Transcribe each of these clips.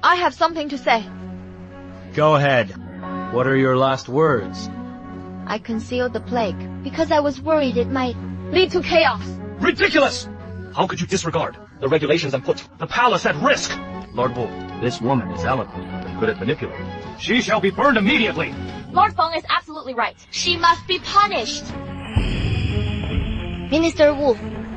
I have something to say. Go ahead. What are your last words? I concealed the plague because I was worried it might lead to chaos. Ridiculous! How could you disregard the regulations and put the palace at risk? Lord Wu, this woman is eloquent and good at manipulating. She shall be burned immediately! Lord Feng is absolutely right. She must be punished. Minister Wu,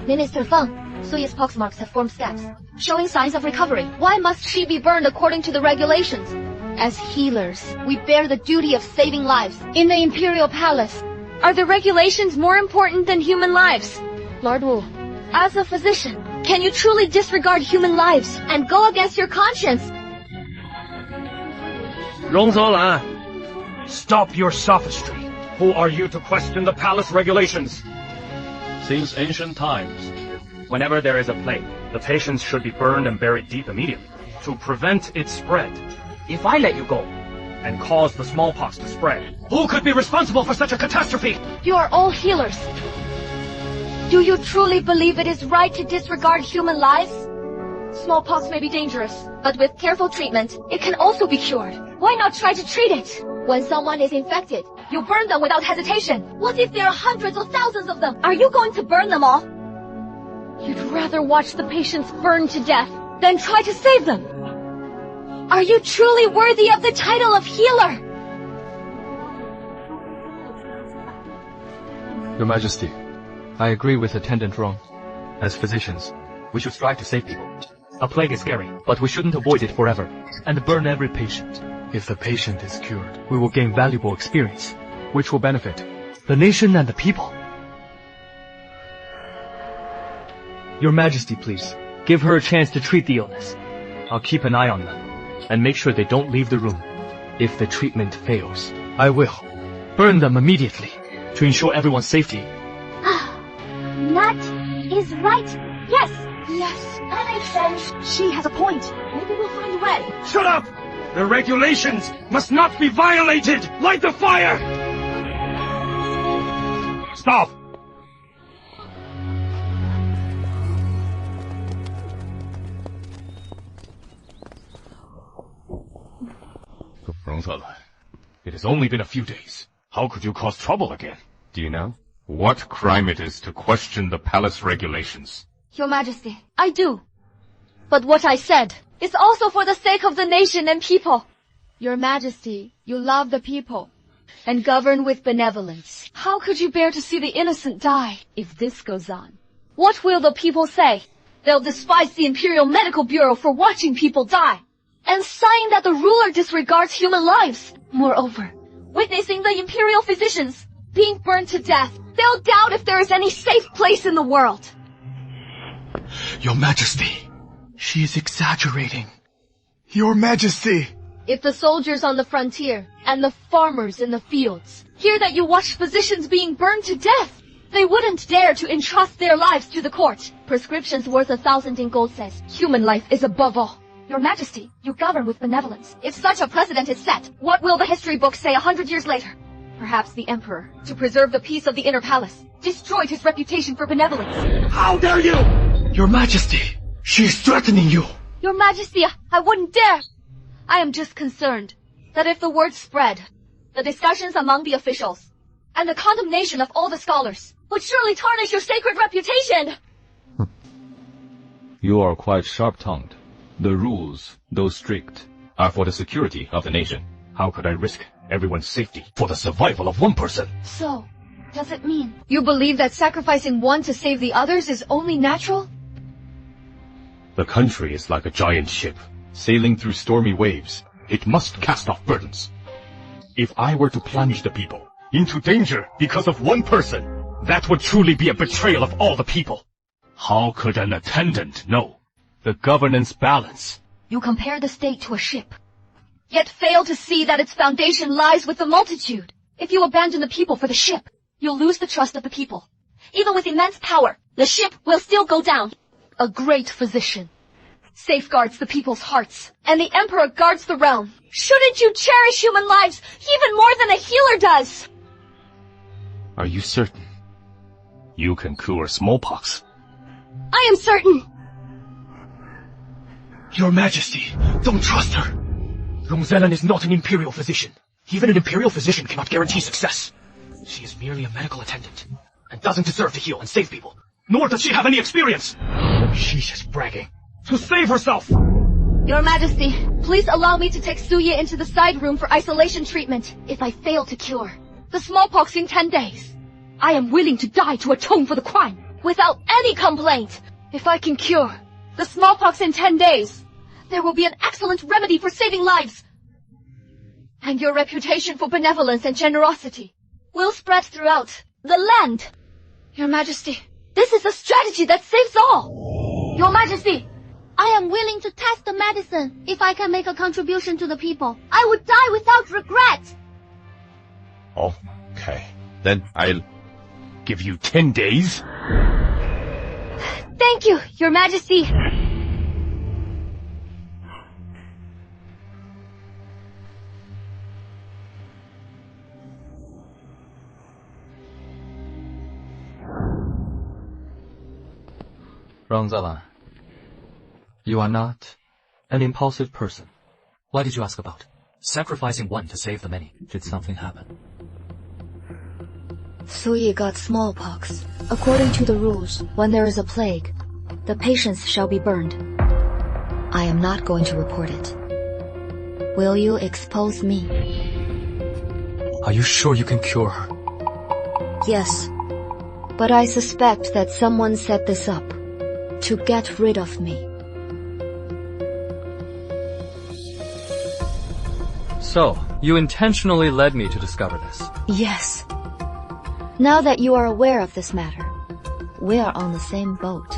Minister Feng, Shuyi's poxmarks have formed scabs, showing signs of recovery. Why must she be burned according to the regulations? As healers, we bear the duty of saving lives. In the Imperial Palace, are the regulations more important than human lives? Lord Wu, as a physician, can you truly disregard human lives and go against your conscience? Rong Zhe Lan, stop your sophistry. Who are you to question the palace regulations? Since ancient times, whenever there is a plague, the patients should be burned and buried deep immediately to prevent its spread. If I let you go and cause the smallpox to spread, who could be responsible for such a catastrophe? You are all healers. Do you truly believe it is right to disregard human lives? Smallpox may be dangerous, but with careful treatment, it can also be cured. Why not try to treat it? When someone is infected, you burn them without hesitation. What if there are hundreds or thousands of them? Are you going to burn them all? You'd rather watch the patients burn to death than try to save them. Are you truly worthy of the title of healer? Your Majesty, I agree with Attendant Rong. As physicians, we should strive to save people. A plague is scary, but we shouldn't avoid it forever and burn every patient. If the patient is cured, we will gain valuable experience, which will benefit the nation and the people. Your Majesty, please, give her a chance to treat the illness. I'll keep an eye on them and make sure they don't leave the room. If the treatment fails, I will burn them immediately to ensure everyone's safety. That is right. Yes. Yes. That makes sense. She has a point. Maybe we'll find a way. Shut up! The regulations must not be violated! Light the fire! Stop! Rong Zhe Lan, it has only been a few days. How could you cause trouble again? Do you know what crime it is to question the palace regulations? Your Majesty, I do. But what I said is also for the sake of the nation and people. Your Majesty, you love the people and govern with benevolence. How could you bear to see the innocent die? If this goes on, what will the people say? They'll despise the Imperial Medical Bureau for watching people die and sighing that the ruler disregards human lives. Moreover, witnessing the imperial physicians being burned to death, they'll doubt if there is any safe place in the world. Your Majesty, she is exaggerating. Your Majesty! If the soldiers on the frontier and the farmers in the fields hear that you watch physicians being burned to death, they wouldn't dare to entrust their lives to the court. Prescriptions worth 1,000 in gold says human life is above all. Your Majesty, you govern with benevolence. If such a precedent is set, what will the history books say 100 years later? Perhaps the Emperor, to preserve the peace of the inner palace, destroyed his reputation for benevolence. How dare you! Your Majesty, she is threatening you. Your Majesty, I wouldn't dare. I am just concerned that if the word spread, the discussions among the officials, and the condemnation of all the scholars would surely tarnish your sacred reputation. You are quite sharp-tongued. The rules, though strict, are for the security of the nation. How could I risk everyone's safety for the survival of one person? So, does it mean you believe that sacrificing one to save the others is only natural? The country is like a giant ship, sailing through stormy waves. It must cast off burdens. If I were to plunge the people into danger because of one person, that would truly be a betrayal of all the people. How could an attendant know the governance balance? You compare the state to a ship, yet fail to see that its foundation lies with the multitude. If you abandon the people for the ship, you'll lose the trust of the people. Even with immense power, the ship will still go down. A great physician safeguards the people's hearts, and the Emperor guards the realm. Shouldn't you cherish human lives even more than a healer does? Are you certain you can cure smallpox? I am certain. Your Majesty, don't trust her. Rong Zhe Lan is not an Imperial physician. Even an Imperial physician cannot guarantee success. She is merely a medical attendant, and doesn't deserve to heal and save people. Nor does she have any experience. She's just bragging. To save herself! Your Majesty, please allow me to take Shuyi into the side room for isolation treatment. If I fail to cure the smallpox in 10 days, I am willing to die to atone for the crime, without any complaint. If I can cure the smallpox in 10 days, there will be an excellent remedy for saving lives. And your reputation for benevolence and generosity will spread throughout the land. Your Majesty, this is a strategy that saves all. Your Majesty, I am willing to test the medicine. If I can make a contribution to the people, I would die without regret. Okay. Then I'll give you 10 days. Thank you, Your Majesty. Rong Zhe Lan, you are not an impulsive person. Why did you ask about sacrificing one to save the many? Did something happen? Shuyi got smallpox. According to the rules, when there is a plague, the patients shall be burned. I am not going to report it. Will you expose me? Are you sure you can cure her? Yes, but I suspect that someone set this up to get rid of me. So, you intentionally led me to discover this? Yes. Now that you are aware of this matter, we are on the same boat.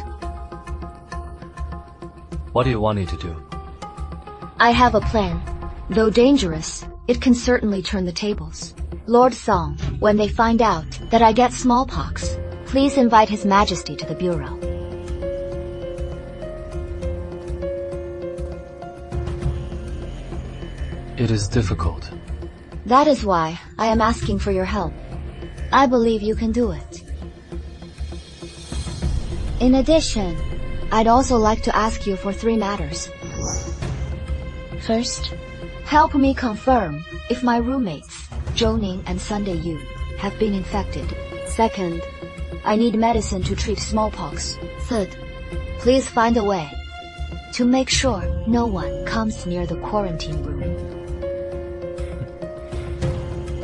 What do you want me to do? I have a plan. Though dangerous, it can certainly turn the tables. Lord Song, when they find out that I get smallpox, please invite His Majesty to the Bureau. It is difficult. That is why I am asking for your help. I believe you can do it. In addition, I'd also like to ask you for 3 matters. First, help me confirm if my roommates, Zhouning and Sunday Yu, have been infected. Second, I need medicine to treat smallpox. Third, please find a way to make sure no one comes near the quarantine room.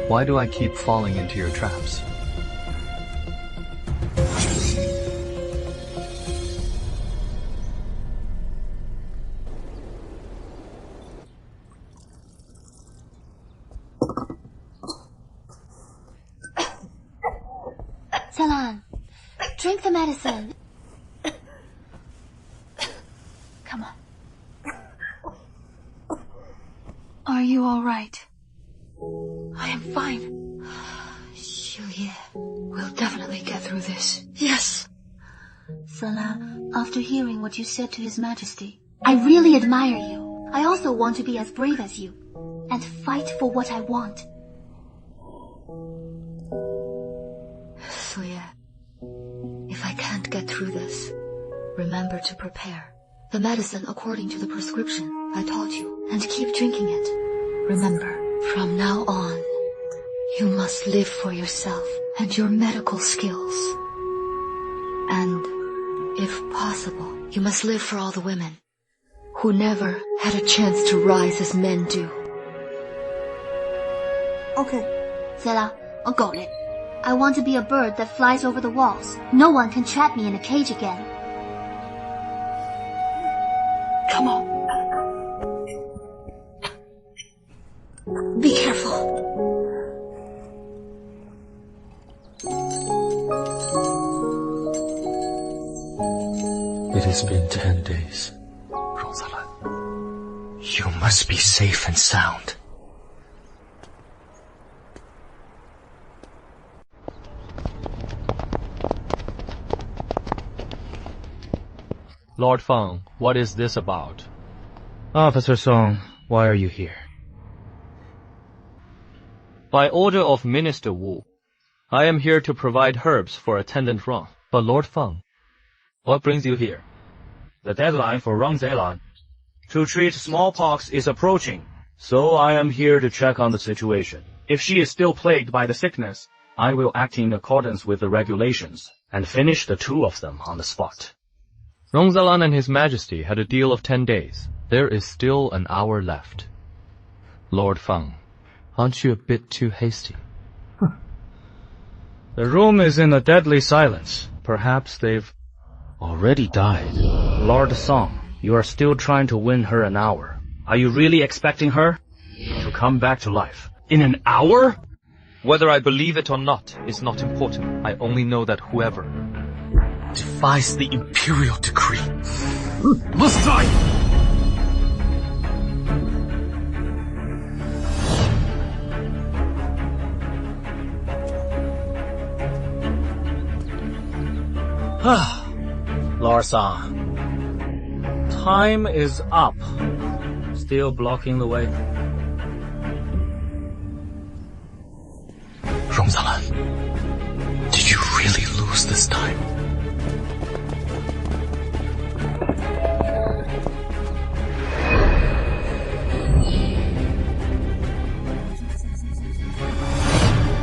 Why do I keep falling into your traps? Zhe Lan, drink the medicine. Come on. Are you all right? I am fine. Shuyi, we'll definitely get through this. Yes. Zhe Lan, after hearing what you said to His Majesty, I really admire you. I also want to be as brave as you, and fight for what I want. Shuyi, if I can't get through this, remember to prepare the medicine according to the prescription I taught you, and keep drinking it. Remember, from now on, you must live for yourself and your medical skills. And, if possible, you must live for all the women who never had a chance to rise as men do. Okay. Zhe Lan, I'll go it. I want to be a bird that flies over the walls. No one can trap me in a cage again. Come on. Be careful. It has been 10 days, Rong Zhe Lan. You must be safe and sound. Lord Feng, what is this about? Officer Song, why are you here? By order of Minister Wu, I am here to provide herbs for Attendant Rong. But Lord Feng, what brings you here? The deadline for Rong Zhe Lan to treat smallpox is approaching, so I am here to check on the situation. If she is still plagued by the sickness, I will act in accordance with the regulations and finish the 2 of them on the spot. Rong Zhe Lan and His Majesty had a deal of 10 days. There is still an hour left. Lord Feng, aren't you a bit too hasty? The room is in a deadly silence. Perhaps they've already died. Lord Song, you are still trying to win her an hour. Are you really expecting her to come back to life in an hour? Whether I believe it or not is not important. I only know that whoever defies the Imperial decree must die! Lord Song, time is up. Still blocking the way. Rong Zhe Lan, did you really lose this time?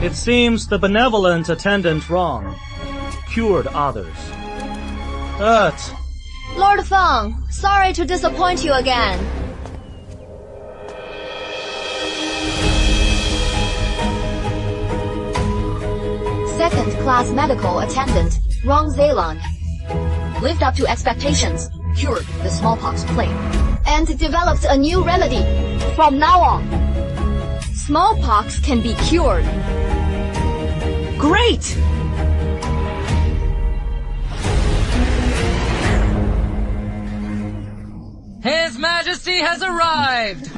It seems the benevolent attendant Rong cured others. But Lord Feng, sorry to disappoint you again. Second-class medical attendant Rong Zhe Lan lived up to expectations, cured the smallpox plague, and developed a new remedy. From now on, smallpox can be cured. Great! His Majesty has arrived!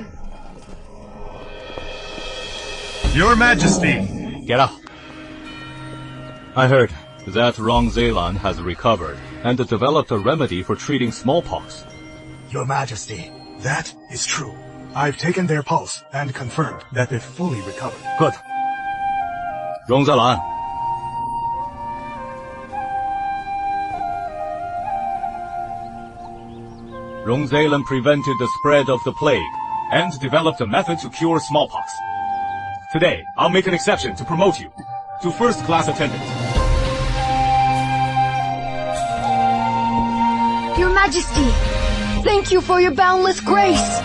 Your Majesty! Get up. I heard that Rong Zhe Lan has recovered and developed a remedy for treating smallpox. Your Majesty, that is true. I've taken their pulse and confirmed that they've fully recovered. Good. Rong Zhe Lan. Rong Zhe Lan prevented the spread of the plague and developed a method to cure smallpox. Today, I'll make an exception to promote you to first-class attendant. Your Majesty, thank you for your boundless grace.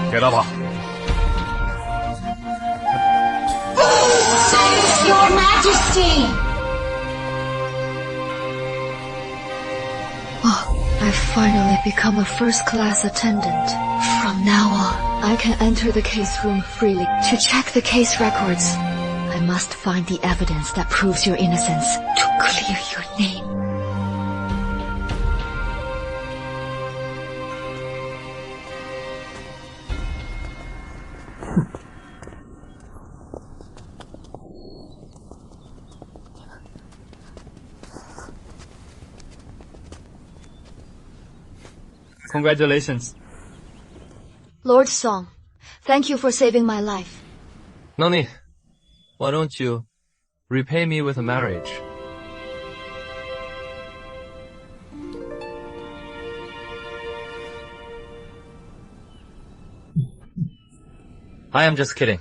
Get up. Your Majesty! I've finally become a first-class attendant. From now on, I can enter the case room freely. To check the case records, I must find the evidence that proves your innocence to clear your name. Congratulations. Lord Song, thank you for saving my life. No need. Why don't you repay me with a marriage? I am just kidding.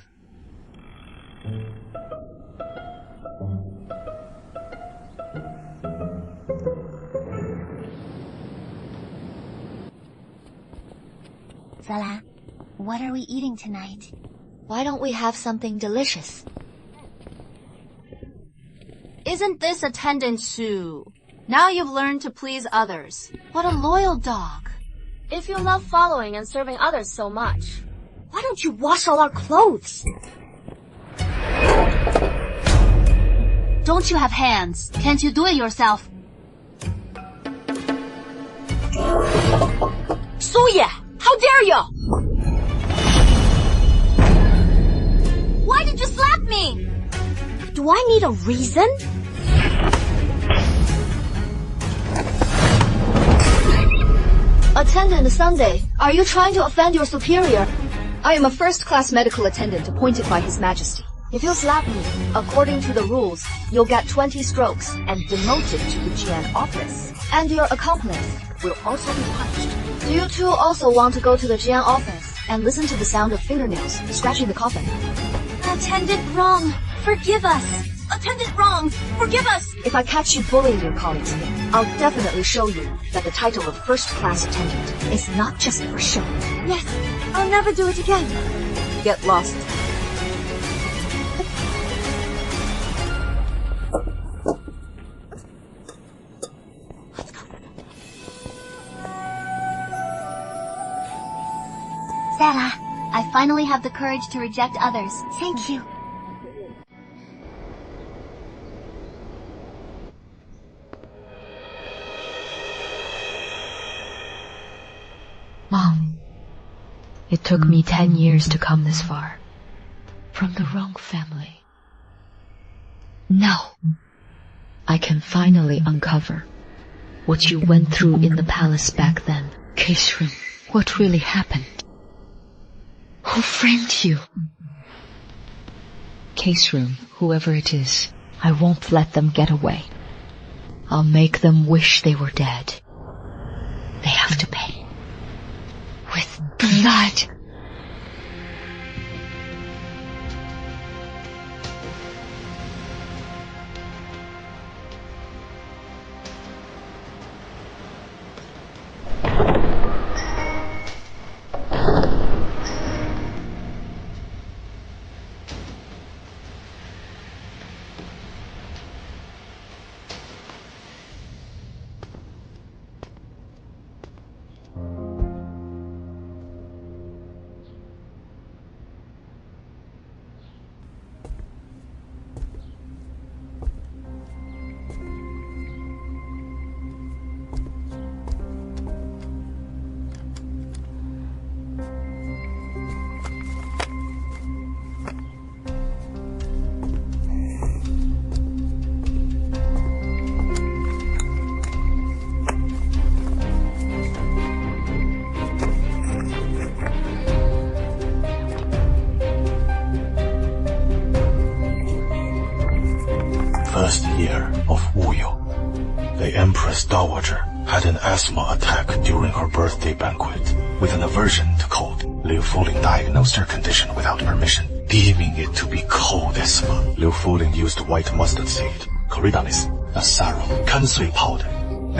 Zhe Lan, what are we eating tonight? Why don't we have something delicious? Isn't this attendant Shu? Now you've learned to please others. What a loyal dog. If you love following and serving others so much, Why don't you wash all our clothes? don't you have hands? Can't you do it yourself? Shuyi, how dare you! Why did you slap me? Do I need a reason? Attendant Sunday, are you trying to offend your superior? I am a first-class medical attendant appointed by His Majesty. If you slap me, according to the rules, you'll get 20 strokes and demoted to the GN office. And your accomplice will also be punished. Do you two also want to go to the Jian office and listen to the sound of fingernails scratching the coffin? Attendant Rong, forgive us. Attendant Rong, forgive us. If I catch you bullying your colleagues again, I'll definitely show you that the title of first-class attendant is not just for show. Yes, I'll never do it again. Get lost. Sarah, I finally have the courage to reject others. Thank you. Mom, it took me 10 years to come this far. From the wrong family. Now, I can finally uncover what you went through in the palace back then. Case room, what really happened? Who framed you? Case room, whoever it is, I won't let them get away. I'll make them wish they were dead. They have to pay. With blood. First year of Wuyo, the Empress Dowager had an asthma attack during her birthday banquet. With an aversion to cold, Liu Fuling diagnosed her condition without permission, deeming it to be cold asthma. Liu Fuling used white mustard seed, coridalis, assaro, kansui powder,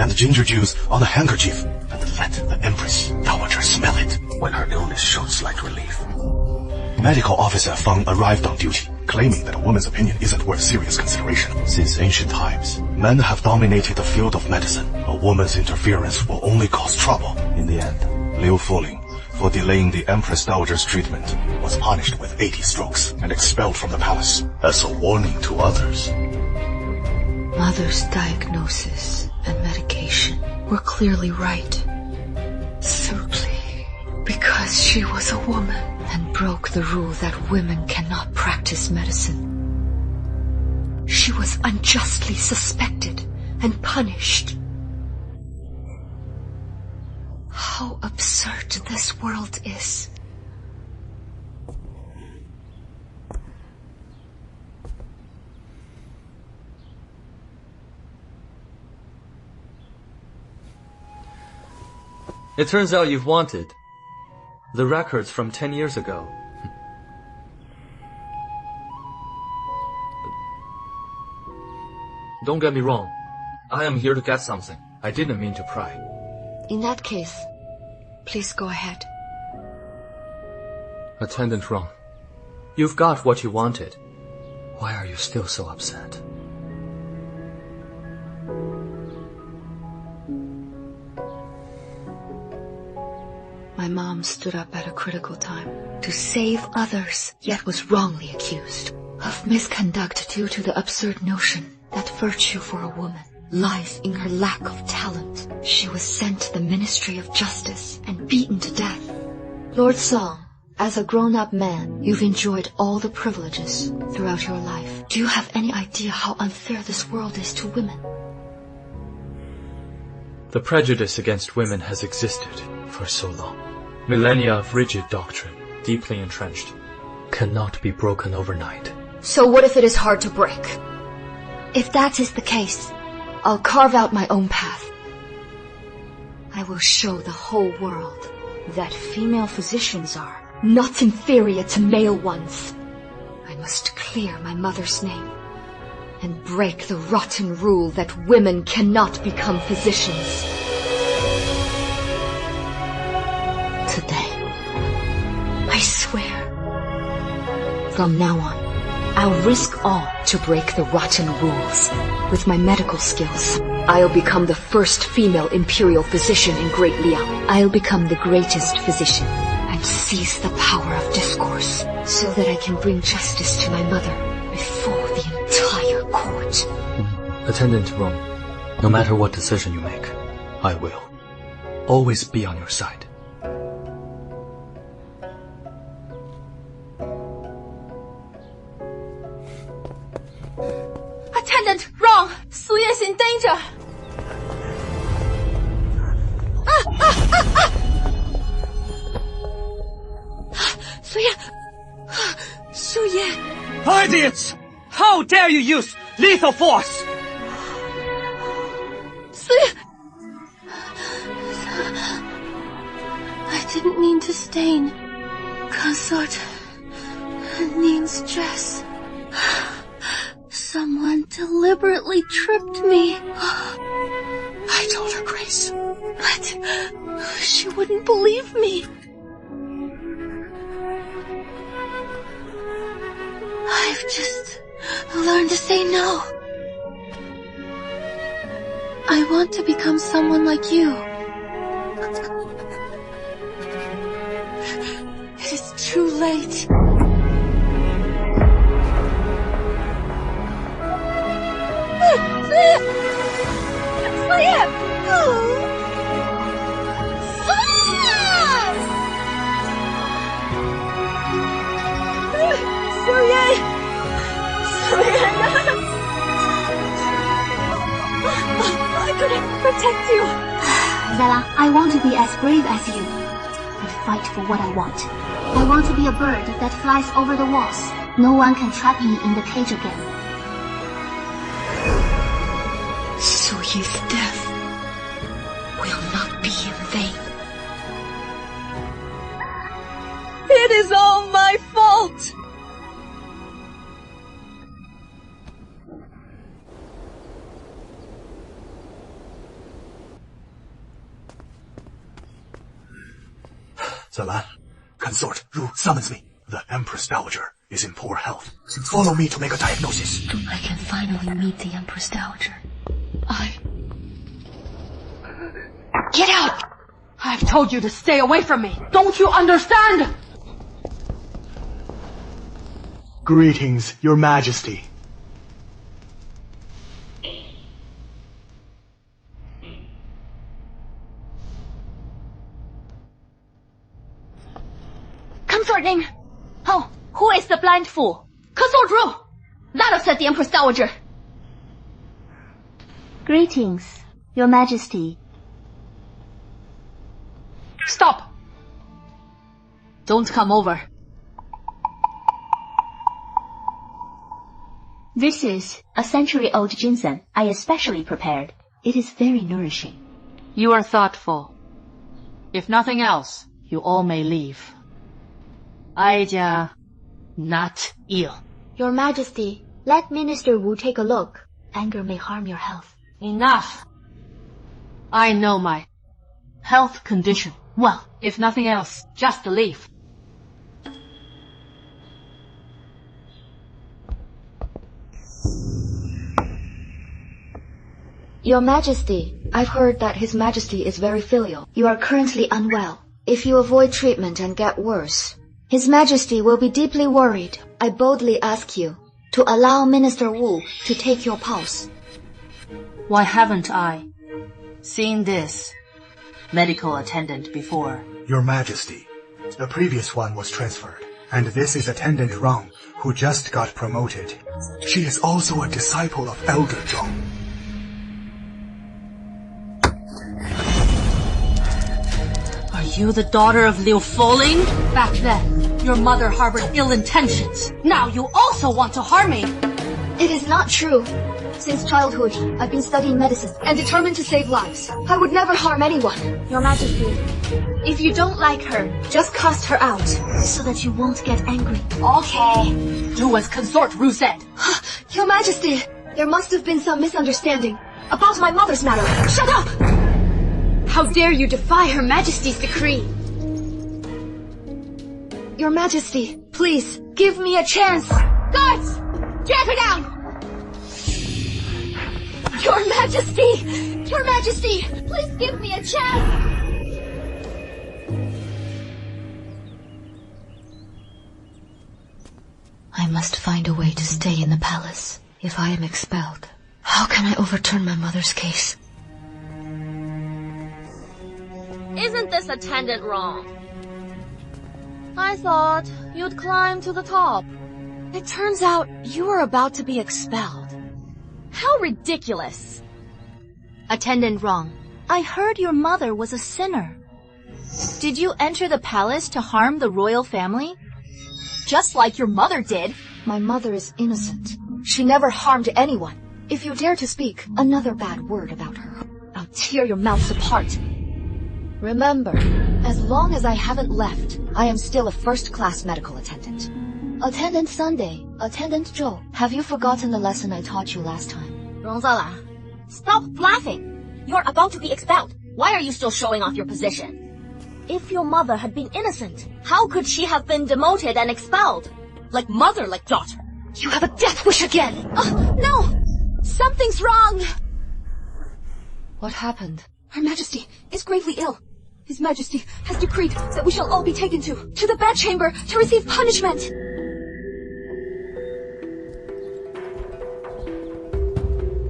and ginger juice on a handkerchief, and let the Empress Dowager smell it when her illness showed slight relief. Medical officer Fang arrived on duty, claiming that a woman's opinion isn't worth serious consideration. Since ancient times, men have dominated the field of medicine. A woman's interference will only cause trouble. In the end, Liu Fuling, for delaying the Empress Dowager's treatment, was punished with 80 strokes and expelled from the palace as a warning to others. Mother's diagnosis and medication were clearly right. Simply because she was a woman and broke the rule that women cannot practice medicine. She was unjustly suspected and punished. How absurd this world is. It turns out you've wanted the records from 10 years ago. Don't get me wrong. I am here to get something. I didn't mean to pry. In that case, please go ahead. Attendant Rong, you've got what you wanted. Why are you still so upset? My mom stood up at a critical time to save others, yet was wrongly accused of misconduct due to the absurd notion that virtue for a woman lies in her lack of talent. She was sent to the Ministry of Justice and beaten to death. Lord Song, as a grown-up man, you've enjoyed all the privileges throughout your life. Do you have any idea how unfair this world is to women? The prejudice against women has existed for so long. Millennia of rigid doctrine, deeply entrenched, cannot be broken overnight. So what if it is hard to break? If that is the case, I'll carve out my own path. I will show the whole world that female physicians are not inferior to male ones. I must clear my mother's name and break the rotten rule that women cannot become physicians. Today, I swear, from now on, I'll risk all to break the rotten rules. With my medical skills, I'll become the first female imperial physician in Great Liang. I'll become the greatest physician and seize the power of discourse so that I can bring justice to my mother before the entire court. Attendant Rong, no matter what decision you make, I will always be on your side. Attendant Rong, Shuyi is in danger. Shuyi. Idiots! How dare you use lethal force? Shuyi. I didn't mean to stain Consort Ning's dress. Someone deliberately tripped me. I told her, Grace. But she wouldn't believe me. I've just learned to say no. I want to become someone like you. It is too late. I couldn't protect you. Zella, I want to be as brave as you and fight for what I want. I want to be a bird that flies over the walls. No one can trap me in the cage again. Shuyi's death will not be in vain. It is all my fault. Zhe Lan, Consort Ru summons me. The Empress Dowager is in poor health. Follow me to make a diagnosis. I can finally meet the Empress Dowager. Get out! I've told you to stay away from me. Don't you understand? Greetings, Your Majesty. Consort Deng! Oh, who is the blind fool? Consort Ru! That upset the Empress Dowager. Greetings, Your Majesty. Stop! Don't come over. This is a century-old ginseng I especially prepared. It is very nourishing. You are thoughtful. If nothing else, you all may leave. Aijia, not ill. Your Majesty, let Minister Wu take a look. Anger may harm your health. Enough! I know my health condition. Well, if nothing else, just leave. Your Majesty, I've heard that His Majesty is very filial. You are currently unwell. If you avoid treatment and get worse, His Majesty will be deeply worried. I boldly ask you to allow Minister Wu to take your pulse. Why haven't I seen this medical attendant before? Your Majesty, the previous one was transferred, and this is Attendant Rong, who just got promoted. She is also a disciple of Elder Zhong. Are you the daughter of Liu Foling? Back then, your mother harbored ill intentions. Now you also want to harm me. It is not true. Since childhood, I've been studying medicine and determined to save lives. I would never harm anyone. Your Majesty, if you don't like her, just cast her out, so that you won't get angry. Okay. Do as Consort Ru said. Your Majesty, there must have been some misunderstanding about my mother's matter. Shut up! How dare you defy Her Majesty's decree? Your Majesty, please, give me a chance. Guards! Drag her down! Your Majesty! Your Majesty! Please give me a chance! I must find a way to stay in the palace. If I am expelled, how can I overturn my mother's case? Isn't this attendant wrong? I thought you'd climb to the top. It turns out you were about to be expelled. How ridiculous. Attendant wrong. I heard your mother was a sinner. Did you enter the palace to harm the royal family? Just like your mother did. My mother is innocent. She never harmed anyone. If you dare to speak another bad word about her, I'll tear your mouths apart. Remember, as long as I haven't left, I am still a first-class medical attendant. Attendant Sunday, Attendant Zhou, have you forgotten the lesson I taught you last time? Rong Zhe Lan, stop laughing. You're about to be expelled. Why are you still showing off your position? If your mother had been innocent, how could she have been demoted and expelled? Like mother, like daughter. You have a death wish again! No! Something's wrong! What happened? Her Majesty is gravely ill. His Majesty has decreed that we shall all be taken to the bedchamber to receive punishment.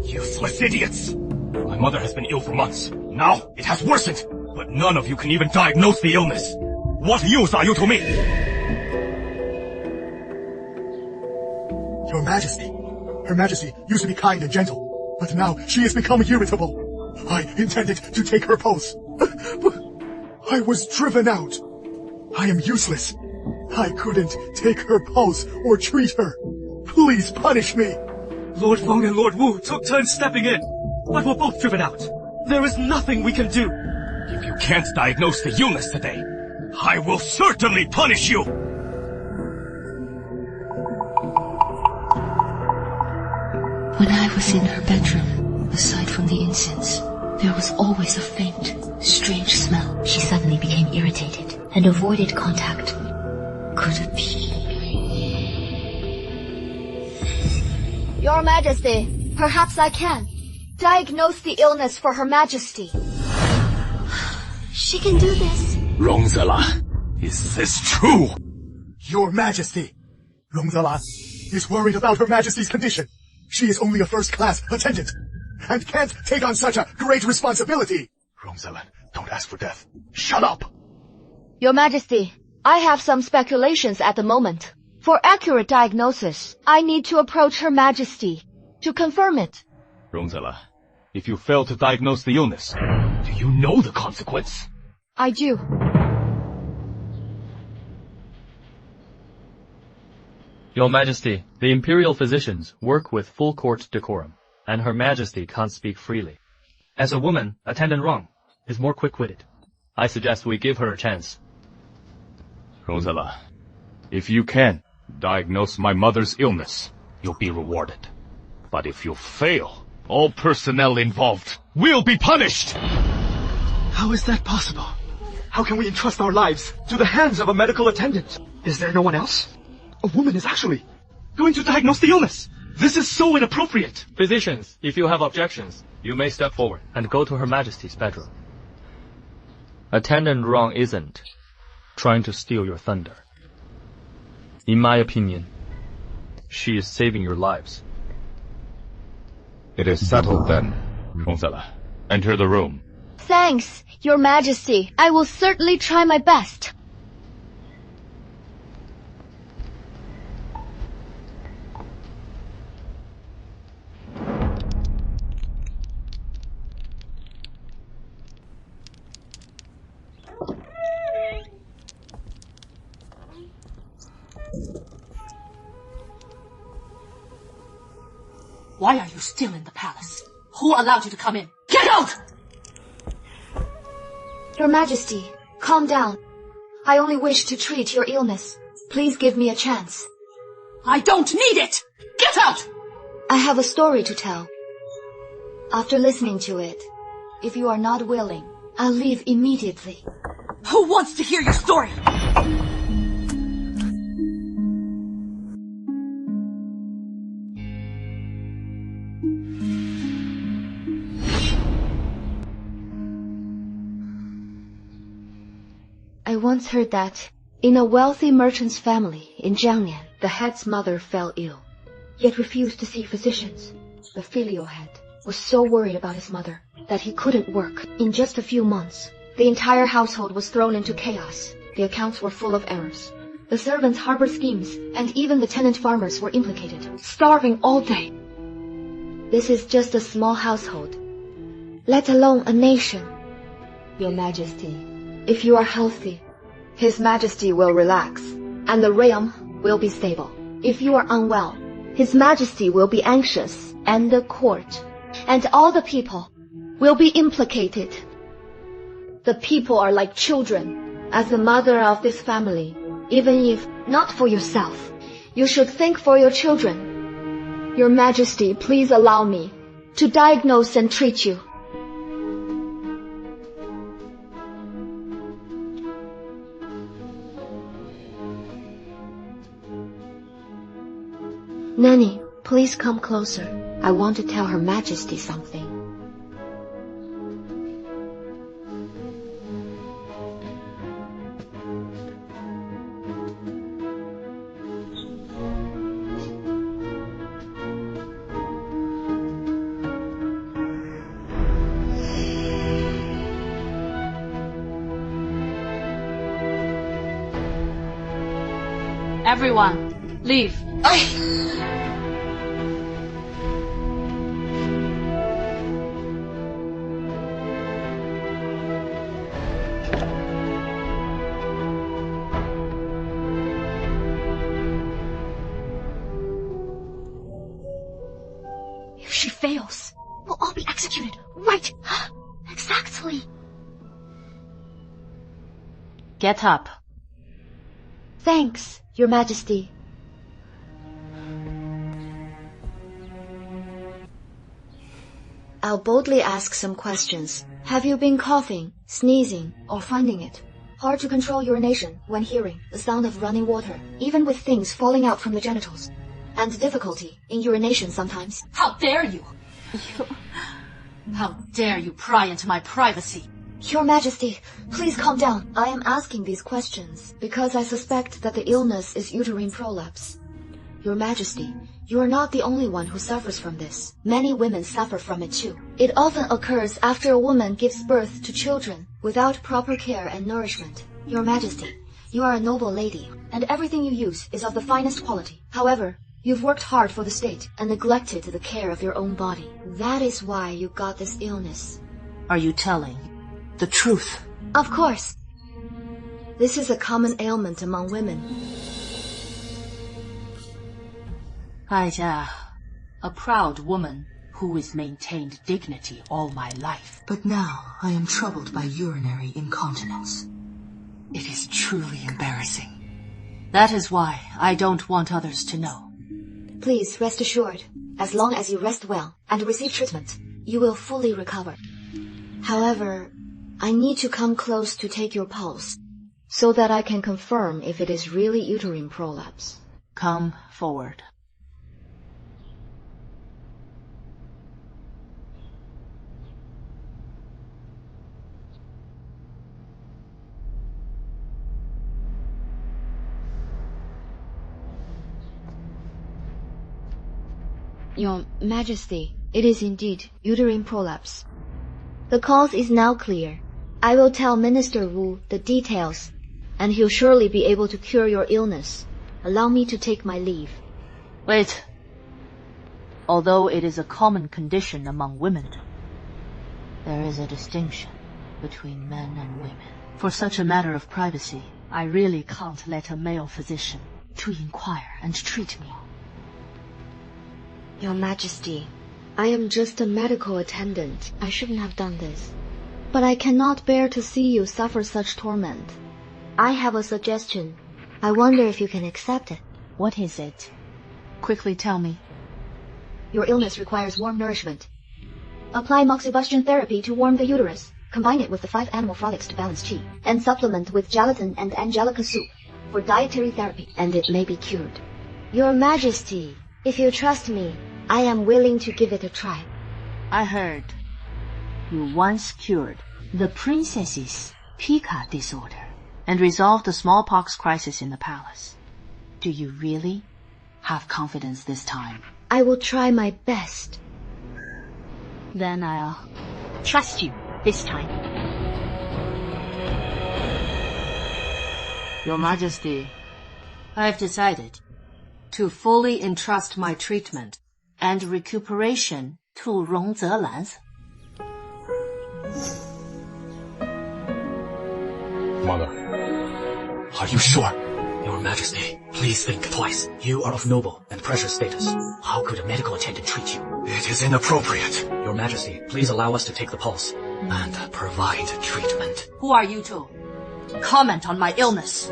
Useless idiots! My mother has been ill for months. Now it has worsened. But none of you can even diagnose the illness. What use are you to me? Your Majesty. Her Majesty used to be kind and gentle, but now she has become irritable. I intended to take her post, but I was driven out. I am useless. I couldn't take her post or treat her. Please punish me. Lord Feng and Lord Wu took turns stepping in, but were both driven out. There is nothing we can do. If you can't diagnose the illness today, I will certainly punish you! When I was in her bedroom, aside from the incense, there was always a faint, strange smell. She suddenly became irritated and avoided contact. Could it be? Your Majesty, perhaps I can diagnose the illness for Her Majesty. She can do this. Rong Zhe Lan, is this true? Your Majesty, Rong Zhe Lan is worried about Her Majesty's condition. She is only a first-class attendant and can't take on such a great responsibility. Rong Zhe Lan, don't ask for death. Shut up! Your Majesty, I have some speculations at the moment. For accurate diagnosis, I need to approach Her Majesty to confirm it. Rong Zhe Lan, if you fail to diagnose the illness, do you know the consequence? I do. Your Majesty, the Imperial physicians work with full court decorum, and Her Majesty can't speak freely. As a woman, Attendant Rong is more quick-witted. I suggest we give her a chance. Rong Zhe Lan, if you can diagnose my mother's illness, you'll be rewarded. But if you fail, all personnel involved will be punished! How is that possible? How can we entrust our lives to the hands of a medical attendant? Is there no one else? A woman is actually going to diagnose the illness. This is so inappropriate. Physicians, if you have objections, you may step forward and go to Her Majesty's bedroom. Attendant Rong isn't trying to steal your thunder. In my opinion, she is saving your lives. It is settled then. Rong Zhe Lan, enter the room. Thanks, Your Majesty. I will certainly try my best. Why are you still in the palace? Who allowed you to come in? Get out! Your Majesty, calm down. I only wish to treat your illness. Please give me a chance. I don't need it! Get out! I have a story to tell. After listening to it, if you are not willing, I'll leave immediately. Who wants to hear your story? I once heard that in a wealthy merchant's family in Jiangnian, the head's mother fell ill, yet refused to see physicians. The filial head was so worried about his mother that he couldn't work. In just a few months, the entire household was thrown into chaos. The accounts were full of errors. The servants harbored schemes, and even the tenant farmers were implicated, starving all day. This is just a small household, let alone a nation. Your Majesty, if you are healthy, His Majesty will relax, and the realm will be stable. If you are unwell, His Majesty will be anxious, and the court, and all the people will be implicated. The people are like children. As the mother of this family, even if not for yourself, you should think for your children. Your Majesty, please allow me to diagnose and treat you. Nanny, please come closer. I want to tell Her Majesty something. Everyone, leave. If she fails, we'll all be executed, right? Exactly. Get up. Thanks, Your Majesty. I'll boldly ask some questions. Have you been coughing, sneezing, or finding it hard to control urination when hearing the sound of running water, even with things falling out from the genitals? And difficulty in urination sometimes? How dare you! How dare you pry into my privacy? Your Majesty, please calm down. I am asking these questions because I suspect that the illness is uterine prolapse. Your Majesty, you are not the only one who suffers from this. Many women suffer from it too. It often occurs after a woman gives birth to children without proper care and nourishment. Your Majesty, you are a noble lady, and everything you use is of the finest quality. However, you've worked hard for the state and neglected the care of your own body. That is why you got this illness. Are you telling the truth? Of course. This is a common ailment among women. Aija, a proud woman who has maintained dignity all my life. But now I am troubled by urinary incontinence. It is truly embarrassing. That is why I don't want others to know. Please rest assured, as long as you rest well and receive treatment, you will fully recover. However, I need to come close to take your pulse, so that I can confirm if it is really uterine prolapse. Come forward. Your Majesty, it is indeed uterine prolapse. The cause is now clear. I will tell Minister Wu the details, and he'll surely be able to cure your illness. Allow me to take my leave. Wait. Although it is a common condition among women, there is a distinction between men and women. For such a matter of privacy, I really can't let a male physician to inquire and treat me. Your Majesty, I am just a medical attendant. I shouldn't have done this. But I cannot bear to see you suffer such torment. I have a suggestion. I wonder if you can accept it. What is it? Quickly tell me. Your illness requires warm nourishment. Apply moxibustion therapy to warm the uterus. Combine it with the 5 animal frolics to balance qi. And supplement with gelatin and angelica soup for dietary therapy. And it may be cured. Your Majesty, if you trust me, I am willing to give it a try. I heard you once cured the princess's pica disorder and resolved the smallpox crisis in the palace. Do you really have confidence this time? I will try my best. Then I'll trust you this time. Your Majesty, I've decided to fully entrust my treatment and recuperation to Rong Zhe Lan. Mother, are you sure? Your Majesty, please think twice. You are of noble and precious status. How could a medical attendant treat you? It is inappropriate. Your Majesty, please allow us to take the pulse and provide treatment. Who are you to comment on my illness?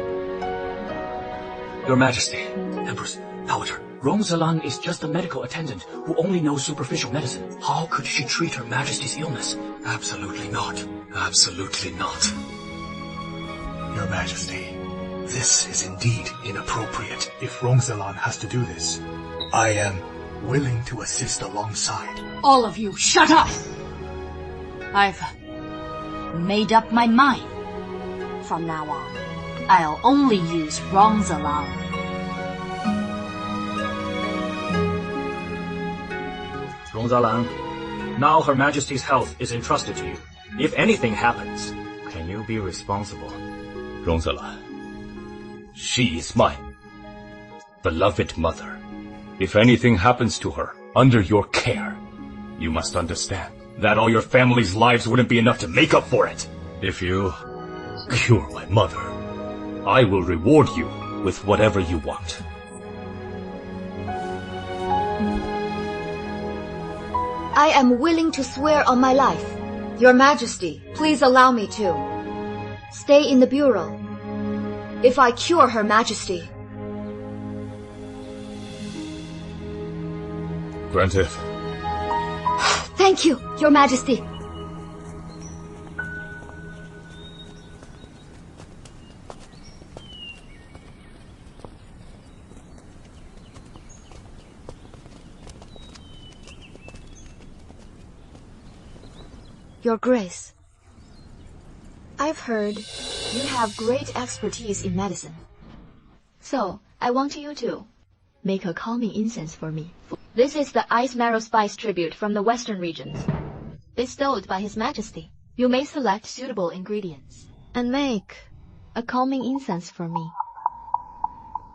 Your Majesty, Empress Dowager, Rong Zhe Lan is just a medical attendant who only knows superficial medicine. How could she treat Her Majesty's illness? Absolutely not. Absolutely not. Your Majesty, this is indeed inappropriate. If Rong Zhe Lan has to do this, I am willing to assist alongside. All of you, shut up! I've made up my mind. From now on, I'll only use Rong Zhe Lan. Rong Zhe Lan, now Her Majesty's health is entrusted to you. If anything happens, can you be responsible? Rong Zhe Lan, she is my beloved mother. If anything happens to her under your care, you must understand that all your family's lives wouldn't be enough to make up for it. If you cure my mother, I will reward you with whatever you want. I am willing to swear on my life. Your Majesty, please allow me to stay in the bureau. If I cure Her Majesty. Granted. Thank you, Your Majesty. Your Grace, I've heard you have great expertise in medicine. So, I want you to make a calming incense for me. This is the ice marrow spice tribute from the western regions, bestowed by His Majesty. You may select suitable ingredients and make a calming incense for me.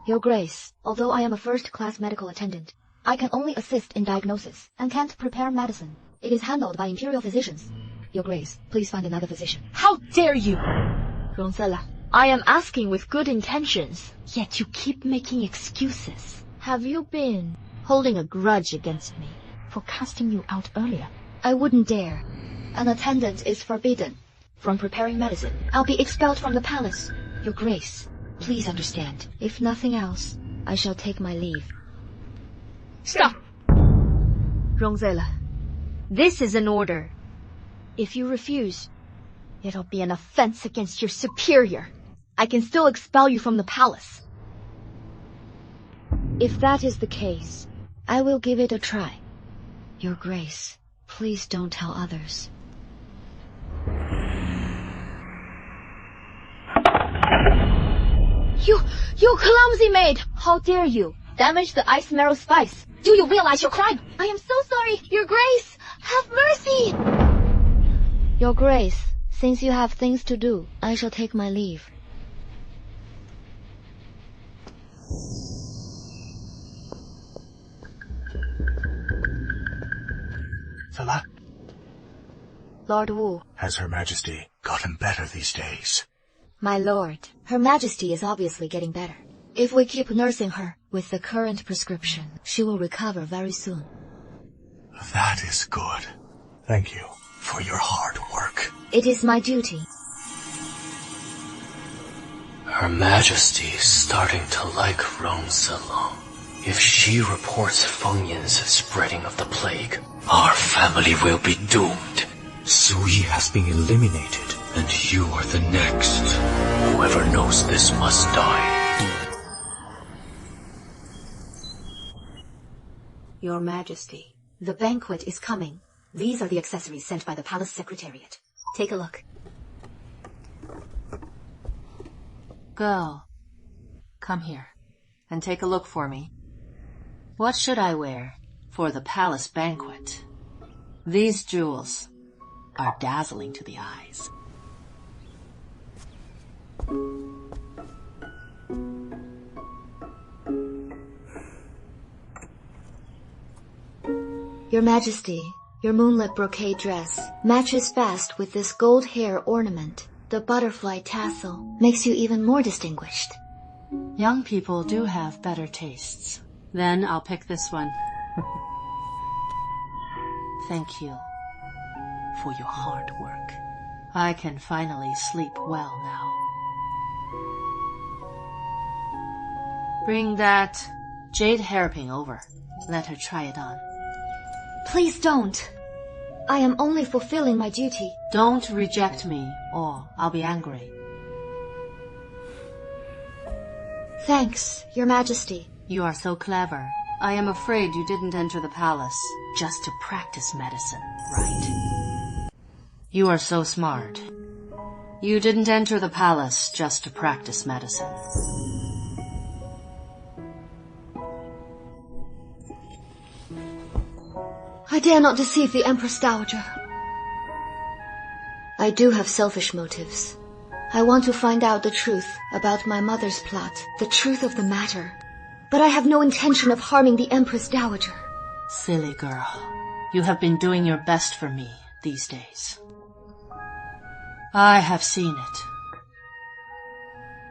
Your Grace, although I am a first-class medical attendant, I can only assist in diagnosis and can't prepare medicine. It is handled by Imperial physicians. Your Grace, please find another physician. How dare you! Rong Zhe Lan, I am asking with good intentions, yet you keep making excuses. Have you been holding a grudge against me for casting you out earlier? I wouldn't dare. An attendant is forbidden from preparing medicine. I'll be expelled from the palace. Your Grace, please understand. If nothing else, I shall take my leave. Stop! Rong Zhe Lan, this is an order. If you refuse, it'll be an offense against your superior. I can still expel you from the palace. If that is the case, I will give it a try. Your Grace, please don't tell others. You clumsy maid! How dare you damage the ice marrow spice? Do you realize your crime? I am so sorry, Your Grace! Have mercy! Your Grace, since you have things to do, I shall take my leave. Zhe Lan? Lord Wu. Has Her Majesty gotten better these days? My lord, Her Majesty is obviously getting better. If we keep nursing her with the current prescription, she will recover very soon. That is good. Thank you for your hard work. It is my duty. Her Majesty is starting to like Rong Zhe Lan. If she reports Feng Yin's spreading of the plague, our family will be doomed. Shuyi has been eliminated, and you are the next. Whoever knows this must die. Your Majesty, the banquet is coming. These are the accessories sent by the Palace Secretariat. Take a look. Girl, come here and take a look for me. What should I wear for the palace banquet? These jewels are dazzling to the eyes. Your Majesty, your moonlit brocade dress matches fast with this gold hair ornament. The butterfly tassel makes you even more distinguished. Young people do have better tastes. Then I'll pick this one. Thank you for your hard work. I can finally sleep well now. Bring that jade hairpin over. Let her try it on. Please don't. I am only fulfilling my duty. Don't reject me, or I'll be angry. Thanks, Your Majesty. You are so clever. I am afraid you didn't enter the palace just to practice medicine, right? You are so smart. You didn't enter the palace just to practice medicine. I dare not deceive the Empress Dowager. I do have selfish motives. I want to find out the truth about my mother's plot, the truth of the matter. But I have no intention of harming the Empress Dowager. Silly girl. You have been doing your best for me these days. I have seen it.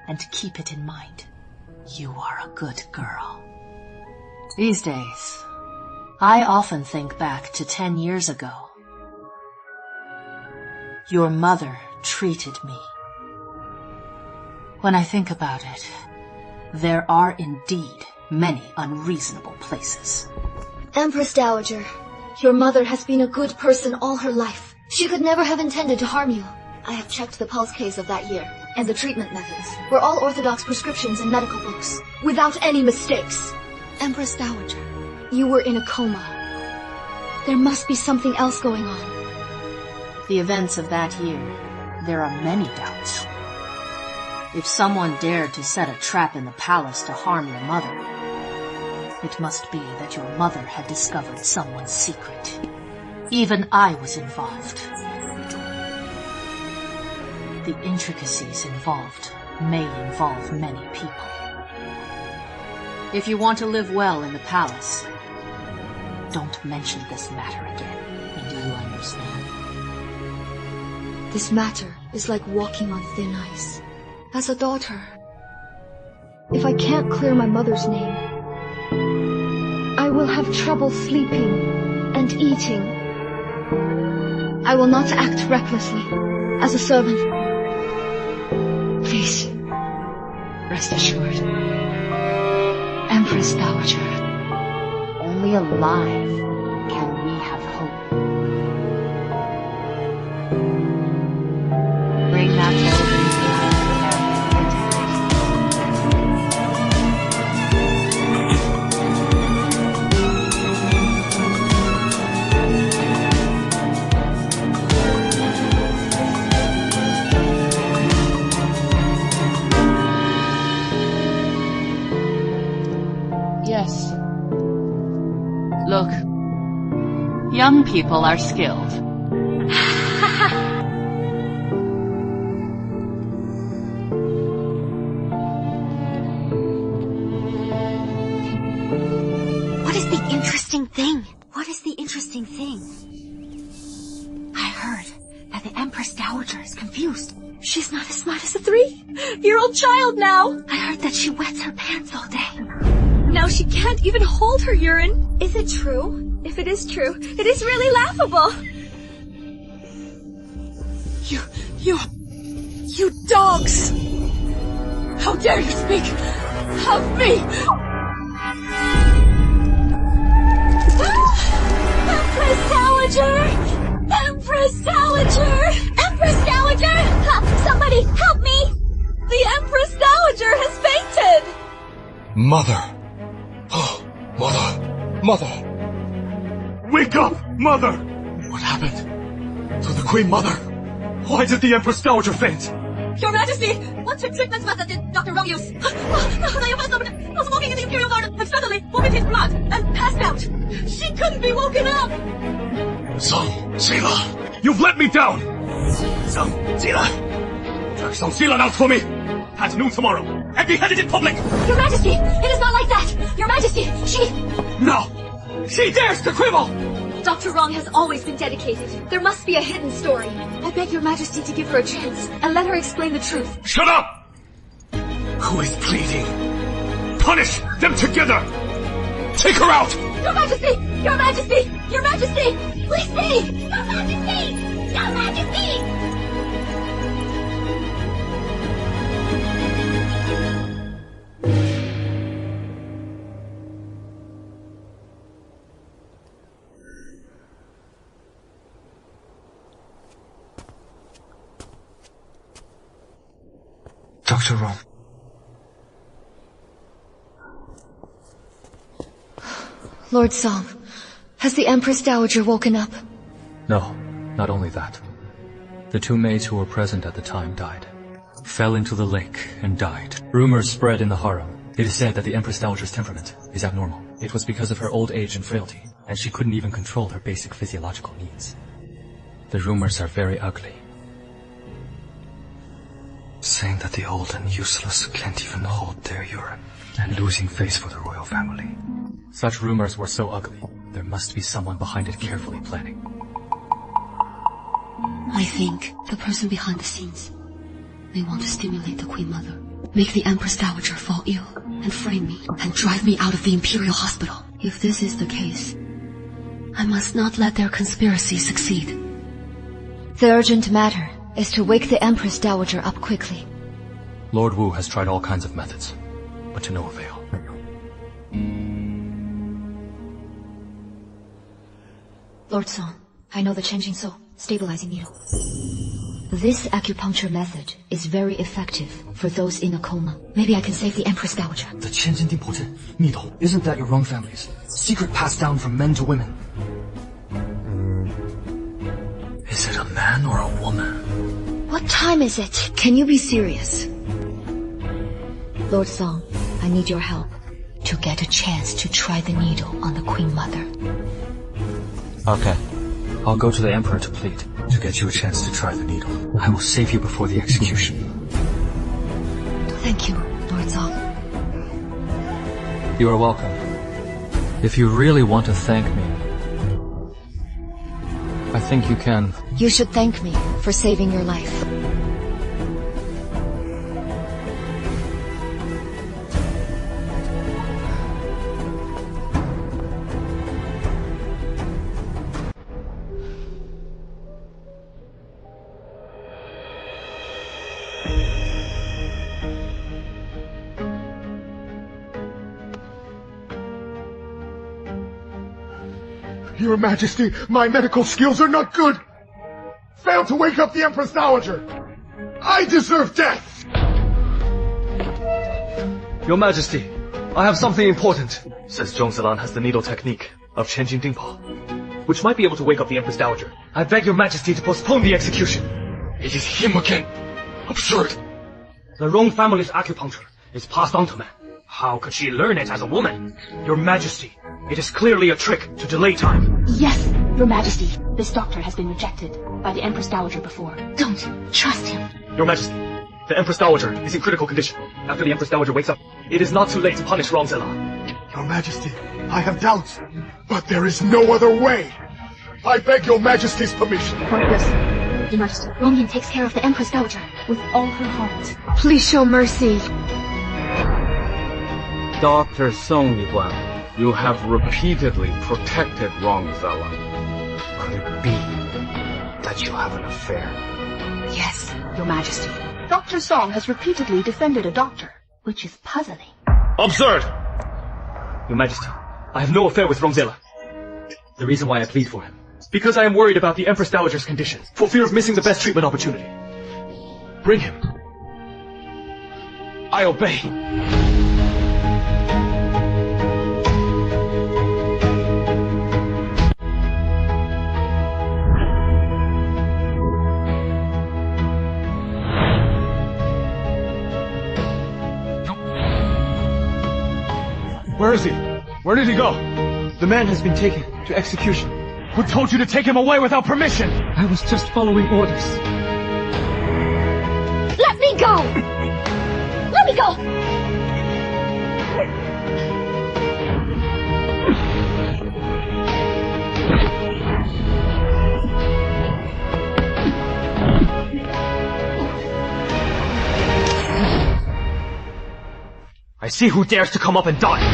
And keep it in mind. You are a good girl. These days, I often think back to 10 years ago. Your mother treated me. When I think about it, there are indeed many unreasonable places. Empress Dowager, your mother has been a good person all her life. She could never have intended to harm you. I have checked the pulse case of that year, and the treatment methods were all orthodox prescriptions in medical books, without any mistakes. Empress Dowager, you were in a coma. There must be something else going on. The events of that year, there are many doubts. If someone dared to set a trap in the palace to harm your mother, it must be that your mother had discovered someone's secret. Even I was involved. The intricacies involved may involve many people. If you want to live well in the palace, don't mention this matter again. Do you understand? This matter is like walking on thin ice. As a daughter, if I can't clear my mother's name, I will have trouble sleeping and eating. I will not act recklessly as a servant. Please, rest assured. Empress Dowager, only alive can we have hope. Bring that over. Yes. Look, young people are skilled. What is the interesting thing? What is the interesting thing? I heard that the Empress Dowager is confused. She's not as smart as a 3-year-old child now. I heard that she wets her pants all day. Now she can't even hold her urine. Is it true? If it is true, it is really laughable. You dogs! How dare you speak of me! Empress Dowager! Empress Dowager! Empress Dowager! Somebody help me! The Empress Dowager has fainted! Mother! Oh, Mother! Wake up, Mother! What happened to the Queen Mother? Why did the Empress Dowager faint? Your Majesty, what treatment method did Dr. Rong use? The Empress Dowager was walking in the Imperial Garden and suddenly vomited blood and passed out. She couldn't be woken up! Song Zila! You've let me down! Song Zila! Drag Song Zila out for me! At noon tomorrow, and beheaded in public! Your Majesty, it is not like that! Your Majesty, she... No! She dares to quibble! Dr. Rong has always been dedicated. There must be a hidden story. I beg your Majesty to give her a chance and let her explain the truth. Shut up! Who is pleading? Punish them together! Take her out! Your Majesty! Your Majesty! Your Majesty! Please speak! Your Majesty! Your Majesty! Dr. Rong. Lord Song, has the Empress Dowager woken up? No, not only that. The two maids who were present at the time died. Fell into the lake and died. Rumors spread in the harem. It is said that the Empress Dowager's temperament is abnormal. It was because of her old age and frailty, and she couldn't even control her basic physiological needs. The rumors are very ugly, saying that the old and useless can't even hold their urine, and losing face for the royal family. Such rumors were so ugly, there must be someone behind it carefully planning. I think the person behind the scenes may want to stimulate the Queen Mother, make the Empress Dowager fall ill, and frame me, and drive me out of the Imperial Hospital. If this is the case, I must not let their conspiracy succeed. The urgent matter is to wake the Empress Dowager up quickly. Lord Wu has tried all kinds of methods, but to no avail. Lord Song, I know the Qianjin stabilizing needle. This acupuncture method is very effective for those in a coma. Maybe I can save the Empress Dowager. The Qianjin needle, isn't that your Rong family's secret passed down from men to women? Is it a man or a woman? What time is it? Can you be serious? Lord Song, I need your help to get a chance to try the needle on the Queen Mother. Okay. I'll go to the Emperor to plead, to get you a chance to try the needle. I will save you before the execution. Thank you, Lord Song. You are welcome. If you really want to thank me, I think you can. You should thank me for saving your life. Your Majesty, my medical skills are not good! Failed to wake up the Empress Dowager! I deserve death! Your Majesty, I have something important. Says Rong Zhe Lan has the needle technique of Qianjin Dingpo, which might be able to wake up the Empress Dowager. I beg your Majesty to postpone the execution. It is him again. Absurd. The Rong family's acupuncture is passed on to men. How could she learn it as a woman? Your Majesty, it is clearly a trick to delay time. Yes, Your Majesty. This doctor has been rejected by the Empress Dowager before. Don't trust him. Your Majesty, the Empress Dowager is in critical condition. After the Empress Dowager wakes up, it is not too late to punish Rong Zhe Lan. Your Majesty, I have doubts, but there is no other way. I beg your Majesty's permission. Yes, Your Majesty. Rongyin takes care of the Empress Dowager with all her heart. Please show mercy. Dr. Song Yuan, You have repeatedly protected Rong Zhe Lan. Could it be that you have an affair? Yes, Your Majesty. Dr. Song has repeatedly defended a doctor, which is puzzling. Absurd! Your Majesty, I have no affair with Rong Zhe Lan. The reason why I plead for him is because I am worried about the Empress Dowager's condition, for fear of missing the best treatment opportunity. Bring him. I obey. Where is he? Where did he go? The man has been taken to execution. Who told you to take him away without permission? I was just following orders. Let me go! Let me go! I see who dares to come up and die.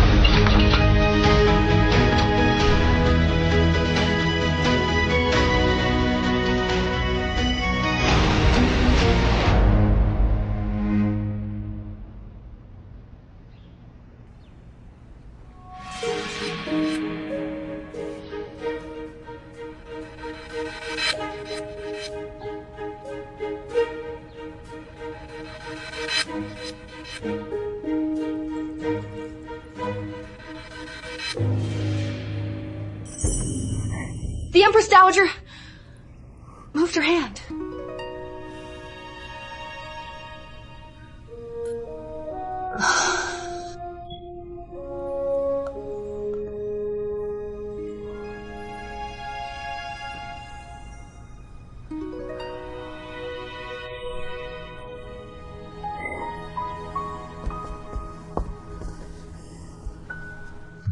The Empress Dowager moved her hand.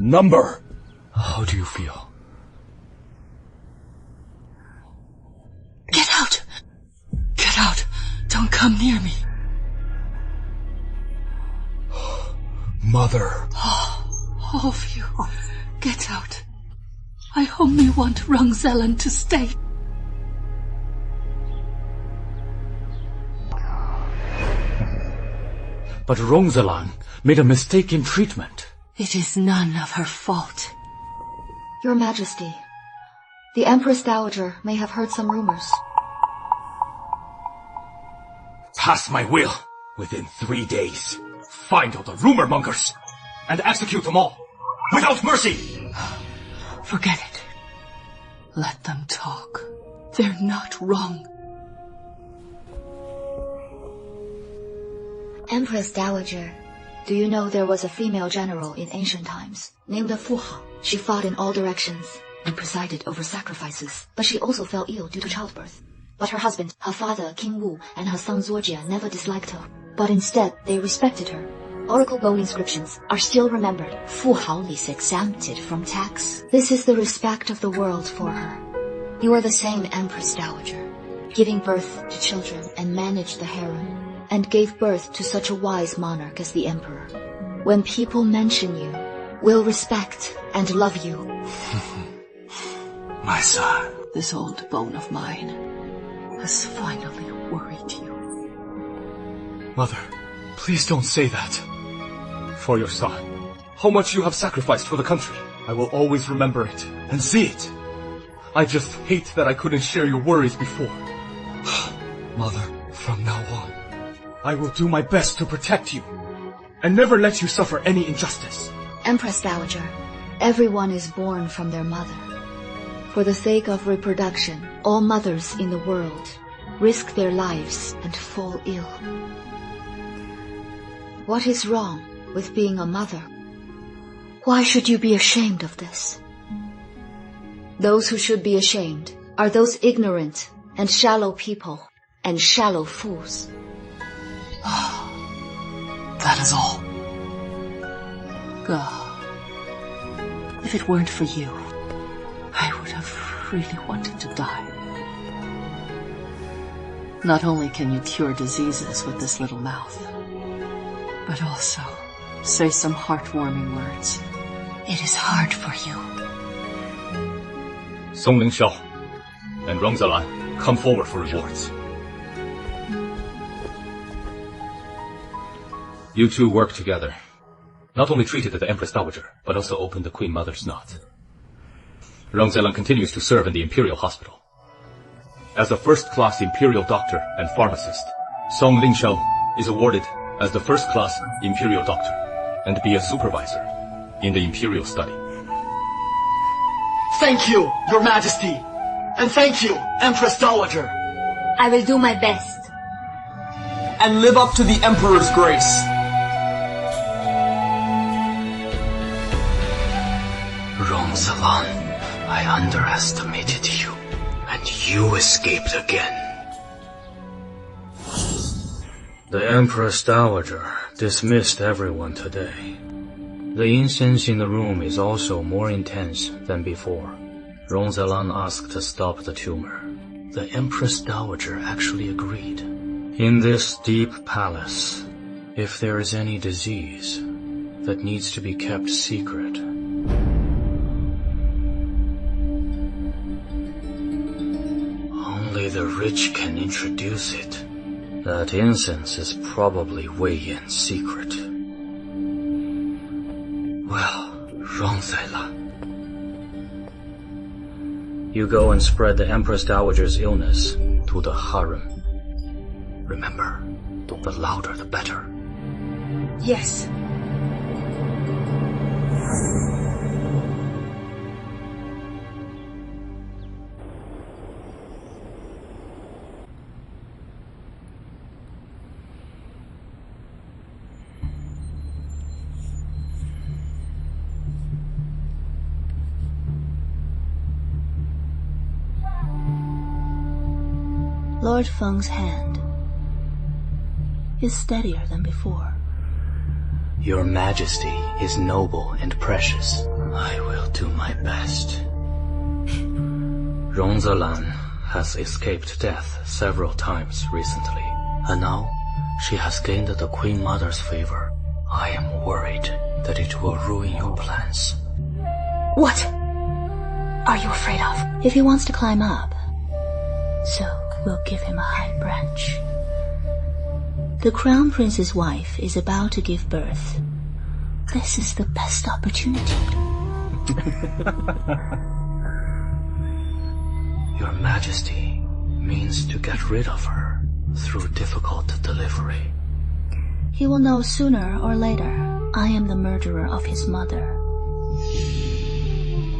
Number. How do you feel? Get out! Get out! Don't come near me. Mother. All of you, get out. I only want Rong Zhe Lan to stay. But Rong Zhe Lan made a mistake in treatment. It is none of her fault. Your Majesty, the Empress Dowager may have heard some rumors. Pass my will. Within 3 days, find all the rumor mongers and execute them all without mercy. Forget it. Let them talk. They're not wrong. Empress Dowager, do you know there was a female general in ancient times named Fu Hao? She fought in all directions and presided over sacrifices, but she also fell ill due to childbirth. But her husband, her father, King Wu, and her son Zuojia never disliked her, but instead they respected her. Oracle bone inscriptions are still remembered. Fu Hao is exempted from tax. This is the respect of the world for her. You are the same Empress Dowager, giving birth to children and managed the harem, and gave birth to such a wise monarch as the Emperor. When people mention you, will respect and love you. My son, this old bone of mine has finally worried you. Mother, please don't say that. For your son, how much you have sacrificed for the country. I will always remember it and see it. I just hate that I couldn't share your worries before. Mother, from now on, I will do my best to protect you and never let you suffer any injustice. Empress Dowager, everyone is born from their mother. For the sake of reproduction, all mothers in the world risk their lives and fall ill. What is wrong with being a mother? Why should you be ashamed of this? Those who should be ashamed are those ignorant and shallow people and shallow fools. That is all. God, if it weren't for you, I would have really wanted to die. Not only can you cure diseases with this little mouth, but also say some heartwarming words It is hard for you. Songling Xiao and Rong Zhe Lan, come forward for rewards. You two work together. Not only treated the Empress Dowager, but also opened the Queen Mother's knot. Rong Zhe Lan continues to serve in the Imperial Hospital. As a first-class Imperial doctor and pharmacist, Songling Xiao is awarded as the first-class Imperial doctor and be a supervisor in the Imperial study. Thank you, Your Majesty! And thank you, Empress Dowager! I will do my best. And live up to the Emperor's grace. Rong Zhe Lan, I underestimated you, and you escaped again. The Empress Dowager dismissed everyone today. The incense in the room is also more intense than before. Rong Zhe Lan asked to stop the tumor. The Empress Dowager actually agreed. In this deep palace, if there is any disease that needs to be kept secret, only the rich can introduce it. That incense is probably Wei Yan's secret. Well, Rong Zhe Lan, you go and spread the Empress Dowager's illness to the harem. Remember, the louder the better. Yes. Lord Feng's hand is steadier than before. Your Majesty is noble and precious. I will do my best. Rong Zhe Lan has escaped death several times recently, and now she has gained the Queen Mother's favor. I am worried that it will ruin your plans. What are you afraid of? If he wants to climb up, so we'll give him a high branch. The Crown Prince's wife is about to give birth. This is the best opportunity. Your Majesty means to get rid of her through difficult delivery. He will know sooner or later I am the murderer of his mother,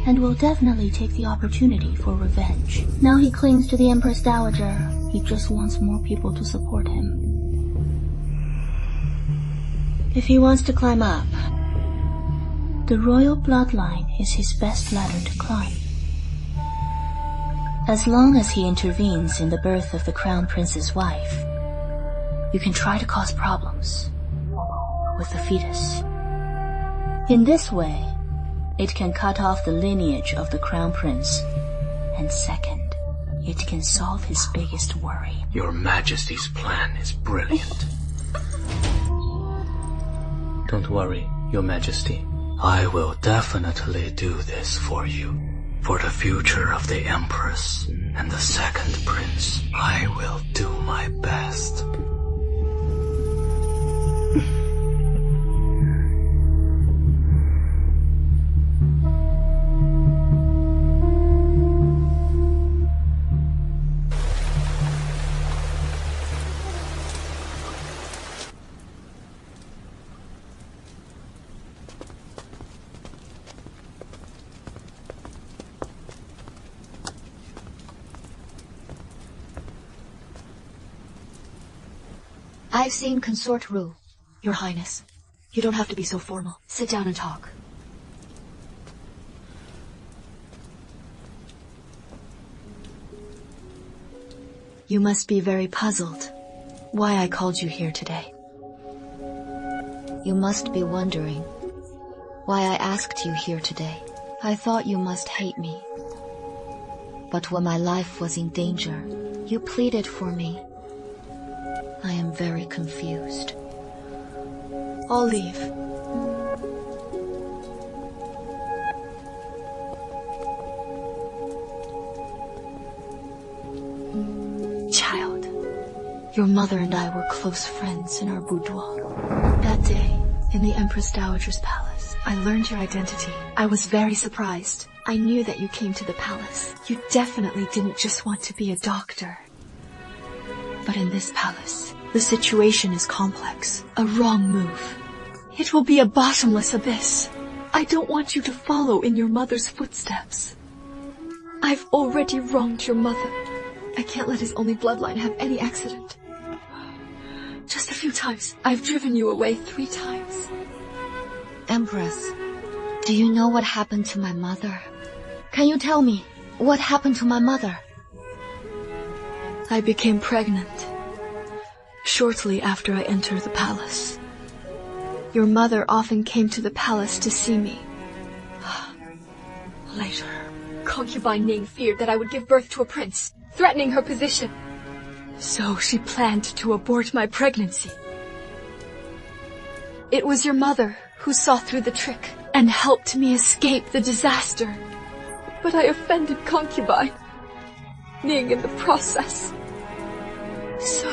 and will definitely take the opportunity for revenge. Now he clings to the Empress Dowager. He just wants more people to support him. If he wants to climb up, the royal bloodline is his best ladder to climb. As long as he intervenes in the birth of the Crown Prince's wife, you can try to cause problems with the fetus. In this way, it can cut off the lineage of the Crown Prince, and second, it can solve his biggest worry. Your Majesty's plan is brilliant. Don't worry, Your Majesty. I will definitely do this for you. For the future of the Empress and the second Prince, I will do my best. I've seen Consort Ru, Your Highness. You don't have to be so formal. Sit down and talk. You must be very puzzled why I called you here today. You must be wondering why I asked you here today. I thought you must hate me. But when my life was in danger, you pleaded for me. I am very confused. I'll leave. Your mother and I were close friends in our boudoir. That day, in the Empress Dowager's palace, I learned your identity. I was very surprised. I knew that you came to the palace. You definitely didn't just want to be a doctor. But in this palace, the situation is complex. A wrong move. It will be a bottomless abyss. I don't want you to follow in your mother's footsteps. I've already wronged your mother. I can't let his only bloodline have any accident. Just a few times. I've driven you away 3 times. Empress, do you know what happened to my mother? Can you tell me what happened to my mother? I became pregnant shortly after I entered the palace. Your mother often came to the palace to see me. Later, concubine Ning feared that I would give birth to a prince, threatening her position. So she planned to abort my pregnancy. It was your mother who saw through the trick and helped me escape the disaster. But I offended concubine Ning in the process. So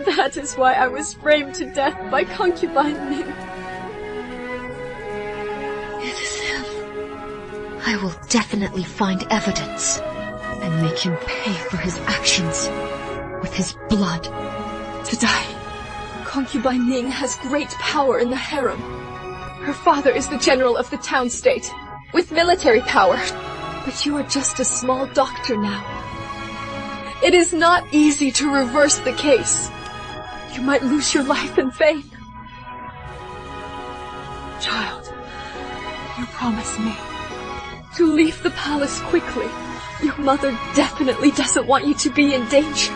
that is why I was framed to death by concubine Ning. It is him. I will definitely find evidence and make him pay for his actions with his blood. To die. Concubine Ning has great power in the harem. Her father is the general of the town state, with military power. But you are just a small doctor now. It is not easy to reverse the case. You might lose your life in vain. Child, you promise me to leave the palace quickly. Your mother definitely doesn't want you to be in danger.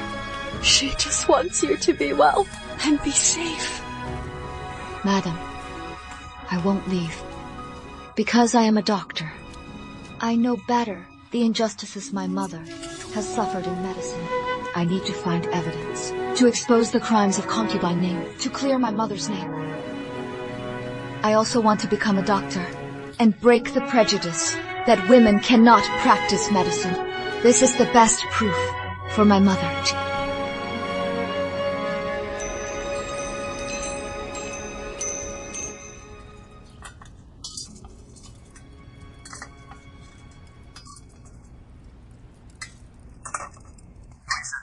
She just wants you to be well and be safe. Madam, I won't leave. Because I am a doctor. I know better the injustices my mother has suffered in medicine. I need to find evidence to expose the crimes of concubine Ning, to clear my mother's name. I also want to become a doctor and break the prejudice that women cannot practice medicine. This is the best proof for my mother.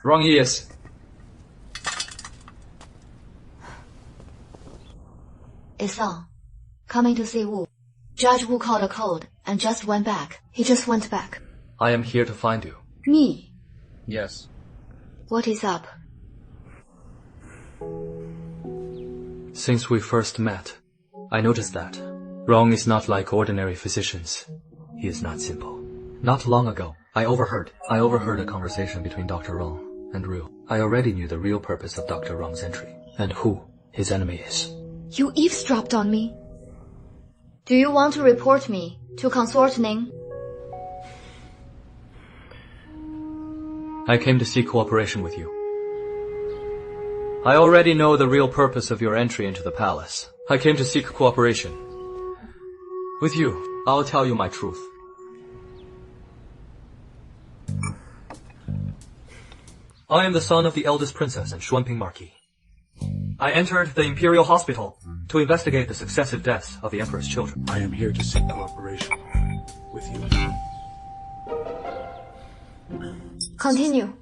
Wrong ears. Isang, coming to see Wu. Judge Wu called a cold and just went back. He just went back. I am here to find you. Me? Yes. What is up? Since we first met, I noticed that Rong is not like ordinary physicians. He is not simple. Not long ago, I overheard a conversation between Dr. Rong and Ryu. I already knew the real purpose of Dr. Rong's entry, and who his enemy is. You eavesdropped on me. Do you want to report me to Consort Ning? I came to seek cooperation with you. I already know the real purpose of your entry into the palace. I came to seek cooperation. With you, I'll tell you my truth. I am the son of the eldest princess and Xuanping Marquis. I entered the Imperial Hospital to investigate the successive deaths of the Emperor's children. I am here to seek cooperation with you. Continue.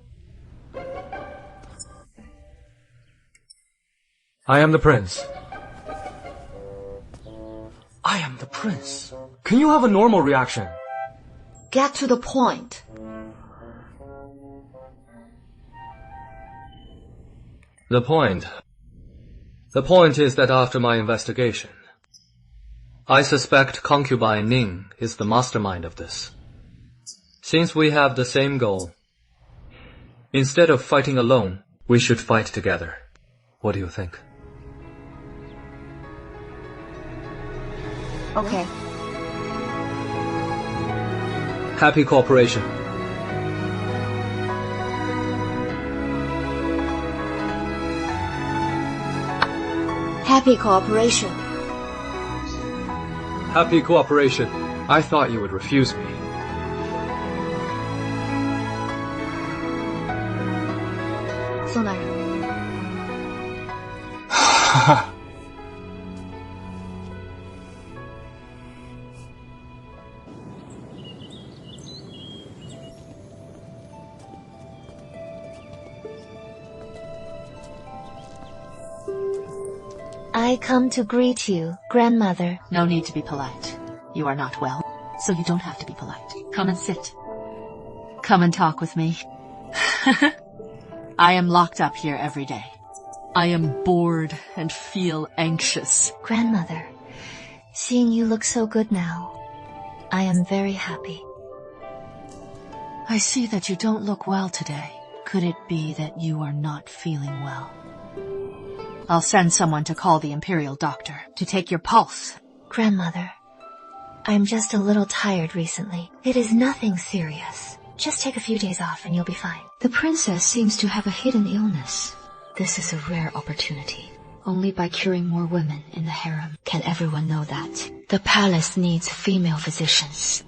I am the prince. I am the prince. Can you have a normal reaction? Get to the point. The point is that after my investigation, I suspect concubine Ning is the mastermind of this. Since we have the same goal, instead of fighting alone, we should fight together. What do you think? Okay. Happy cooperation. Happy cooperation. Happy cooperation. I thought you would refuse me. 送来。 I come to greet you, grandmother. No need to be polite. You are not well, so you don't have to be polite. Come and sit. Come and talk with me. I am locked up here every day. I am bored and feel anxious. Grandmother, seeing you look so good now, I am very happy. I see that you don't look well today. Could it be that you are not feeling well? I'll send someone to call the Imperial doctor to take your pulse. Grandmother, I'm just a little tired recently. It is nothing serious. Just take a few days off and you'll be fine. The princess seems to have a hidden illness. This is a rare opportunity. Only by curing more women in the harem can everyone know that. The palace needs female physicians.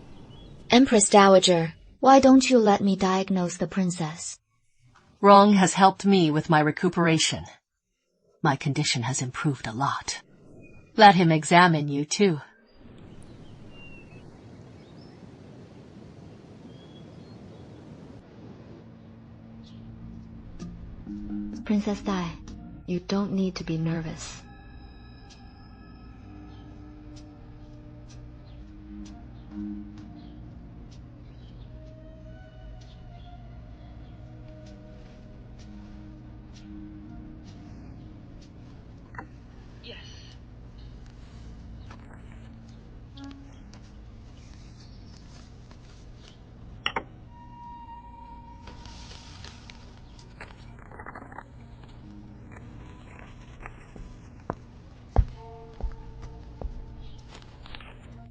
Empress Dowager, why don't you let me diagnose the princess? Rong has helped me with my recuperation. My condition has improved a lot. Let him examine you too. Princess Dai, you don't need to be nervous.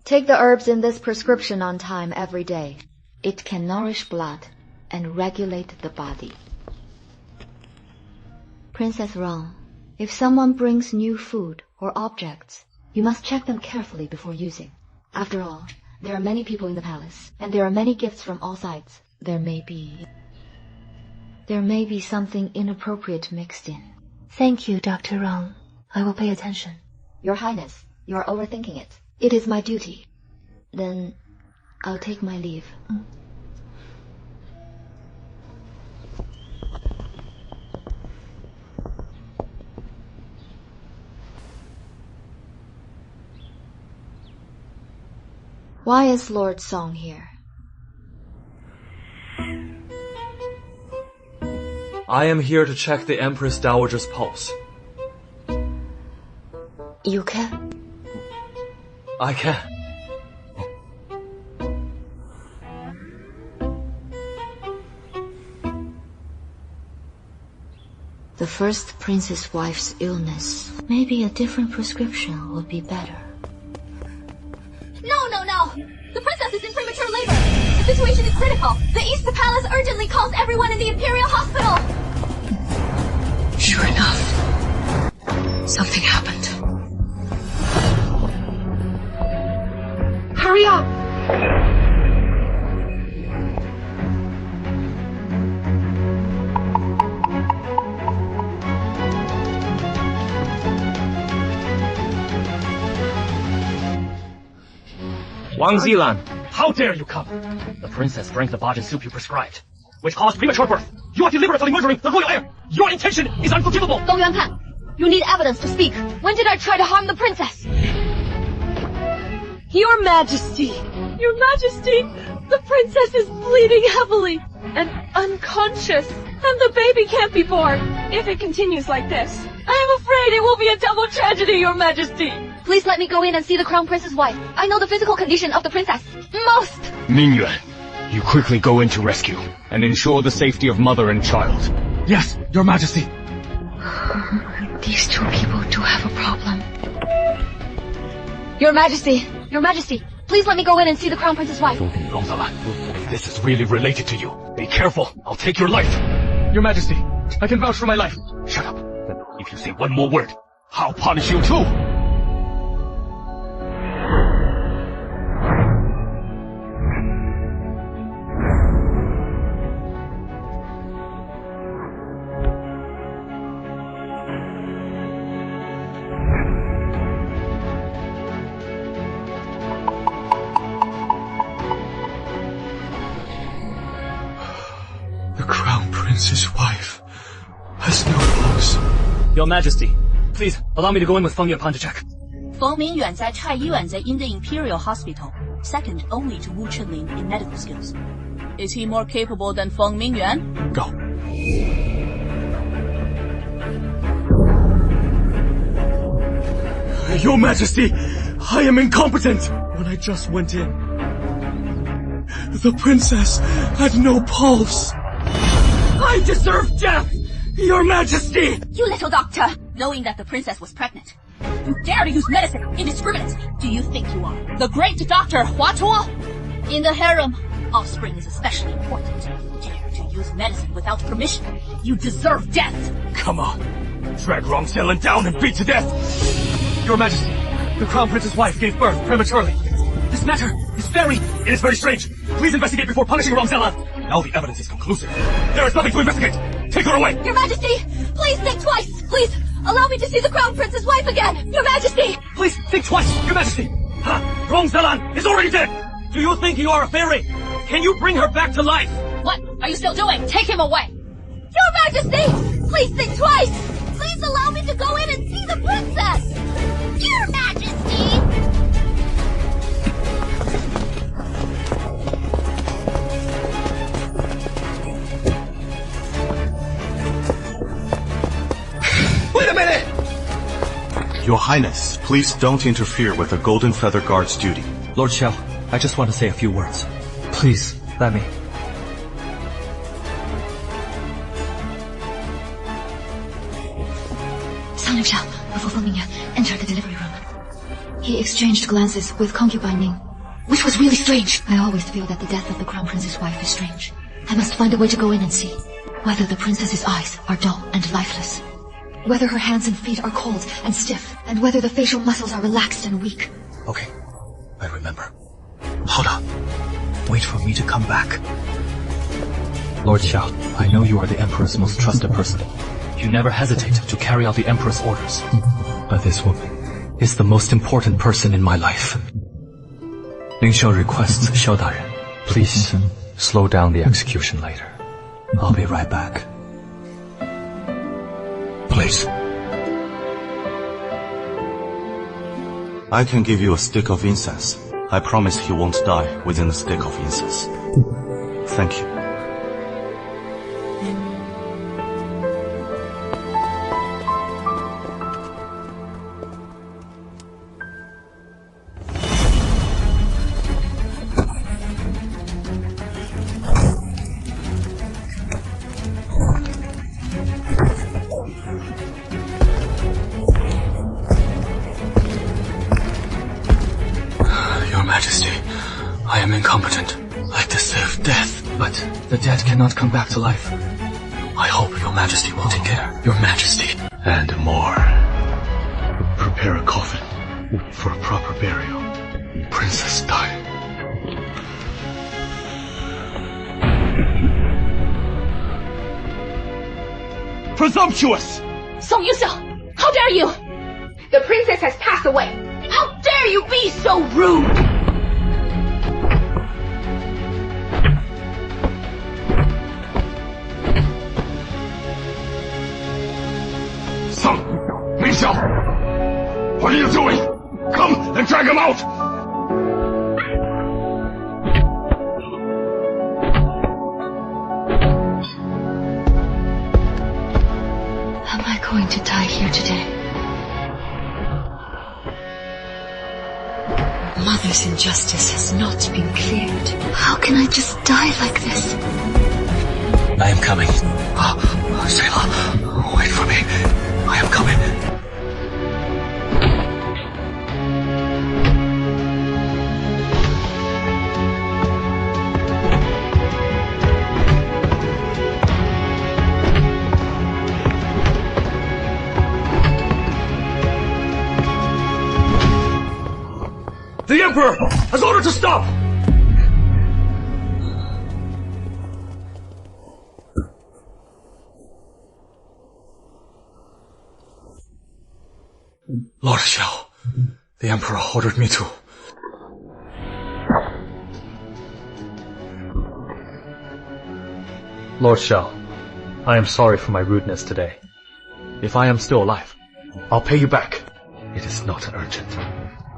Take the herbs in this prescription on time every day. It can nourish blood and regulate the body. Princess Rong, if someone brings new food or objects, you must check them carefully before using. After all, there are many people in the palace, and there are many gifts from all sides. There may be something inappropriate mixed in. Thank you, Dr. Rong. I will pay attention. Your Highness, you are overthinking it. It is my duty. Then, I'll take my leave. Why is Lord Song here? I am here to check the Empress Dowager's pulse. You can? I can. The first prince's wife's illness. Maybe a different prescription would be better. No! The princess is in premature labor. The situation is critical. The East Palace urgently calls everyone in the Imperial Hospital. Sure enough, something happened. Hurry up! Rong Zhe Lan, how dare you come? The princess drank the bajin soup you prescribed, which caused premature birth. You are deliberately murdering the royal heir. Your intention is unforgivable. Dong Yuanpan, you need evidence to speak. When did I try to harm the princess? Your Majesty! Your Majesty! The princess is bleeding heavily and unconscious, and the baby can't be born if it continues like this. I am afraid it will be a double tragedy, Your Majesty! Please let me go in and see the crown prince's wife. I know the physical condition of the princess. Most! Mingyuan, you quickly go in to rescue and ensure the safety of mother and child. Yes, Your Majesty. These two people do have a problem. Your Majesty, please let me go in and see the crown prince's wife. Rong Zhe Lan, if this is really related to you, be careful. I'll take your life. Your Majesty, I can vouch for my life. Shut up. If you say one more word, I'll punish you too. prince's wife has no pulse. Your Majesty, please allow me to go in with Feng Yuan to check. Feng Mingyuan在Chaoyuan in the Imperial Hospital, second only to Wu Chenling in medical skills. Is he more capable than Feng Mingyuan? Go. Your Majesty, I am incompetent. When I just went in, the princess had no pulse. I deserve death! Your Majesty! You little doctor! Knowing that the princess was pregnant, you dare to use medicine indiscriminately! Do you think you are the great doctor Hua Tuo? In the harem, offspring is especially important. Dare to use medicine without permission. You deserve death! Come on. Drag Rong Zhe Lan down and beat to death! Your Majesty, the Crown Prince's wife gave birth prematurely. This matter is very... It is very strange. Please investigate before punishing Rong Zhe Lan. Now the evidence is conclusive. There is nothing to investigate. Take her away. Your Majesty, please think twice. Please, allow me to see the Crown Prince's wife again. Your Majesty. Please think twice, Your Majesty. Ha! Rong Zhe Lan is already dead. Do you think you are a fairy? Can you bring her back to life? What are you still doing? Take him away. Your Majesty, please think twice. Please allow me to go in and see the princess. Your Majesty. Wait a minute! Your Highness, please don't interfere with the Golden Feather Guard's duty. Lord Xiao, I just want to say a few words. Please, let me. Son of Xiao, before Feng Mingyuan entered the delivery room. He exchanged glances with concubine Ning, which was really strange. I always feel that the death of the Crown Prince's wife is strange. I must find a way to go in and see whether the princess's eyes are dull and lifeless, whether her hands and feet are cold and stiff, and whether the facial muscles are relaxed and weak. Okay, I remember. Hold on. Wait for me to come back. Lord Xiao, I know you are the Emperor's most trusted person. You never hesitate to carry out the Emperor's orders. But this woman is the most important person in my life. Ling Xiao requests Xiao Daren, please slow down the execution later. I'll be right back. Please. I can give you a stick of incense. I promise he won't die within a stick of incense. Thank you. I am incompetent. I deserve death. But the dead cannot come back to life. I hope your Majesty will take care. Your Majesty. And more. Prepare a coffin for a proper burial. Princess died. Presumptuous! Song Yuxiao, how dare you? The princess has passed away. How dare you be so rude? Xiao! What are you doing? Come and drag him out! Am I going to die here today? Mother's injustice has not been cleared. How can I just die like this? I am coming. Sailor, wait for me. I am coming. The Emperor has ordered to stop! Lord Xiao, the Emperor ordered me to. Lord Xiao, I am sorry for my rudeness today. If I am still alive, I'll pay you back. It is not urgent.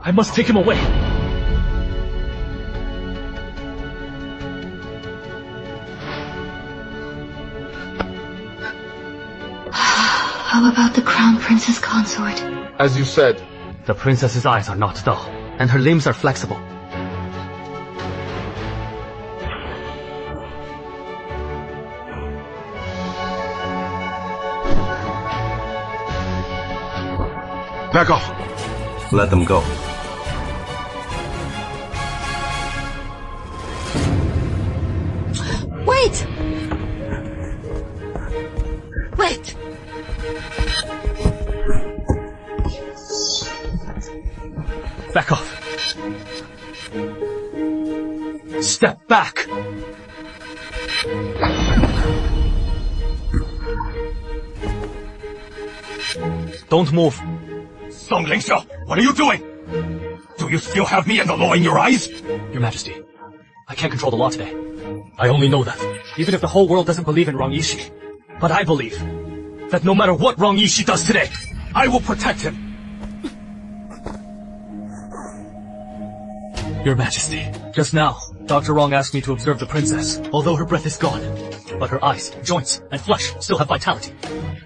I must take him away. How about the Crown Princess Consort? As you said, the princess's eyes are not dull, and her limbs are flexible. Back off. Let them go. Wait! Wait! Back off. Step back. Don't move. Song Lingxiao, what are you doing? Do you still have me and the law in your eyes? Your Majesty, I can't control the law today. I only know that, even if the whole world doesn't believe in Rong Yishi, but I believe that no matter what Rong Yishi does today, I will protect him. Your Majesty, just now, Dr. Rong asked me to observe the princess, although her breath is gone. But her eyes, joints, and flesh still have vitality.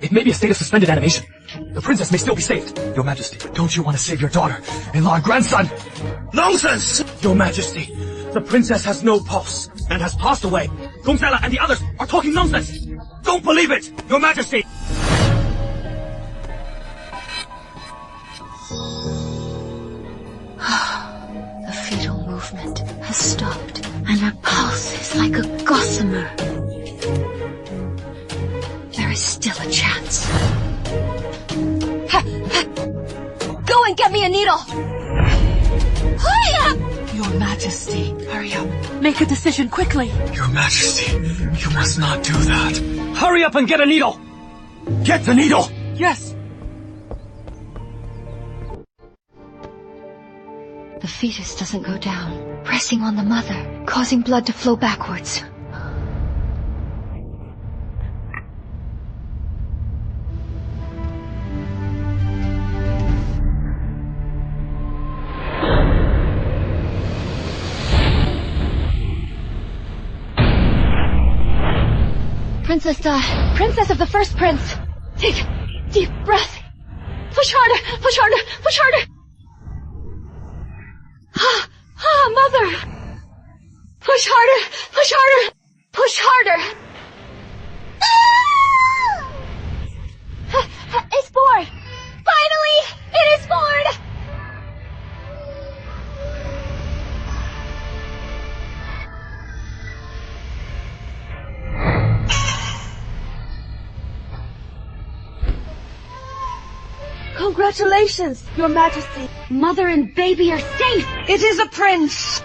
It may be a state of suspended animation. The princess may still be saved. Your Majesty, don't you want to save your daughter-in-law and grandson? Nonsense! Your Majesty, the princess has no pulse and has passed away. Rong Zhe Lan and the others are talking nonsense. Don't believe it, Your Majesty! The fetal movement has stopped, and her pulse is like a gossamer. There is still a chance. Go and get me a needle! Hurry up! Your Majesty, hurry up. Make a decision quickly. Your Majesty, you must not do that. Hurry up and get a needle! Get the needle! Yes. The fetus doesn't go down, pressing on the mother, causing blood to flow backwards. Princess Di, princess of the first prince. Take a deep breath. Push harder, push harder, push harder. Mother. Push harder, push harder, push harder. It's born. Finally, it is born. Congratulations, Your Majesty. Mother and baby are safe. It is a prince.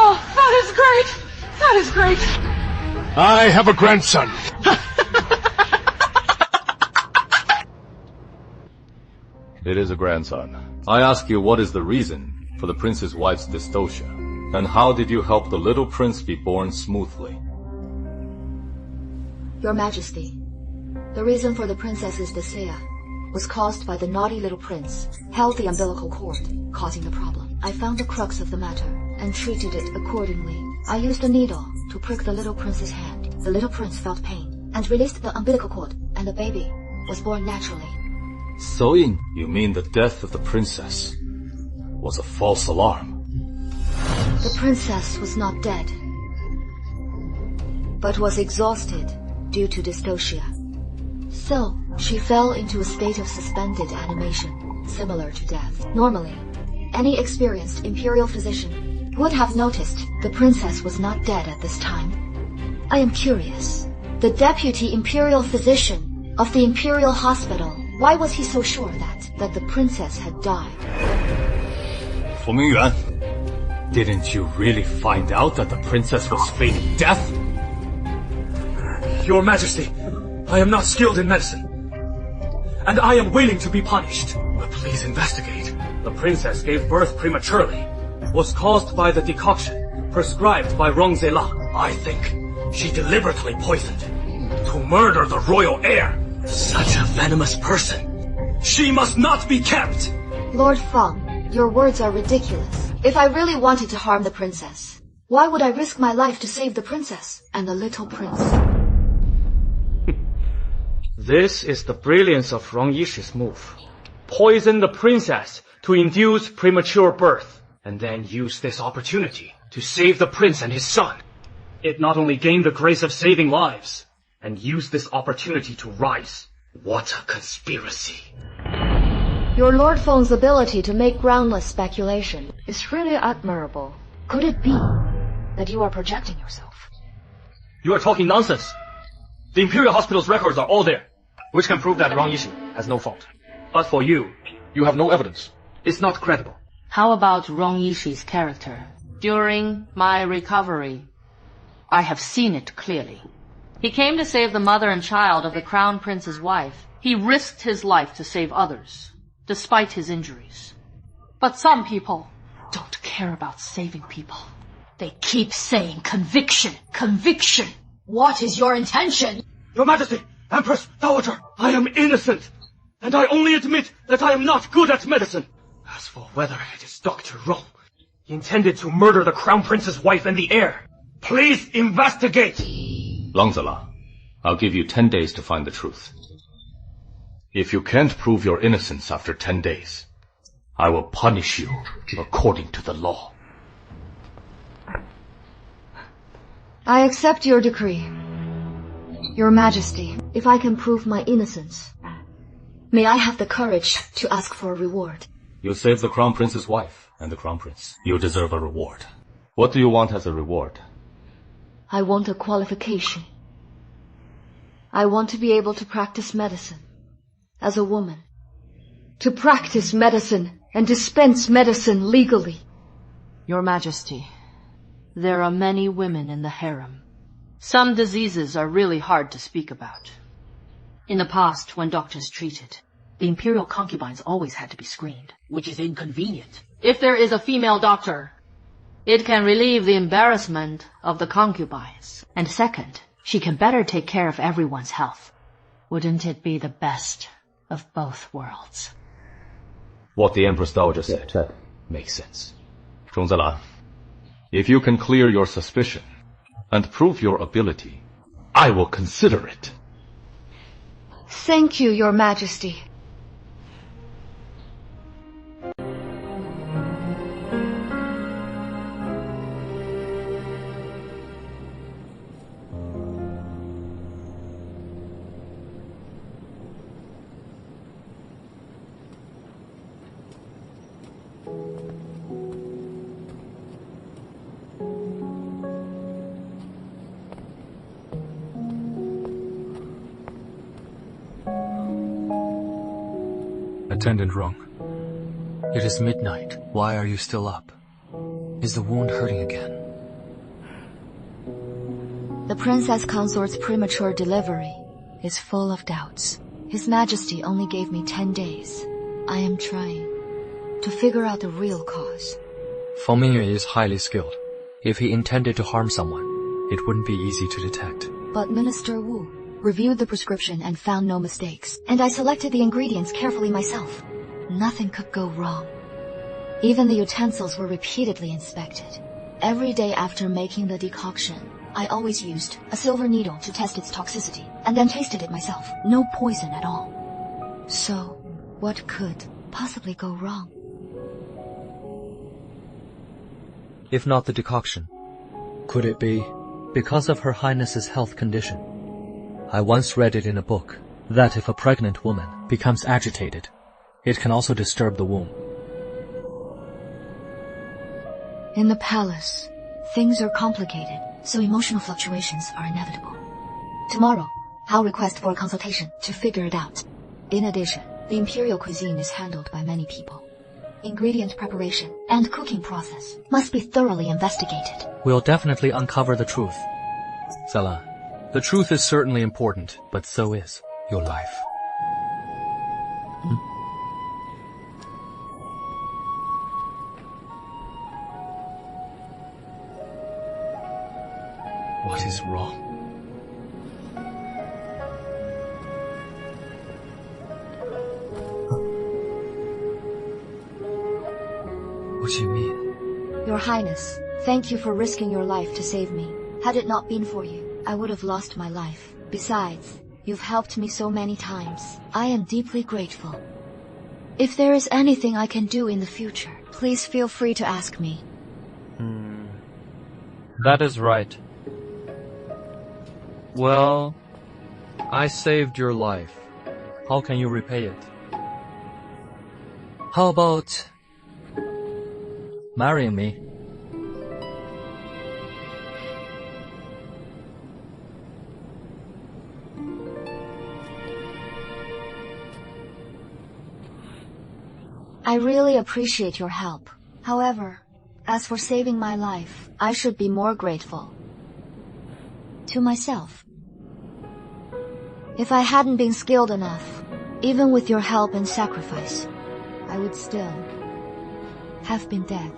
Oh, that is great. That is great. I have a grandson. It is a grandson. I ask you, what is the reason for the prince's wife's dystocia? And how did you help the little prince be born smoothly? Your Majesty, the reason for the princess's dystocia was caused by the naughty little prince, held the umbilical cord, causing the problem. I found the crux of the matter and treated it accordingly. I used a needle to prick the little prince's hand. The little prince felt pain and released the umbilical cord, and the baby was born naturally. Ziyin, you mean the death of the princess was a false alarm? The princess was not dead, but was exhausted due to dystocia. So, she fell into a state of suspended animation, similar to death. Normally, any experienced imperial physician would have noticed the princess was not dead at this time. I am curious. The deputy imperial physician of the imperial hospital, why was he so sure that the princess had died? Fu Mingyuan, didn't you really find out that the princess was feigning death? Your Majesty, I am not skilled in medicine, and I am willing to be punished. But please investigate. The princess gave birth prematurely. Was caused by the decoction prescribed by Rong Zhe Lan. I think she deliberately poisoned to murder the royal heir. Such a venomous person. She must not be kept. Lord Feng, your words are ridiculous. If I really wanted to harm the princess, why would I risk my life to save the princess and the little prince? This is the brilliance of Rong Yishi's move. Poison the princess to induce premature birth, and then use this opportunity to save the prince and his son. It not only gained the grace of saving lives, and used this opportunity to rise. What a conspiracy. Your Lord Feng's ability to make groundless speculation is really admirable. Could it be that you are projecting yourself? You are talking nonsense. The Imperial Hospital's records are all there, which can prove that Rong Yishi has no fault. But for you, you have no evidence. It's not credible. How about Rong Yishi's character? During my recovery, I have seen it clearly. He came to save the mother and child of the crown prince's wife. He risked his life to save others, despite his injuries. But some people don't care about saving people. They keep saying conviction, conviction. What is your intention? Your Majesty, Empress Dowager, I am innocent, and I only admit that I am not good at medicine. As for whether it is Dr. Rong, he intended to murder the crown prince's wife and the heir. Please investigate. Rong Zhe Lan, I'll give you 10 days to find the truth. If you can't prove your innocence after 10 days, I will punish you according to the law. I accept your decree. Your Majesty, if I can prove my innocence, may I have the courage to ask for a reward? You saved the crown prince's wife and the crown prince. You deserve a reward. What do you want as a reward? I want a qualification. I want to be able to practice medicine as a woman. To practice medicine and dispense medicine legally. Your Majesty, there are many women in the harem. Some diseases are really hard to speak about. In the past, when doctors treated, the imperial concubines always had to be screened, which is inconvenient. If there is a female doctor, it can relieve the embarrassment of the concubines. And second, she can better take care of everyone's health. Wouldn't it be the best of both worlds? What the Empress Dowager said makes sense. Rong Zhe Lan, if you can clear your suspicion and prove your ability, I will consider it. Thank you, Your Majesty. Attendant Rong, it is midnight. Why are you still up? Is the wound hurting again? The princess consort's premature delivery is full of doubts. His Majesty only gave me 10 days. I am trying to figure out the real cause. Feng Mingyue is highly skilled. If he intended to harm someone, it wouldn't be easy to detect. But Minister Wu reviewed the prescription and found no mistakes, and I selected the ingredients carefully myself. Nothing could go wrong. Even the utensils were repeatedly inspected. Every day after making the decoction, I always used a silver needle to test its toxicity, and then tasted it myself. No poison at all. So, what could possibly go wrong? If not the decoction, could it be because of Her Highness's health condition? I once read it in a book that if a pregnant woman becomes agitated, it can also disturb the womb. In the palace, things are complicated, so emotional fluctuations are inevitable. Tomorrow, I'll request for a consultation to figure it out. In addition, the imperial cuisine is handled by many people. Ingredient preparation and cooking process must be thoroughly investigated. We'll definitely uncover the truth. Zhe Lan, the truth is certainly important, but so is your life. is wrong. What do you mean? Your Highness, thank you for risking your life to save me. Had it not been for you, I would have lost my life. Besides, you've helped me so many times. I am deeply grateful. If there is anything I can do in the future, please feel free to ask me. That is right. Well, I saved your life. How can you repay it? How about marrying me? I really appreciate your help. However, as for saving my life, I should be more grateful to myself. If I hadn't been skilled enough, even with your help and sacrifice, I would still have been dead.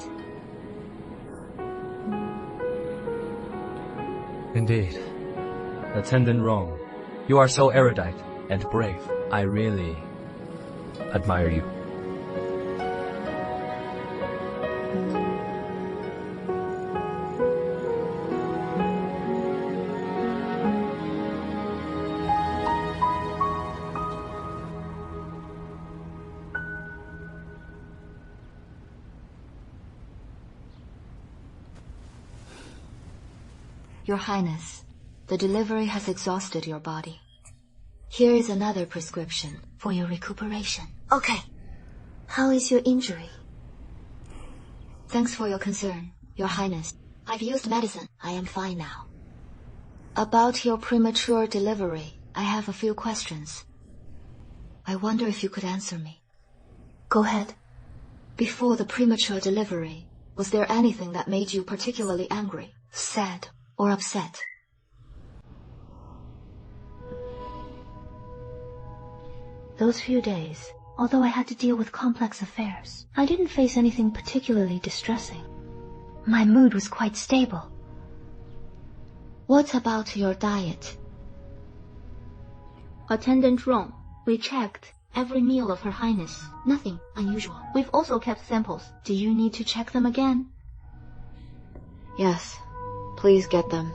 Indeed. Attendant Rong, you are so erudite and brave. I really admire you. Your Highness, the delivery has exhausted your body. Here is another prescription for your recuperation. Okay. How is your injury? Thanks for your concern, Your Highness. I've used medicine. I am fine now. About your premature delivery, I have a few questions. I wonder if you could answer me. Go ahead. Before the premature delivery, was there anything that made you particularly angry, sad, or upset? Those few days, although I had to deal with complex affairs, I didn't face anything particularly distressing. My mood was quite stable. What about your diet? Attendant Rong, we checked every meal of Her Highness. Nothing unusual. We've also kept samples. Do you need to check them again? Yes. Please get them.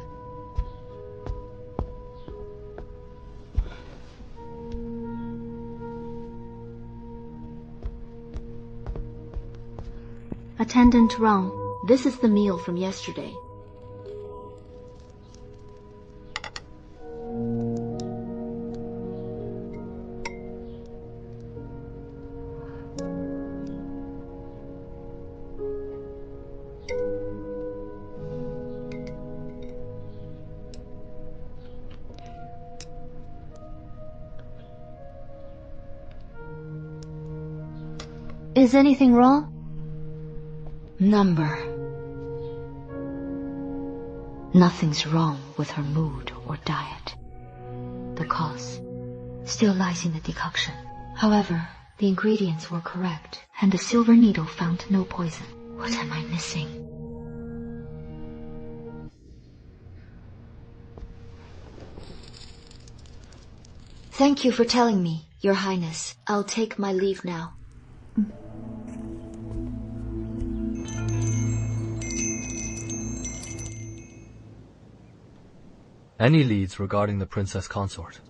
Attendant Rong, this is the meal from yesterday. Is anything wrong? Number. Nothing's wrong with her mood or diet. The cause still lies in the decoction. However, the ingredients were correct, and the silver needle found no poison. What am I missing? Thank you for telling me, Your Highness. I'll take my leave now. Any leads regarding the princess consort?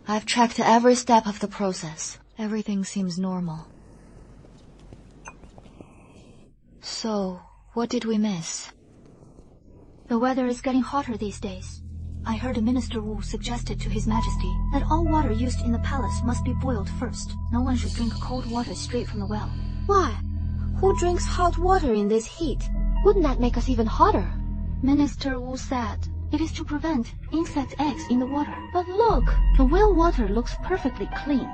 I've tracked every step of the process. Everything seems normal. So, what did we miss? The weather is getting hotter these days. I heard Minister Wu suggested to His Majesty that all water used in the palace must be boiled first. No one should drink cold water straight from the well. Why? Who drinks hot water in this heat? Wouldn't that make us even hotter? Minister Wu said it is to prevent insect eggs in the water. But look, the well water looks perfectly clean.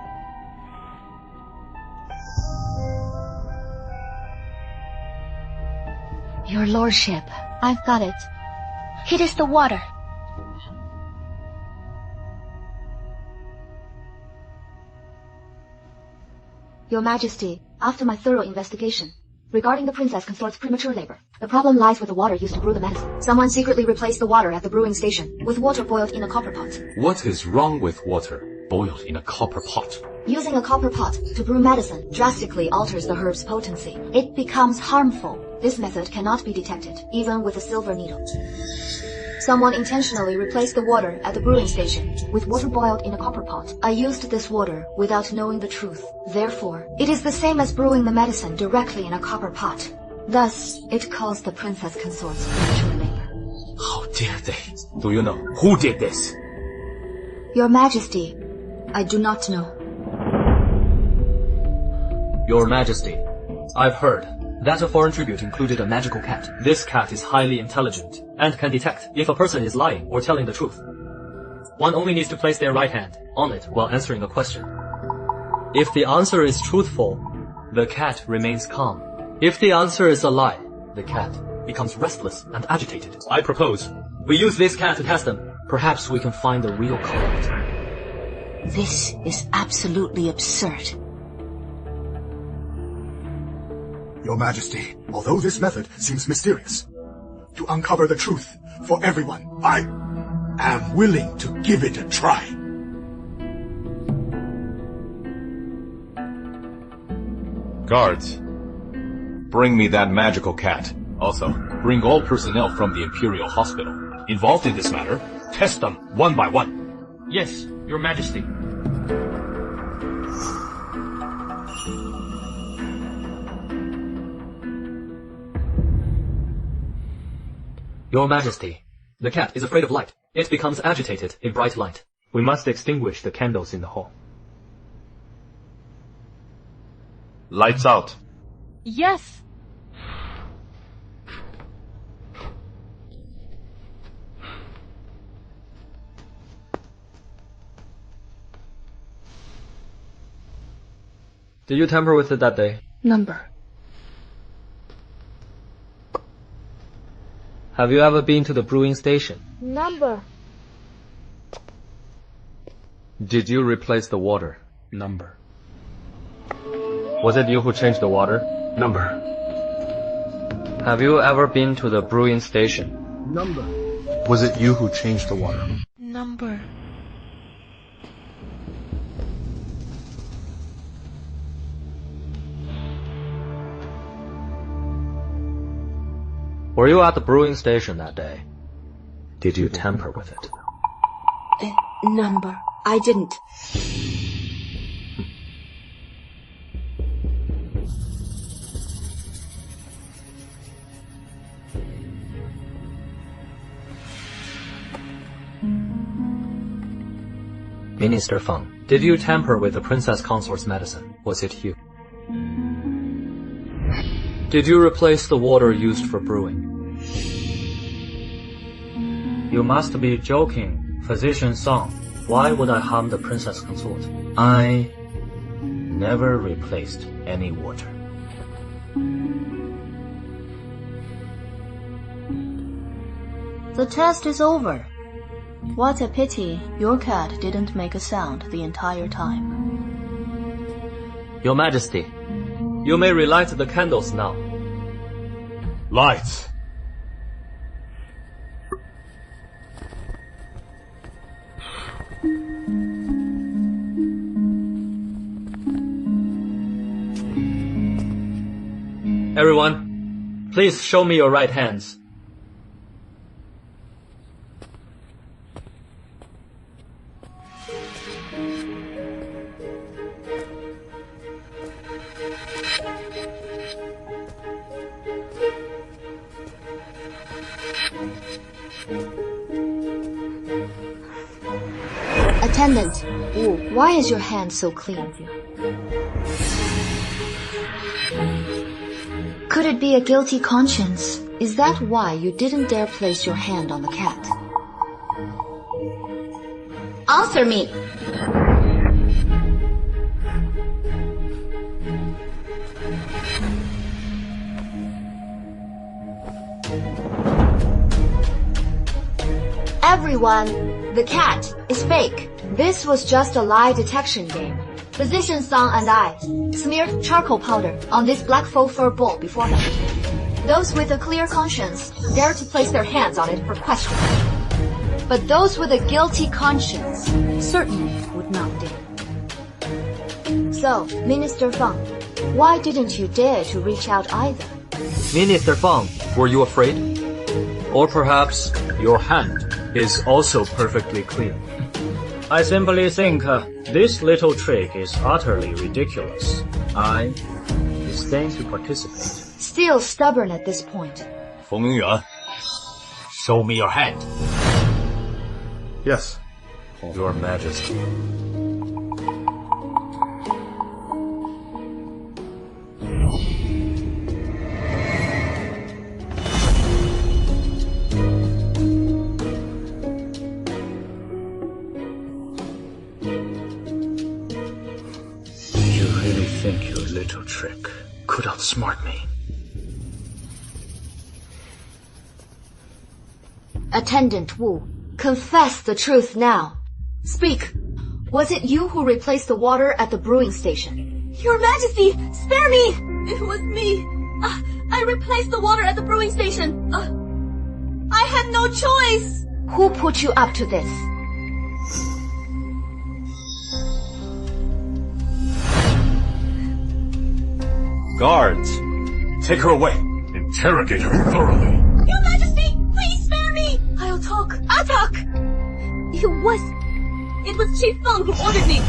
Your Lordship, I've got it. It is the water. Your Majesty, after my thorough investigation, Regarding the princess consort's premature labor, the problem lies with the water used to brew the medicine. Someone secretly replaced the water at the brewing station with water boiled in a copper pot. What is wrong with water boiled in a copper pot? Using a copper pot to brew medicine drastically alters the herb's potency. It becomes harmful. This method cannot be detected, even with a silver needle. Someone intentionally replaced the water at the brewing station with water boiled in a copper pot. I used this water without knowing the truth. Therefore, it is the same as brewing the medicine directly in a copper pot. Thus, it caused the princess consort's premature labor. How dare they? Do you know who did this? Your Majesty, I do not know. Your Majesty, I've heard that a foreign tribute included a magical cat. This cat is highly intelligent and can detect if a person is lying or telling the truth. One only needs to place their right hand on it while answering a question. If the answer is truthful, the cat remains calm. If the answer is a lie, the cat becomes restless and agitated. I propose we use this cat to test them. Perhaps we can find the real culprit. This is absolutely absurd. Your Majesty, although this method seems mysterious, to uncover the truth for everyone, I am willing to give it a try. Guards, bring me that magical cat. Also, bring all personnel from the Imperial Hospital involved in this matter. Test them one by one. Yes, Your Majesty. Your Majesty, the cat is afraid of light. It becomes agitated in bright light. We must extinguish the candles in the hall. Lights out. Yes. Did you tamper with it that day? Number. Have you ever been to the brewing station? Number. Did you replace the water? Number. Was it you who changed the water? Number. Have you ever been to the brewing station? Number. Was it you who changed the water? Number. Were you at the brewing station that day? Did you tamper with it? Number. I didn't. Minister Feng, did you tamper with the princess consort's medicine? Was it you? Did you replace the water used for brewing? You must be joking, Physician Song. Why would I harm the princess consort? I never replaced any water. The test is over. What a pity your cat didn't make a sound the entire time. Your Majesty, you may relight the candles now. Lights. Everyone, please show me your right hands. Attendant, why is your hand so clean? Could it be a guilty conscience? Is that why you didn't dare place your hand on the cat? Answer me! Everyone, the cat is fake. This was just a lie detection game. Physician Song and I smeared charcoal powder on this black faux fur ball before him. Those with a clear conscience dared to place their hands on it for questioning. But those with a guilty conscience certainly would not dare. So, Minister Fang, why didn't you dare to reach out either? Minister Fang, were you afraid? Or perhaps your hand is also perfectly clean. I simply think this little trick is utterly ridiculous. I disdain to participate. Still stubborn at this point. Feng Mingyuan, show me your hand. Yes, Your Majesty. You really think your little trick could outsmart me? Attendant Wu, confess the truth now. Speak. Was it you who replaced the water at the brewing station? Your Majesty, spare me! It was me. I replaced the water at the brewing station. I had no choice. Who put you up to this? Guards, take her away. Interrogate her thoroughly. Your Majesty, please spare me! I'll talk. I'll talk! It was Chief Feng who ordered me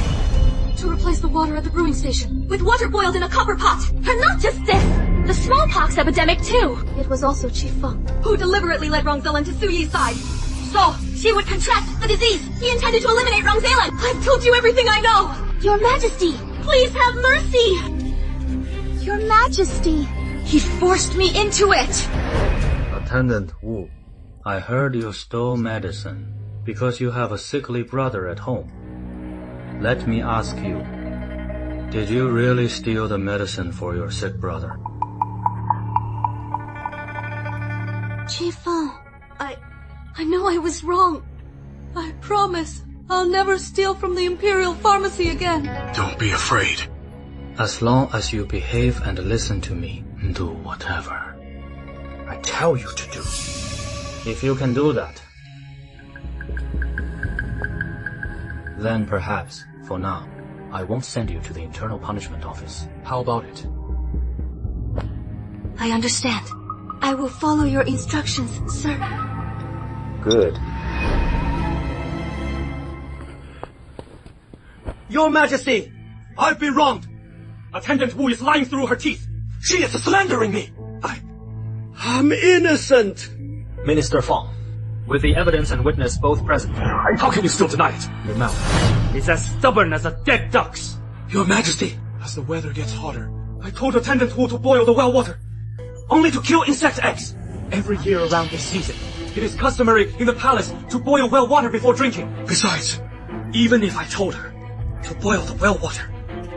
to replace the water at the brewing station with water boiled in a copper pot. And not just this, the smallpox epidemic too. It was also Chief Feng who deliberately led Rong Zhe Lan to Shuyi's side, so she would contract the disease. He intended to eliminate Rong Zhe Lan. I've told you everything I know. Your Majesty, please have mercy. Your Majesty, he forced me into it. Attendant Wu, I heard you stole medicine because you have a sickly brother at home. Let me ask you, did you really steal the medicine for your sick brother? Chief Feng, I know I was wrong. I promise I'll never steal from the Imperial Pharmacy again. Don't be afraid. As long as you behave and listen to me, do whatever I tell you to do. If you can do that, then perhaps, for now, I won't send you to the Internal Punishment Office. How about it? I understand. I will follow your instructions, sir. Good. Your Majesty, I've been wronged. Attendant Wu is lying through her teeth. She is slandering me. I'm innocent. Minister Fang, with the evidence and witness both present, how can you still deny it? Your mouth is as stubborn as a dead duck's. Your Majesty, as the weather gets hotter, I told Attendant Wu to boil the well water, only to kill insect eggs. Every year around this season, it is customary in the palace to boil well water before drinking. Besides, even if I told her to boil the well water,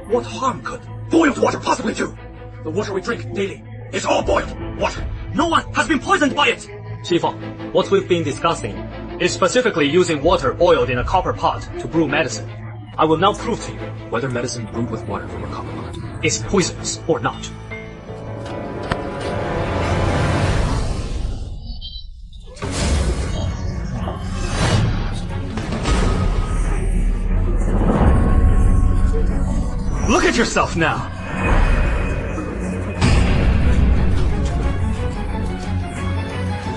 what harm could boiled water possibly do? The water we drink daily is all boiled water. No one has been poisoned by it. Chief Fang, what we've been discussing is specifically using water boiled in a copper pot to brew medicine. I will now prove to you whether medicine brewed with water from a copper pot is poisonous or not. Look at yourself now.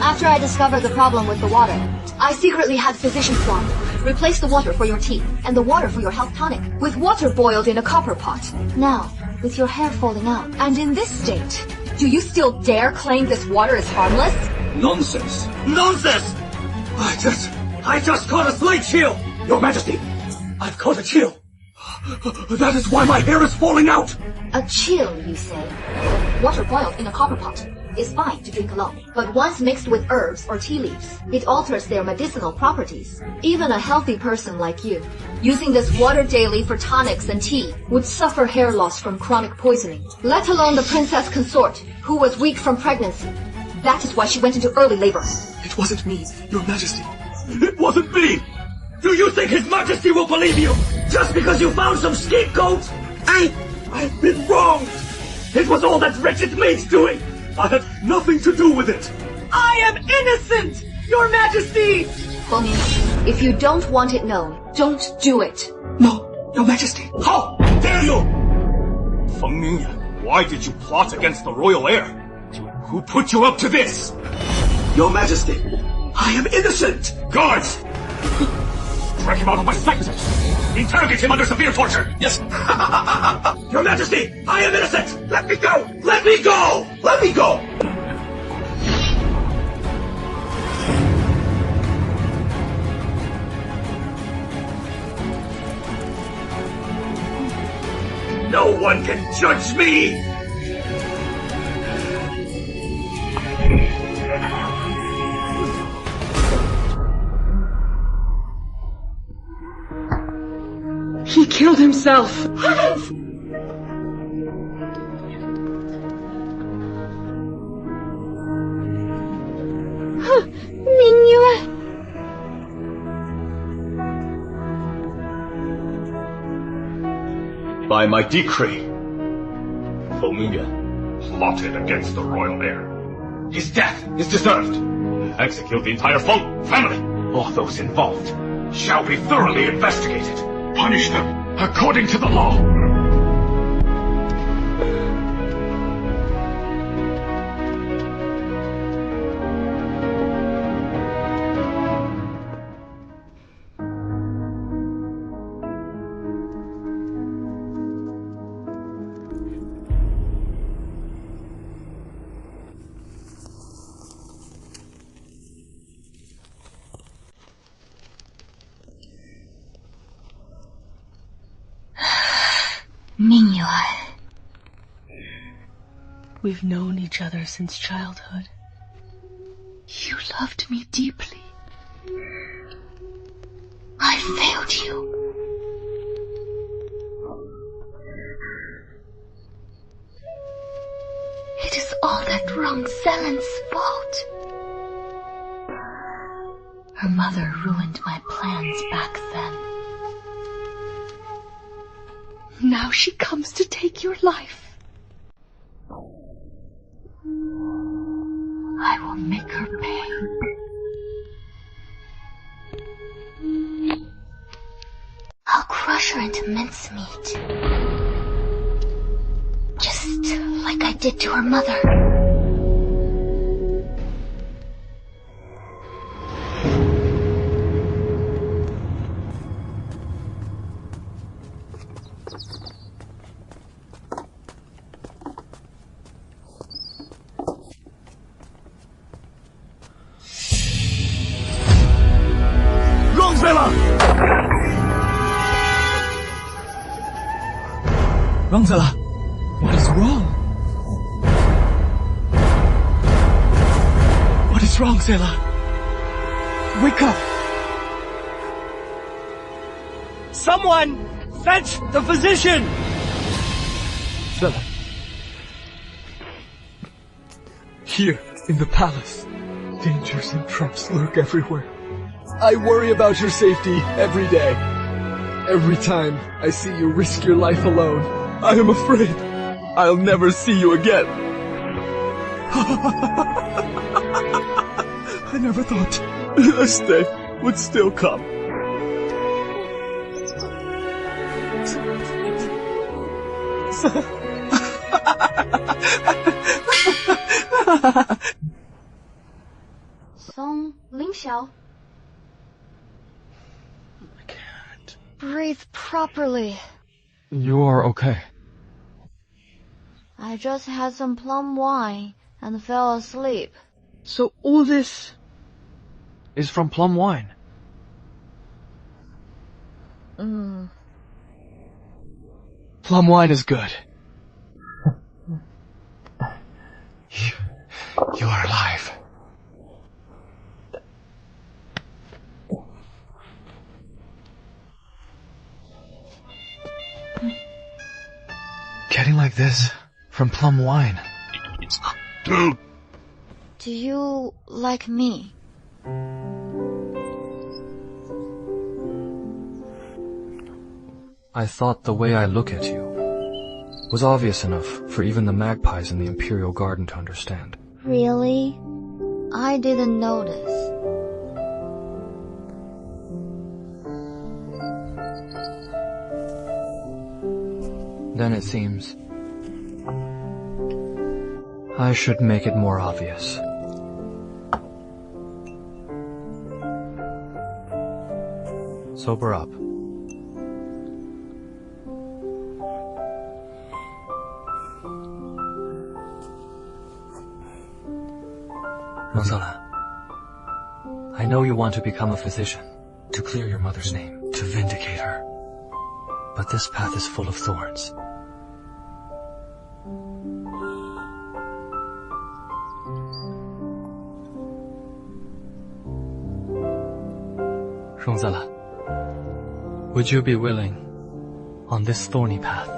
After I discovered the problem with the water, I secretly had Physician Swan replace the water for your tea and the water for your health tonic with water boiled in a copper pot. Now, with your hair falling out and in this state, do you still dare claim this water is harmless? Nonsense! Nonsense! I just caught a slight chill! Your Majesty, I've caught a chill. That is why my hair is falling out! A chill, you say? Water boiled in a copper pot is fine to drink alone, but once mixed with herbs or tea leaves, it alters their medicinal properties. Even a healthy person like you, using this water daily for tonics and tea, would suffer hair loss from chronic poisoning, let alone the princess consort, who was weak from pregnancy. That is why she went into early labor. It wasn't me, Your Majesty. It wasn't me! Do you think His Majesty will believe you? Just because you found some scapegoat? I've been wronged! It was all that wretched maid's doing! I had nothing to do with it! I am innocent, Your Majesty! Feng Yin, if you don't want it known, don't do it. No, Your Majesty. How dare you! Feng Mingyan, why did you plot against the royal heir? Who put you up to this? Your Majesty, I am innocent! Guards! Drag him out of my sight! Interrogate him under severe torture! Yes! Your Majesty, I am innocent! Let me go! Let me go! Let me go! No one can judge me! He killed himself! Mingyue! By my decree, Feng Mingyan plotted against the royal heir. His death is deserved. Execute the entire Feng family. All those involved shall be thoroughly investigated. Punish them according to the law. Mingyue. We've known each other since childhood. You loved me deeply. I failed you. It is all that Rong Zhe Lan's fault. Her mother ruined my plans back then. Now she comes to take your life. I will make her pay. I'll crush her into mincemeat. Just like I did to her mother. Rong Zhe Lan, what is wrong? What is wrong, Zhe Lan? Wake up! Someone fetch the physician! Zhe Lan. Here, in the palace, dangers and traps lurk everywhere. I worry about your safety every day. Every time I see you risk your life alone, I am afraid I'll never see you again. I never thought this day would still come. Song Ling Xiao. I can't. Breathe properly. You are okay. I just had some plum wine and fell asleep. So all this is from plum wine? Plum wine is good. You are alive. Getting like this from plum wine. Do you like me? I thought the way I look at you was obvious enough for even the magpies in the Imperial Garden to understand. Really? I didn't notice. Then it seems I should make it more obvious. Sober up. Rong Zhe Lan, I know you want to become a physician, to clear your mother's name, to vindicate her. But this path is full of thorns. Rong Zhe Lan, would you be willing, on this thorny path,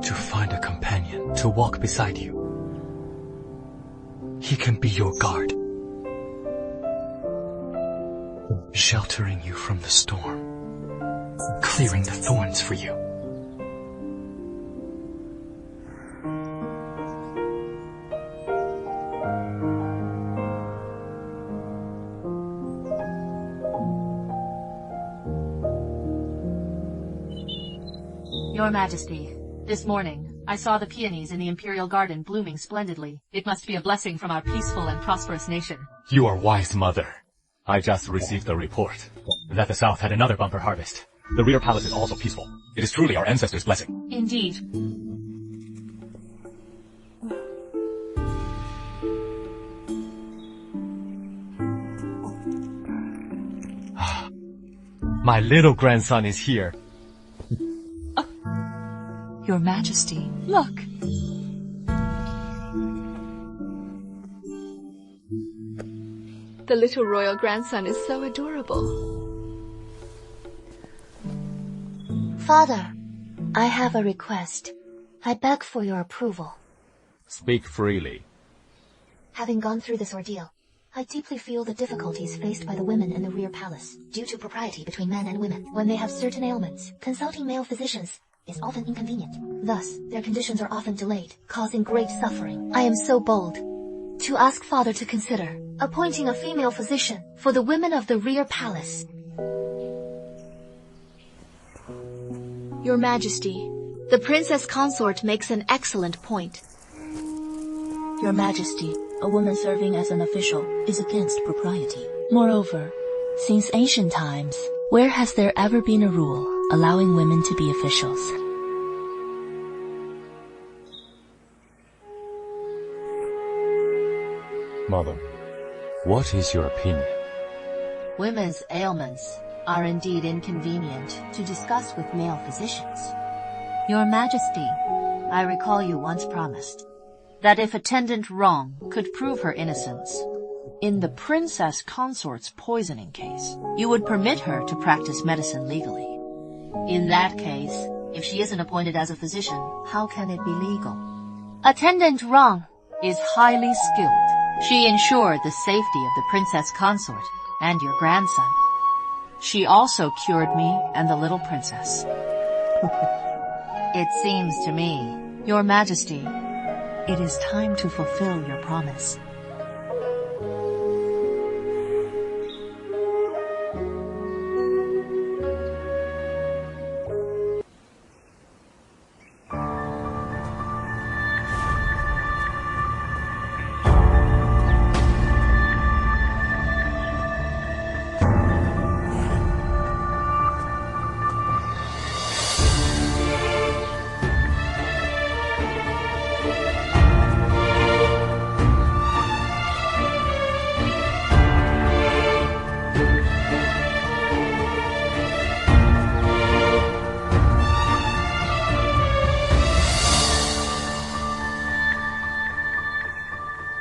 to find a companion to walk beside you? He can be your guard, sheltering you from the storm, clearing the thorns for you. Your Majesty, this morning, I saw the peonies in the Imperial Garden blooming splendidly. It must be a blessing from our peaceful and prosperous nation. You are wise, Mother. I just received the report that the South had another bumper harvest. The rear palace is also peaceful. It is truly our ancestors' blessing. Indeed. My little grandson is here. Your Majesty, look. The little royal grandson is so adorable. Father, I have a request. I beg for your approval. Speak freely. Having gone through this ordeal, I deeply feel the difficulties faced by the women in the rear palace due to propriety between men and women. When they have certain ailments, consulting male physicians is often inconvenient. Thus, their conditions are often delayed, causing great suffering. I am so bold to ask Father to consider appointing a female physician for the women of the rear palace. Your Majesty, the princess consort makes an excellent point. Your Majesty, a woman serving as an official is against propriety. Moreover, since ancient times, where has there ever been a rule allowing women to be officials? Mother, what is your opinion? Women's ailments are indeed inconvenient to discuss with male physicians. Your Majesty, I recall you once promised that if Attendant Rong could prove her innocence in the princess consort's poisoning case, you would permit her to practice medicine legally. In that case, if she isn't appointed as a physician, how can it be legal? Attendant Rong is highly skilled. She ensured the safety of the princess consort and your grandson. She also cured me and the little princess. It seems to me, Your Majesty, it is time to fulfill your promise.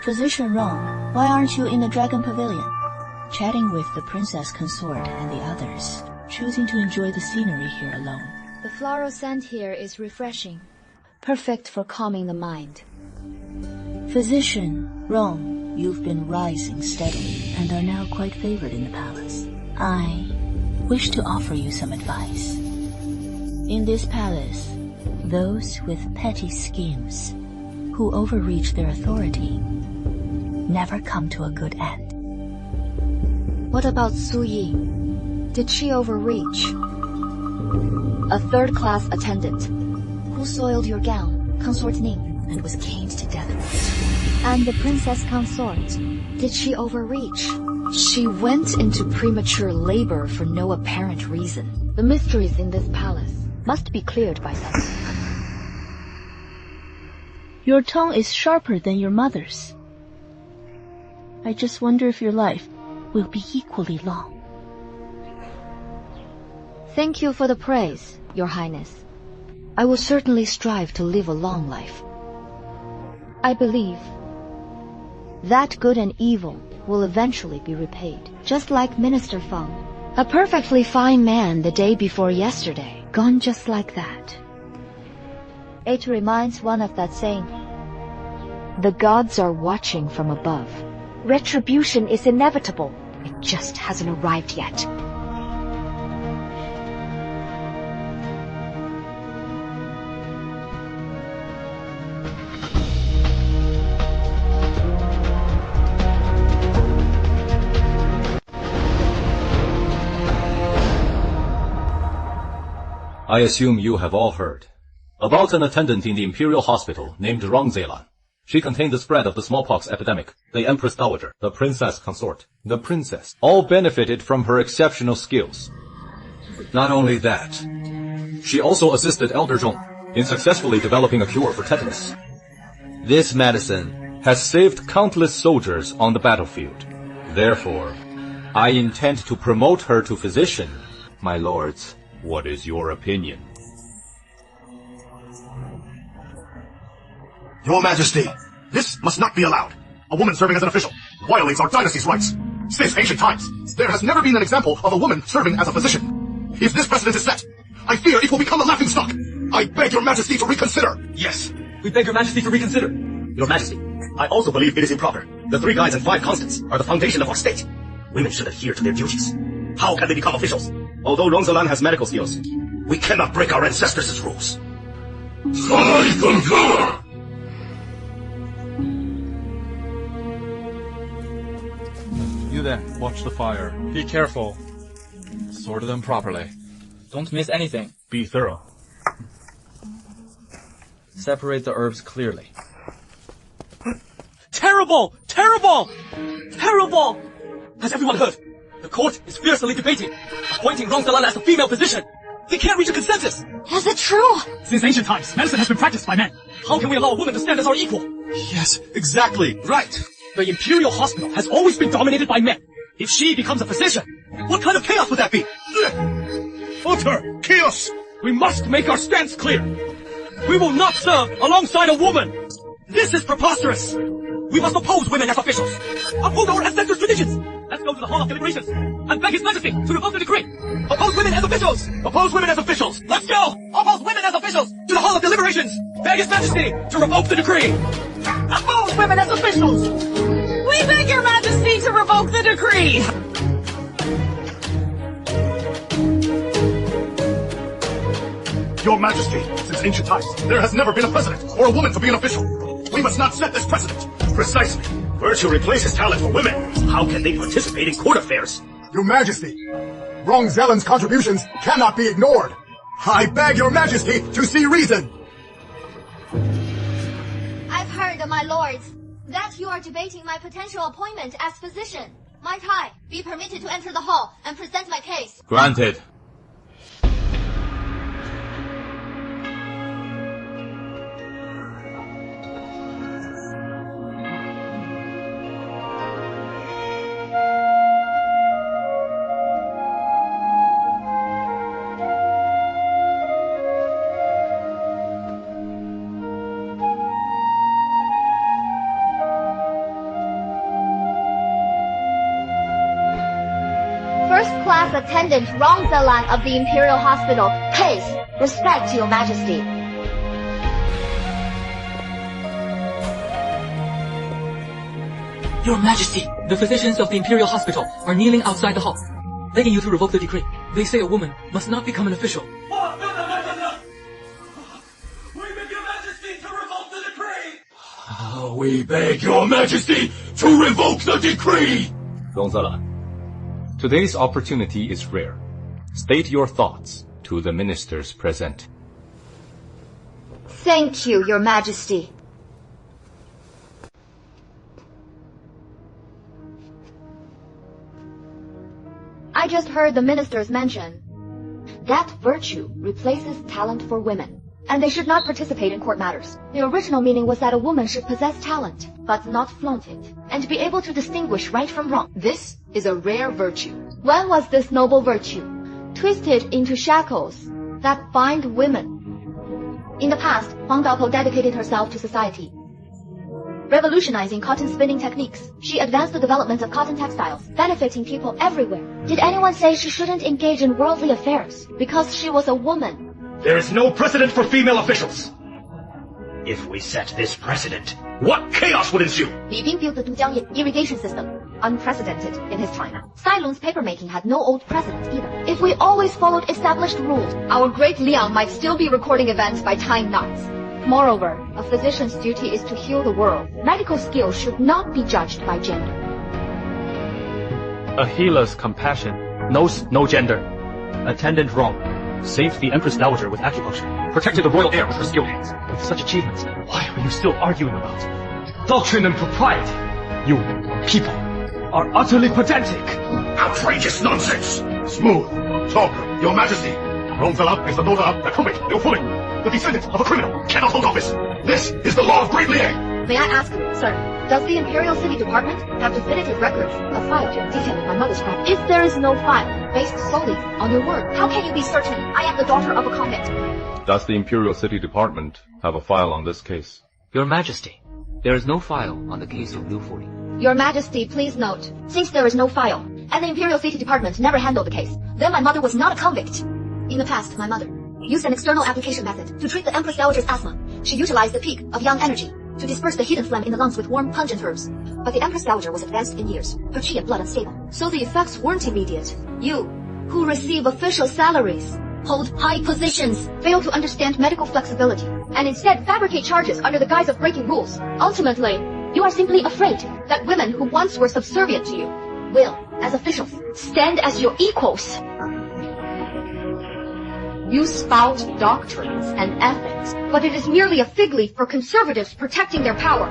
Physician Rong, why aren't you in the Dragon Pavilion? Chatting with the princess consort and the others, choosing to enjoy the scenery here alone. The floral scent here is refreshing, perfect for calming the mind. Physician Rong, you've been rising steadily and are now quite favored in the palace. I wish to offer you some advice. In this palace, those with petty schemes, who overreach their authority, never come to a good end. What about Shuyi? Did she overreach? A third-class attendant who soiled your gown, Consort Ning, and was caned to death for it. And the princess consort, did she overreach? She went into premature labor for no apparent reason. The mysteries in this palace must be cleared by someone. Your tongue is sharper than your mother's. I just wonder if your life will be equally long. Thank you for the praise, Your Highness. I will certainly strive to live a long life. I believe that good and evil will eventually be repaid, just like Minister Feng. A perfectly fine man the day before yesterday, gone just like that. It reminds one of that saying, the gods are watching from above. Retribution is inevitable. It just hasn't arrived yet. I assume you have all heard about an attendant in the Imperial Hospital named Rong Zhe Lan. She contained the spread of the smallpox epidemic. The Empress Dowager, the princess consort, the princess, all benefited from her exceptional skills. Not only that, she also assisted Elder Zhong in successfully developing a cure for tetanus. This medicine has saved countless soldiers on the battlefield. Therefore, I intend to promote her to physician. My lords, what is your opinion? Your Majesty, this must not be allowed. A woman serving as an official violates our dynasty's rights. Since ancient times, there has never been an example of a woman serving as a physician. If this precedent is set, I fear it will become a laughingstock. I beg your Majesty to reconsider. Yes, we beg your Majesty to reconsider. Your Majesty, I also believe it is improper. The 3 guides and 5 constants are the foundation of our state. Women should adhere to their duties. How can they become officials? Although Rong Zhe Lan has medical skills, we cannot break our ancestors' rules. I concur! You then, watch the fire. Be careful. Sort them properly. Don't miss anything. Be thorough. Separate the herbs clearly. Terrible! Terrible! Terrible! Has everyone heard? The court is fiercely debating, appointing Rong Zhe Lan as the female physician. They can't reach a consensus. Is it true? Since ancient times, medicine has been practiced by men. How can we allow a woman to stand as our equal? Yes, exactly. Right. The Imperial Hospital has always been dominated by men. If she becomes a physician, what kind of chaos would that be? Utter chaos! We must make our stance clear. We will not serve alongside a woman. This is preposterous. We must oppose women as officials. Uphold our ancestors' traditions. Let's go to the Hall of Deliberations and beg His Majesty to revoke the decree. Oppose women as officials. Oppose women as officials. Let's go. Oppose women as officials to the Hall of Deliberations. Beg His Majesty to revoke the decree. Oppose women as officials. We beg your Majesty to revoke the decree. Your Majesty, since ancient times, there has never been a president or a woman to be an official. We must not set this precedent. Precisely. Virtue replaces talent for women. How can they participate in court affairs? Your Majesty, Rong Zhe Lan's contributions cannot be ignored. I beg your Majesty to see reason. I've heard, my lords, that you are debating my potential appointment as physician. Might I be permitted to enter the hall and present my case? Granted. First-class attendant Rong Zhe Lan of the Imperial Hospital. Case. Respect to your Majesty. Your Majesty, the physicians of the Imperial Hospital are kneeling outside the hall, begging you to revoke the decree. They say a woman must not become an official. We beg your majesty to revoke the decree! Rong Zhe Lan, today's opportunity is rare. State your thoughts to the ministers present. Thank you, your majesty. I just heard the ministers mention that virtue replaces talent for women, and they should not participate in court matters. The original meaning was that a woman should possess talent, but not flaunt it, and be able to distinguish right from wrong. This is a rare virtue. When was this noble virtue twisted into shackles that bind women? In the past, Huang Daopo dedicated herself to society, revolutionizing cotton spinning techniques. She advanced the development of cotton textiles, benefiting people everywhere. Did anyone say she shouldn't engage in worldly affairs because she was a woman? There is no precedent for female officials. If we set this precedent, what chaos would ensue? Li Bing built the Dujiang irrigation system, unprecedented in his time. Cai Lung's papermaking had no old precedent either. If we always followed established rules, our great Liang might still be recording events by tying knots. Moreover, a physician's duty is to heal the world. Medical skill should not be judged by gender. A healer's compassion knows no gender. Attendant Rong saved the Empress Dowager with acupuncture, protected the royal heir with her skilled hands. With such achievements, why are you still arguing about doctrine and propriety? You people are utterly pedantic. Outrageous nonsense! Smooth talker, your majesty. Rong Zhe Lan is the daughter of the convict Liu Fuling, the descendant of a criminal, cannot hold office. This is the law of Great Liang. May I ask, sir, does the Imperial City Department have definitive records of file detailing my mother's crime? If there is no file based solely on your word, how can you be certain I am the daughter of a convict? Does the Imperial City Department have a file on this case? Your Majesty, there is no file on the case of Liu Fuling. Your Majesty, please note, since there is no file, and the Imperial City Department never handled the case, then my mother was not a convict. In the past, my mother used an external application method to treat the Empress Dowager's asthma. She utilized the peak of young energy to disperse the hidden phlegm in the lungs with warm, pungent herbs. But the Empress Dowager was advanced in years, her chi and blood unstable, so the effects weren't immediate. You, who receive official salaries, hold high positions, fail to understand medical flexibility, and instead fabricate charges under the guise of breaking rules. Ultimately, you are simply afraid that women who once were subservient to you will, as officials, stand as your equals. You spout doctrines and ethics, but it is merely a fig leaf for conservatives protecting their power.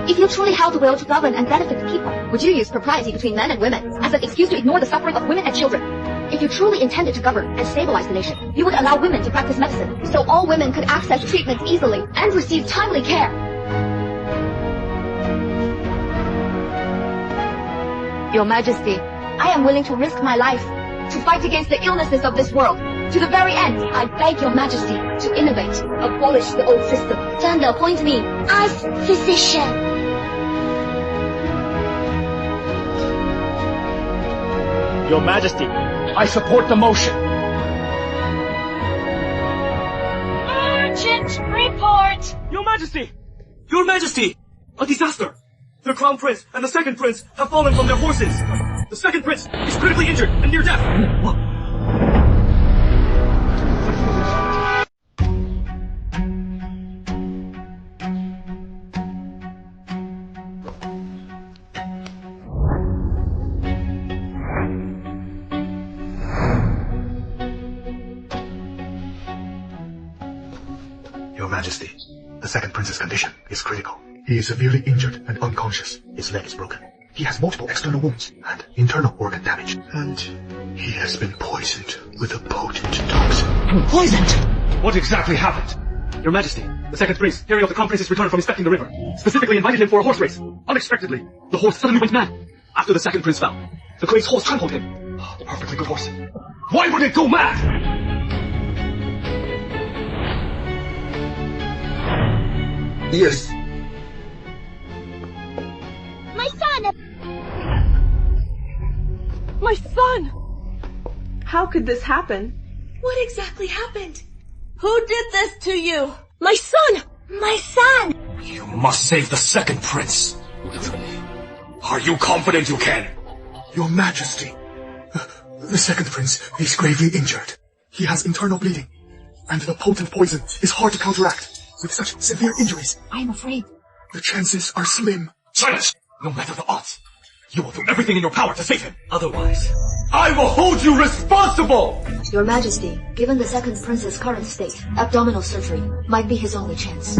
If you truly held the will to govern and benefit the people, would you use propriety between men and women as an excuse to ignore the suffering of women and children? If you truly intended to govern and stabilize the nation, you would allow women to practice medicine, so all women could access treatment easily and receive timely care. Your Majesty, I am willing to risk my life to fight against the illnesses of this world. To the very end, I beg your Majesty to innovate, abolish the old system. Turn to appoint me as physician. Your Majesty, I support the motion. Urgent report! Your Majesty! Your Majesty! A disaster! The Crown Prince and the Second Prince have fallen from their horses. The Second Prince is critically injured and near death. Your Majesty, the Second Prince's condition is critical. He is severely injured and unconscious. His leg is broken. He has multiple external wounds and internal organ damage. And he has been poisoned with a potent toxin. Poisoned? What exactly happened? Your Majesty, the Second Prince, hearing of the Crown Prince's return from inspecting the river, specifically invited him for a horse race. Unexpectedly, the horse suddenly went mad. After the Second Prince fell, the Queen's horse trampled him. A perfectly good horse. Why would it go mad? Yes. My son! My son! How could this happen? What exactly happened? Who did this to you? My son! My son! You must save the Second Prince. Are you confident you can? Your Majesty, the Second Prince is gravely injured. He has internal bleeding, and the potent poison is hard to counteract with such severe injuries. I am afraid The chances are slim. Silence! No matter the odds, you will do everything in your power to save him. Otherwise, I will hold you responsible! Your Majesty, given the second prince's current state, abdominal surgery might be his only chance.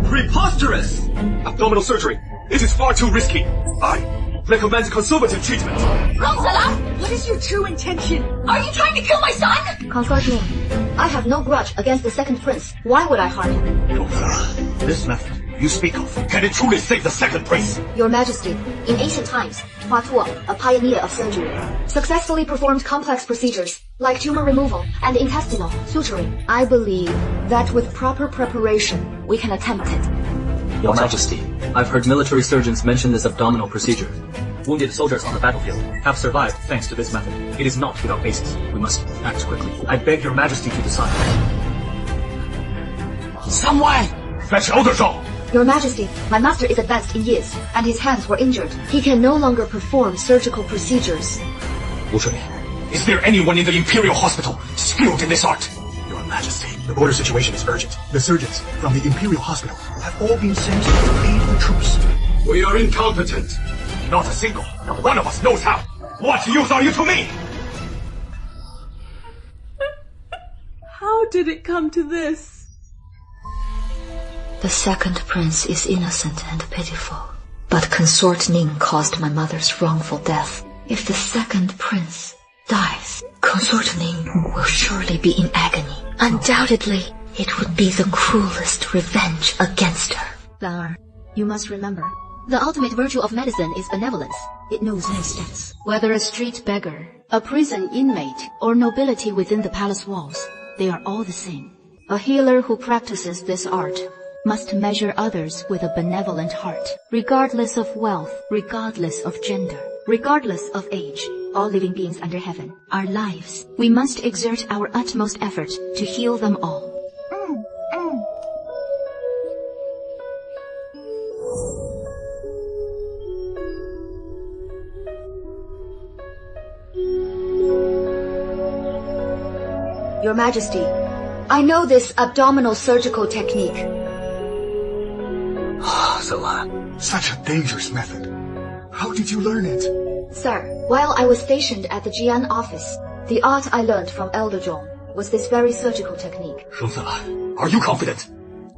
Preposterous! Abdominal surgery. It is far too risky. I recommend conservative treatment. Rong Zhe Lan, what is your true intention? Are you trying to kill my son? Consort Ning, I have no grudge against the second prince. Why would I harm him? This method you speak of, can it truly save the second prince? Your Majesty, in ancient times, Hua Tuo, a pioneer of surgery, successfully performed complex procedures like tumor removal and intestinal suturing. I believe that with proper preparation, we can attempt it. Your Majesty, I've heard military surgeons mention this abdominal procedure. Wounded soldiers on the battlefield have survived thanks to this method. It is not without basis. We must act quickly. I beg your Majesty to decide. Someone! Fetch Elder Zhong! Your Majesty, my master is advanced in years, and his hands were injured. He can no longer perform surgical procedures. Wu Shui, is there anyone in the Imperial Hospital skilled in this art? Your Majesty, the border situation is urgent. The surgeons from the Imperial Hospital have all been sent to aid the troops. We are incompetent. Not a single, not one of us knows how. What use are you to me? How did it come to this? The second prince is innocent and pitiful, but Consort Ning caused my mother's wrongful death. If the second prince dies, Consort Ning will surely be in agony. Undoubtedly, it would be the cruelest revenge against her. Lan Er, you must remember, the ultimate virtue of medicine is benevolence. It knows no stats. Whether a street beggar, a prison inmate, or nobility within the palace walls, they are all the same. A healer who practices this art must measure others with a benevolent heart, regardless of wealth, regardless of gender, regardless of age. All living beings under heaven are lives. We must exert our utmost effort to heal them all. Your Majesty, I know this abdominal surgical technique. Zhe Lan. Such a dangerous method. How did you learn it? Sir, while I was stationed at the Jian office, the art I learned from Elder Zhong was this very surgical technique. Rong Zhe Lan, are you confident?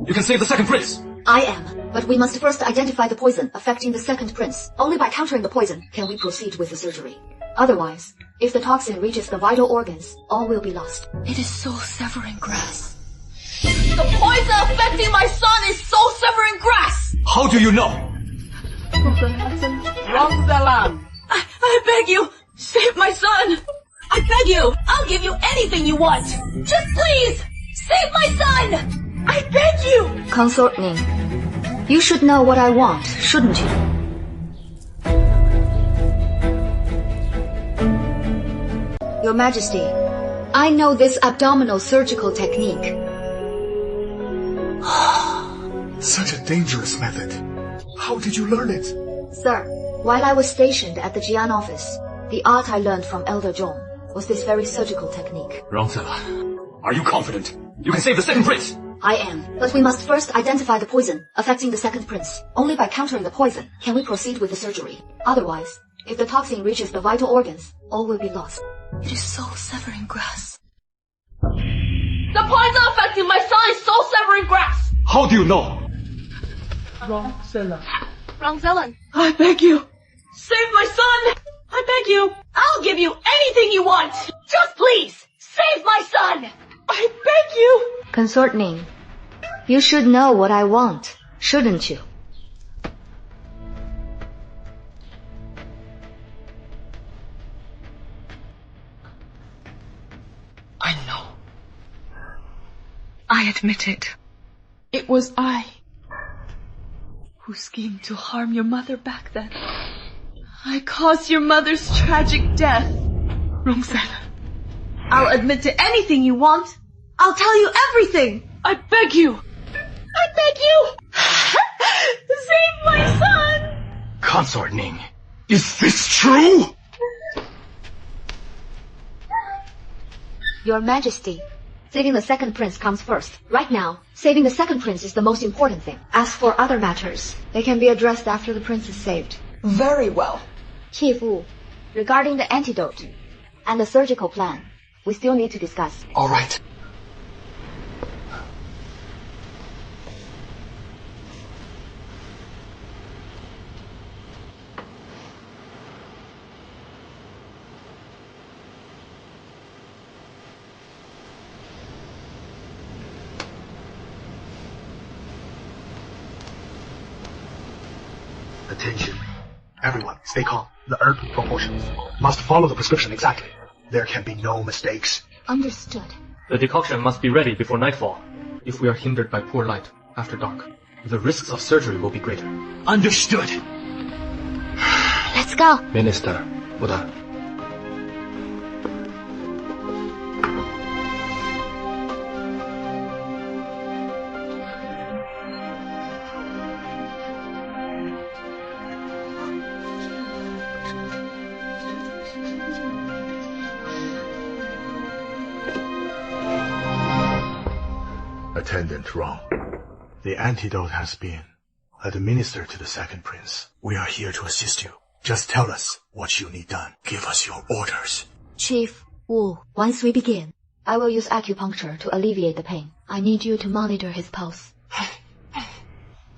You can save the second prince. I am, but we must first identify the poison affecting the second prince. Only by countering the poison can we proceed with the surgery. Otherwise, if the toxin reaches the vital organs, all will be lost. It is soul severing grass. The poison affecting my son is soul severing grass! How do you know? Rong Zhe Lan, I beg you, save my son! I beg you, I'll give you anything you want! Just please, save my son! I beg you! Consort Ning, you should know what I want, shouldn't you? Your Majesty, I know this abdominal surgical technique. Such a dangerous method. How did you learn it? Sir, while I was stationed at the Jian office, the art I learned from Elder Zhong was this very surgical technique. Rong Zhe Lan, are you confident? You can save the second prince! I am, but we must first identify the poison affecting the second prince. Only by countering the poison can we proceed with the surgery. Otherwise, if the toxin reaches the vital organs, all will be lost. It is soul severing grass. The poison affecting my son is soul severing grass! How do you know? Rong Zhe Lan. Rong Zhe Lan, I beg you. save my son! I beg you, I'll give you anything you want! Just please, save my son! I beg you! Consort Ning, you should know what I want, shouldn't you? I know. I admit it. It was I who schemed to harm your mother back then. I caused your mother's tragic death. Rong Zhe Lan, I'll admit to anything you want. I'll tell you everything. I beg you. I beg you. Save my son. Consort Ning, is this true? Your Majesty, Saving the second prince comes first. Right now, saving the second prince is the most important thing. As for other matters, they can be addressed after the prince is saved. Very well. Chief Wu, regarding the antidote and the surgical plan, we still need to discuss. All right. Attention. Everyone, stay calm. The herb proportions must follow the prescription exactly. There can be no mistakes. Understood. The decoction must be ready before nightfall. If we are hindered by poor light after dark, the risks of surgery will be greater. Understood. Let's go. Minister, Buddha. Attendant Rong, the antidote has been administered to the second prince. We are here to assist you. Just tell us what you need done. Give us your orders. Chief Wu, once we begin, I will use acupuncture to alleviate the pain. I need you to monitor his pulse.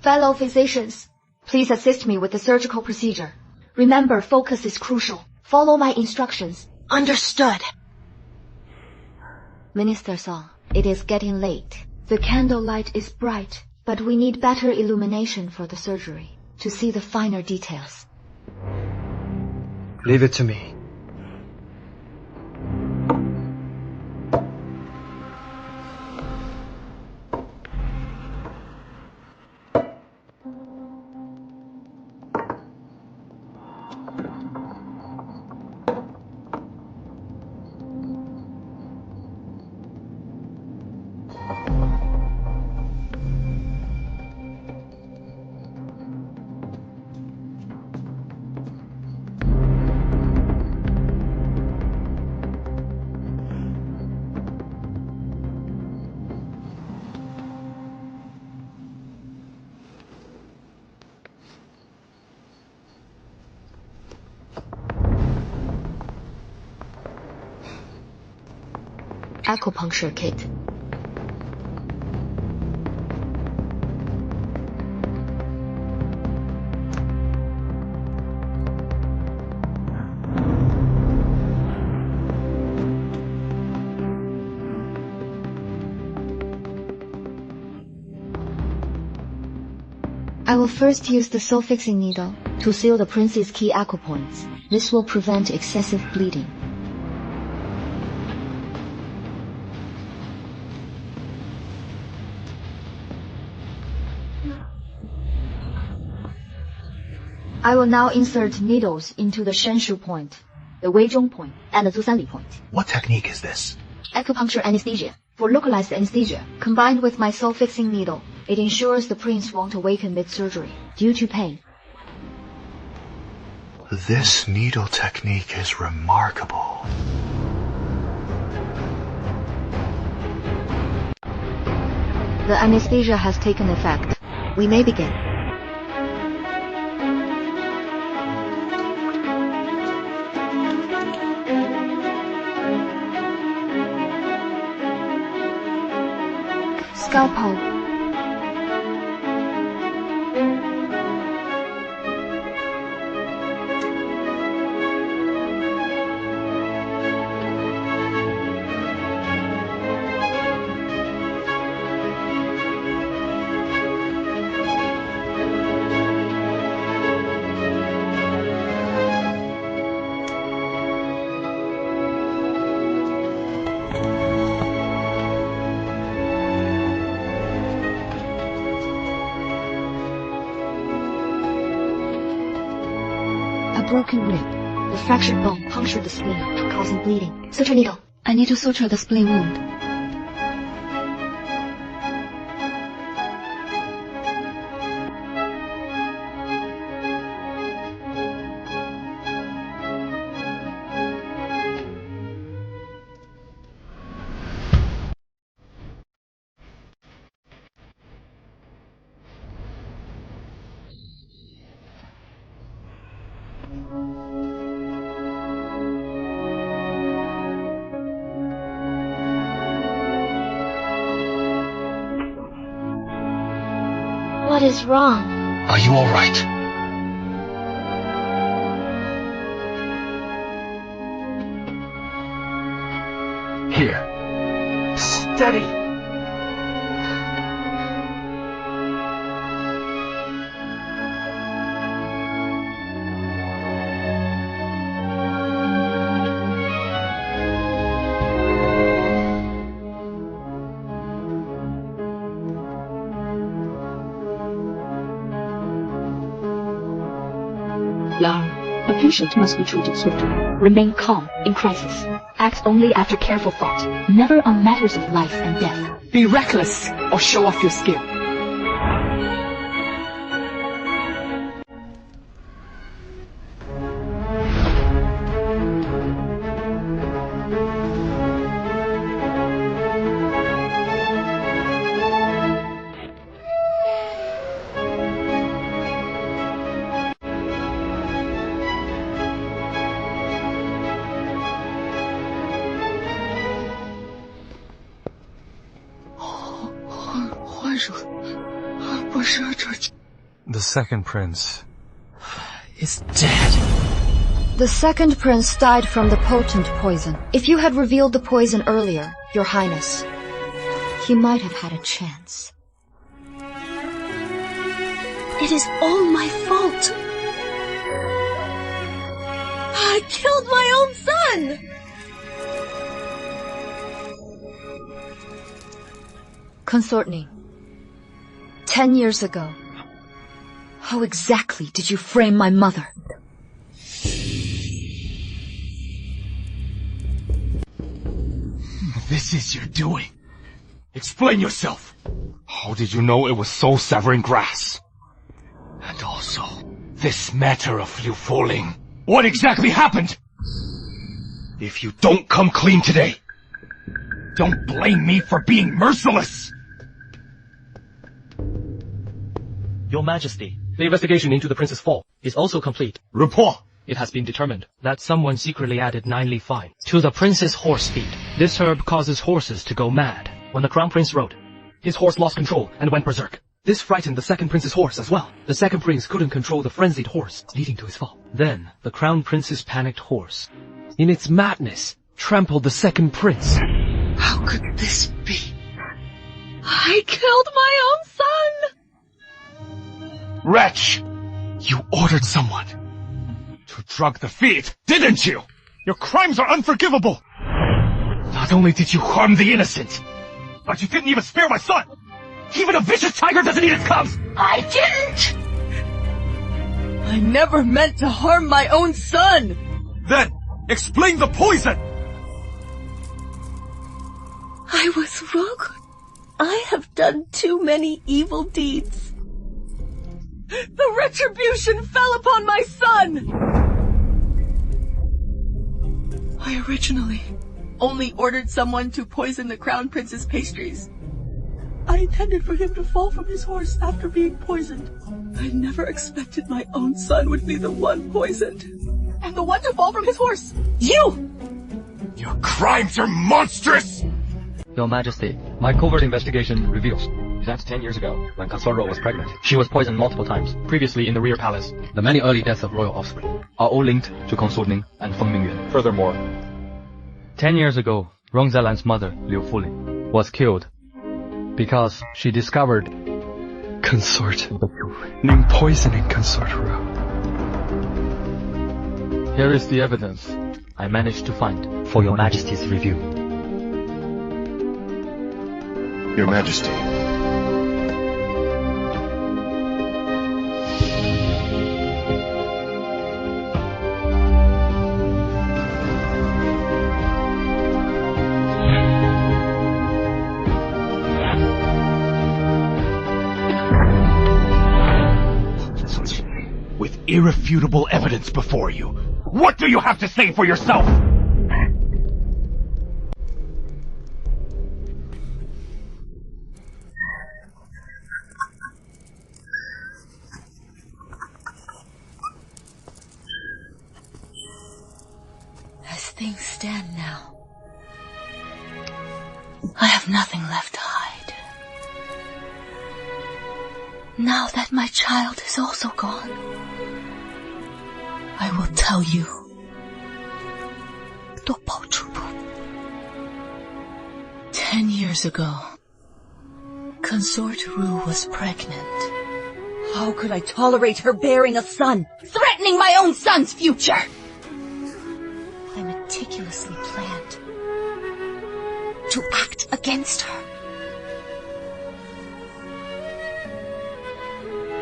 Fellow physicians, please assist me with the surgical procedure. Remember, focus is crucial. Follow my instructions. Understood. Minister Song, it is getting late. The candlelight is bright, but we need better illumination for the surgery to see the finer details. Leave it to me. Acupuncture kit. I will first use the soul-fixing needle to seal the prince's key acupoints. This will prevent excessive bleeding. I will now insert needles into the Shenshu point, the Weizhong point, and the Zusanli point. What technique is this? Acupuncture anesthesia. For localized anesthesia, combined with my soul-fixing needle, it ensures the prince won't awaken mid-surgery due to pain. This needle technique is remarkable. The anesthesia has taken effect. We may begin. Scalpel. Broken rib. The fractured bone punctured the spleen, causing bleeding. Suture needle. I need to suture the spleen wound. What is wrong? Are you all right? Here. Steady. A patient must be treated swiftly. Remain calm in crisis. Act only after careful thought. Never on matters of life and death. Be reckless or show off your skill. The second prince is dead. The second prince died from the potent poison. If you had revealed the poison earlier, Your Highness, he might have had a chance. It is all my fault. I killed my own son! Consortney, 10 years ago, how exactly did you frame my mother? This is your doing. Explain yourself. How did you know it was so severing grass? And also, this matter of Liu Fuling. What exactly happened? If you don't come clean today, don't blame me for being merciless. Your Majesty, the investigation into the prince's fall is also complete. Report! It has been determined that someone secretly added 9 leaf vine to the prince's horse feed. This herb causes horses to go mad. When the crown prince rode, his horse lost control and went berserk. This frightened the second prince's horse as well. The second prince couldn't control the frenzied horse, leading to his fall. Then, the crown prince's panicked horse, in its madness, trampled the second prince. How could this be? I killed my own son! Wretch! You ordered someone to drug the feet, didn't you? Your crimes are unforgivable! Not only did you harm the innocent, but you didn't even spare my son! Even a vicious tiger doesn't eat its cubs! I didn't! I never meant to harm my own son! Then, explain the poison! I was wrong. I have done too many evil deeds. The retribution fell upon my son! I originally only ordered someone to poison the crown prince's pastries. I intended for him to fall from his horse after being poisoned. I never expected my own son would be the one poisoned. And the one to fall from his horse! You! Your crimes are monstrous! Your Majesty, my covert investigation reveals that 10 years ago, when Consort Ro was pregnant, she was poisoned multiple times, previously in the rear palace. The many early deaths of royal offspring are all linked to Consort Ning and Feng Mingyuan. Furthermore, 10 years ago, Rong Zhe Lan's mother, Liu Fuling, was killed because she discovered Consort Ning poisoning Consort Ro. Here is the evidence I managed to find for Your Majesty's review. Your Majesty. With irrefutable evidence before you, what do you have to say for yourself? As things stand now, I have nothing left to hide. Now that my child is also gone, I will tell you. 10 years ago, Consort Ru was pregnant. How could I tolerate her bearing a son, threatening my own son's future? I meticulously planned to act against her.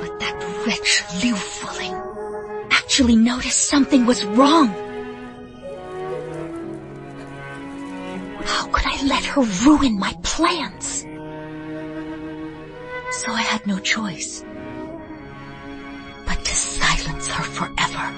But that wretch Liu Fuling actually noticed something was wrong. How could I let her ruin my plans? So I had no choice but to silence her forever.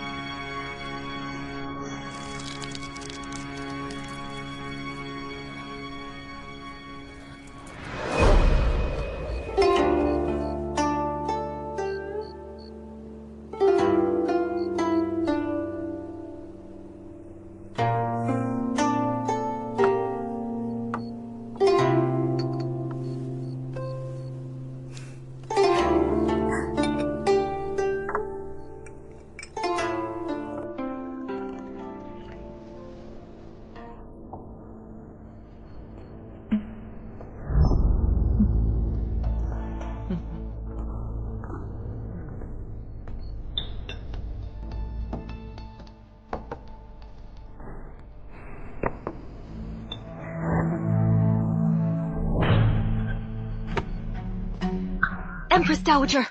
Empress Dowager!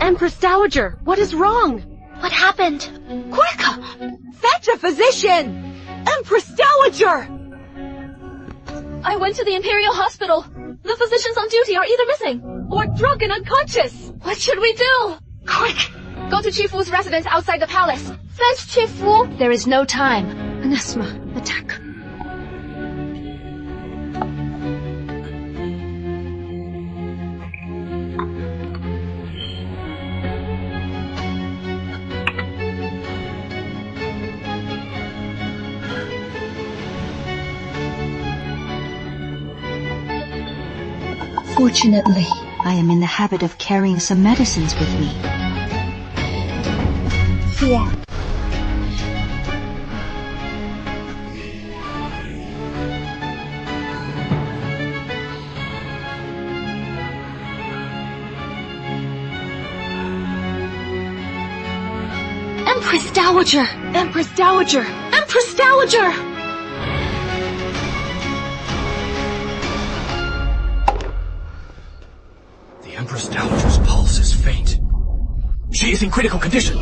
Empress Dowager, what is wrong? What happened? Quick! Fetch a physician! Empress Dowager! I went to the Imperial Hospital. The physicians on duty are either missing or drunk and unconscious. What should we do? Quick! Go to Chifu's residence outside the palace. Fetch Chifu! There is no time. Anesma, attack. Fortunately, I am in the habit of carrying some medicines with me. Here. Empress Dowager! Empress Dowager! Empress Dowager! Empress Dowager's pulse is faint. She is in critical condition.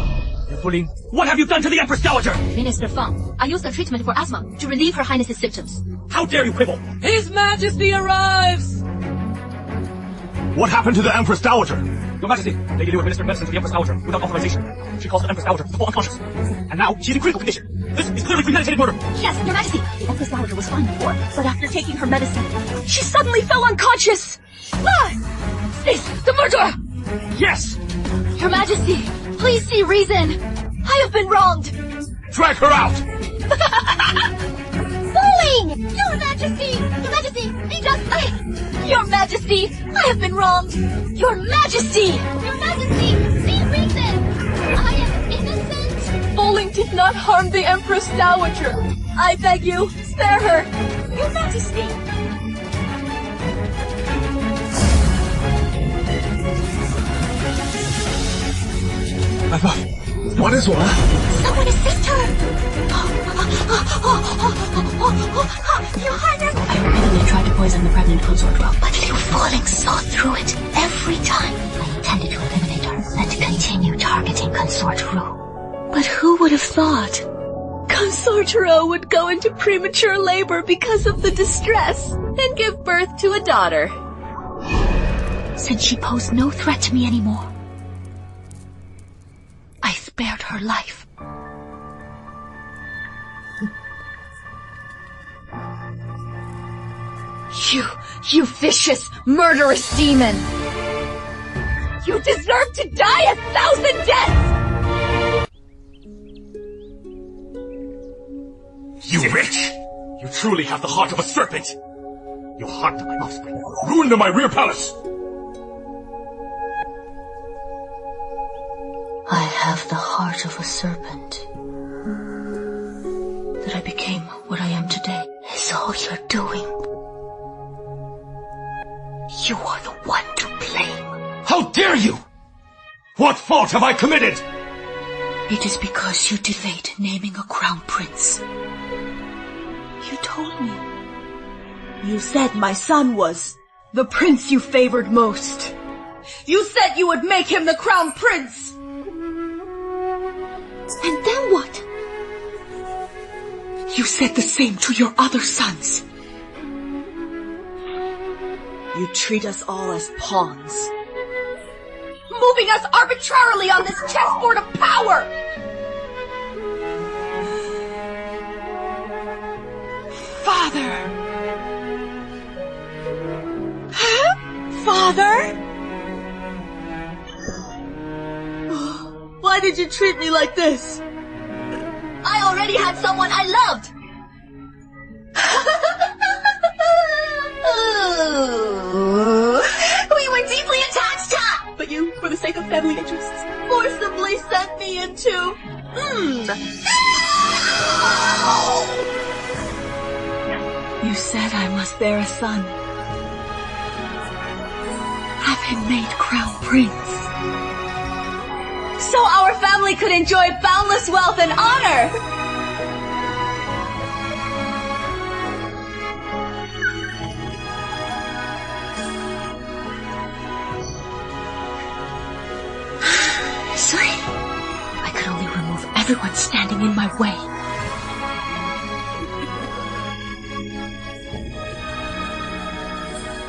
Fuling, what have you done to the Empress Dowager? Minister Feng, I used a treatment for asthma to relieve Her Highness's symptoms. How dare you quibble? His Majesty arrives! What happened to the Empress Dowager? Your Majesty, Lady Liu administered medicine to the Empress Dowager without authorization. She caused the Empress Dowager to fall unconscious. And now she's in critical condition. This is clearly premeditated murder. Yes, Your Majesty. The Empress Dowager was fine before, but after taking her medicine, she suddenly fell unconscious. Is the murderer! Yes! Your Majesty, please see reason. I have been wronged. Drag her out! Fooling! Your Majesty! Your Majesty, be just... Your Majesty, I have been wronged. Your Majesty! Your Majesty, see reason. I am innocent. Fooling did not harm the Empress Dowager. I beg you, spare her. Your Majesty! What is what? Someone assist her! Your Highness! I repeatedly tried to poison the pregnant consort Ro, but Liu Fuling saw through it every time. I intended to eliminate her and to continue targeting consort Ro. But who would have thought? Consort Ro would go into premature labor because of the distress and give birth to a daughter. Since she posed no threat to me anymore, I spared her life. You vicious, murderous demon! You deserve to die 1,000 deaths! You witch! You truly have the heart of a serpent! You harmed my offspring, ruined my rear palace! have the heart of a serpent. That I became what I am today is all you're doing. You are the one to blame. How dare you! What fault have I committed? It is because you delayed naming a crown prince. You told me. You said my son was the prince you favored most. You said you would make him the crown prince. And then what? You said the same to your other sons. You treat us all as pawns, moving us arbitrarily on this chessboard of power. Father! Huh? Father? Why did you treat me like this? I already had someone I loved. We were deeply attached, but you, for the sake of family interests, forcibly sent me into... You said I must bear a son. Have him made crown prince. So our family could enjoy boundless wealth and honor! Shuyi, I could only remove everyone standing in my way.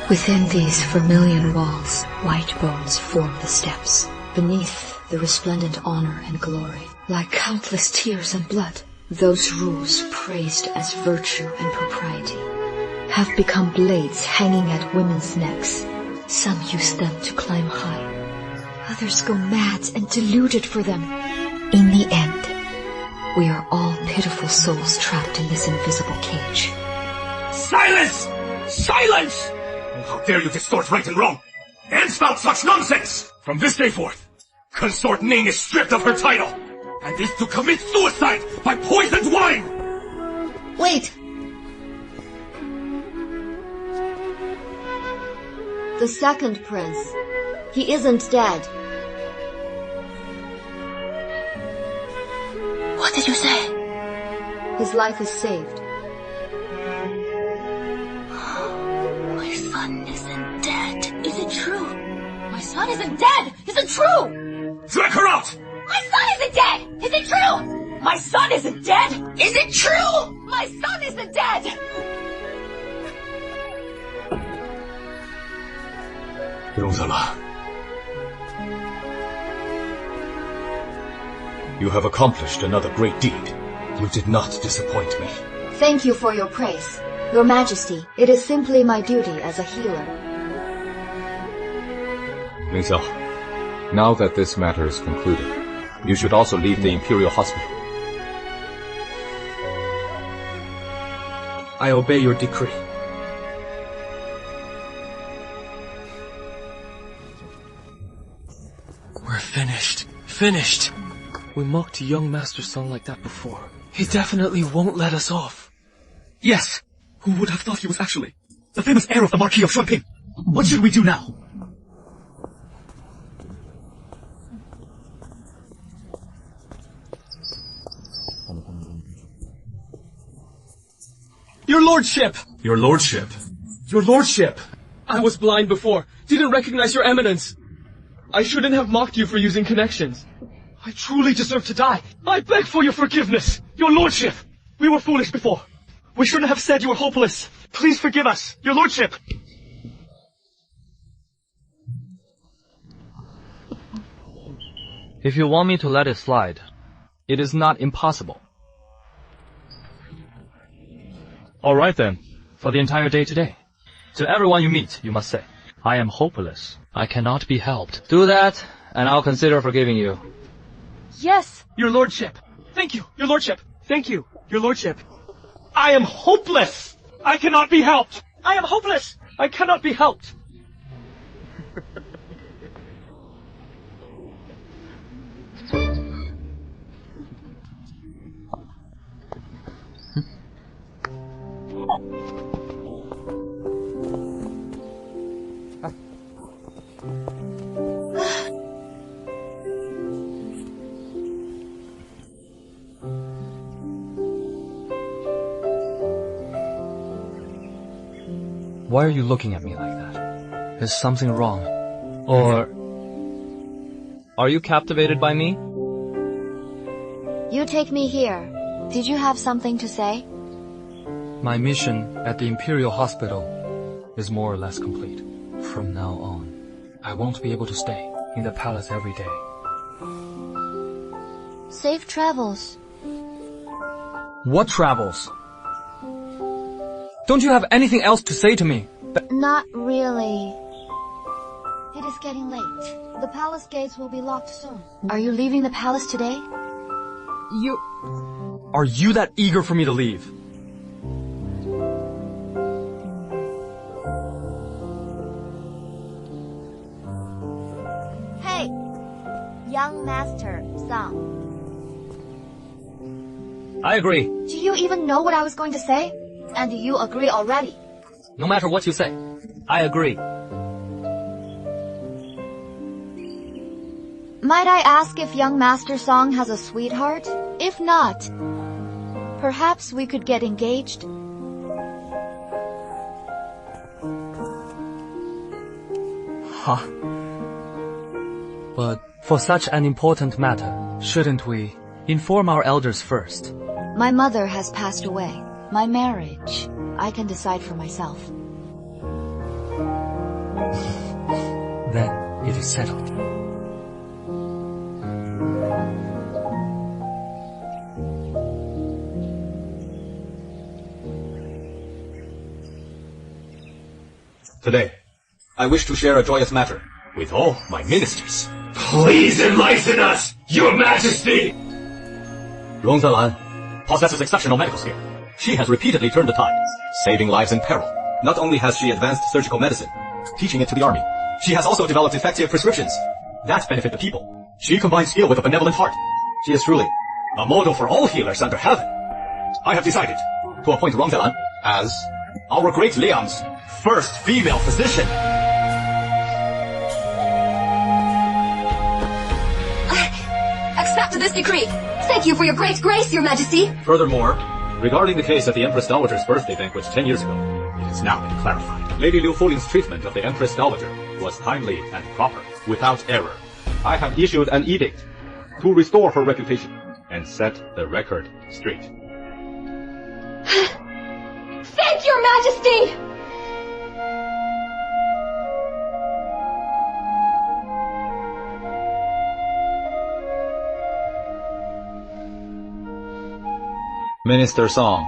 Within these vermilion walls, white bones form the steps. Beneath the resplendent honor and glory, like countless tears and blood, those rules praised as virtue and propriety have become blades hanging at women's necks. Some use them to climb high. Others go mad and deluded for them. In the end, we are all pitiful souls trapped in this invisible cage. Silence! Silence! How dare you distort right and wrong, and spout such nonsense! From this day forth, Consort Ning is stripped of her title, and is to commit suicide by poisoned wine! Wait! The second prince, he isn't dead. What did you say? His life is saved. My son isn't dead. Is it true? My son isn't dead! Is it true? Drag her out! My son isn't dead! Is it true? My son isn't dead! Is it true? My son isn't dead! Rong Zhe Lan, you have accomplished another great deed. You did not disappoint me. Thank you for your praise. Your Majesty, it is simply my duty as a healer. Ling Xiao, now that this matter is concluded, you should also leave the Imperial Hospital. I obey your decree. We're finished. Finished! We mocked a young Master Son like that before. He definitely won't let us off. Yes! Who would have thought he was actually the famous heir of the Marquis of Shuanping? What should we do now? Your Lordship! Your Lordship? Your Lordship! I was blind before. Didn't recognize your eminence. I shouldn't have mocked you for using connections. I truly deserve to die. I beg for your forgiveness. Your Lordship! We were foolish before. We shouldn't have said you were hopeless. Please forgive us. Your Lordship! If you want me to let it slide, it is not impossible. Alright then, for the entire day today. To everyone you meet, you must say, I am hopeless. I cannot be helped. Do that, and I'll consider forgiving you. Yes. Your Lordship. Thank you, Your Lordship. Thank you, Your Lordship. I am hopeless. I cannot be helped. I am hopeless. I cannot be helped. Why are you looking at me like that? Is something wrong? Or are you captivated by me? You take me here. Did you have something to say? My mission at the Imperial Hospital is more or less complete. From now on, I won't be able to stay in the palace every day. Safe travels. What travels? Don't you have anything else to say to me? Not really. It is getting late. The palace gates will be locked soon. Are you leaving the palace today? Are you that eager for me to leave? Hey, young master, Song. I agree. Do you even know what I was going to say? And do you agree already? No matter what you say, I agree. Might I ask if young Master Song has a sweetheart? If not, perhaps we could get engaged. Huh? But for such an important matter, shouldn't we inform our elders first? My mother has passed away. My marriage, I can decide for myself. Then it is settled. Today, I wish to share a joyous matter with all my ministers. Please enlighten us, Your Majesty! Rong Zhe Lan possesses exceptional medical skill. She has repeatedly turned the tide, saving lives in peril. Not only has she advanced surgical medicine, teaching it to the army, she has also developed effective prescriptions that benefit the people. She combines skill with a benevolent heart. She is truly a model for all healers under heaven. I have decided to appoint Rong Zhe Lan as our great Liang's first female physician. Accept this decree. Thank you for your great grace, Your Majesty. Furthermore, regarding the case at the Empress Dowager's birthday banquet 10 years ago, it has now been clarified. Lady Liu Fuling's treatment of the Empress Dowager was timely and proper, without error. I have issued an edict to restore her reputation and set the record straight. Thank Your Majesty! Minister Song,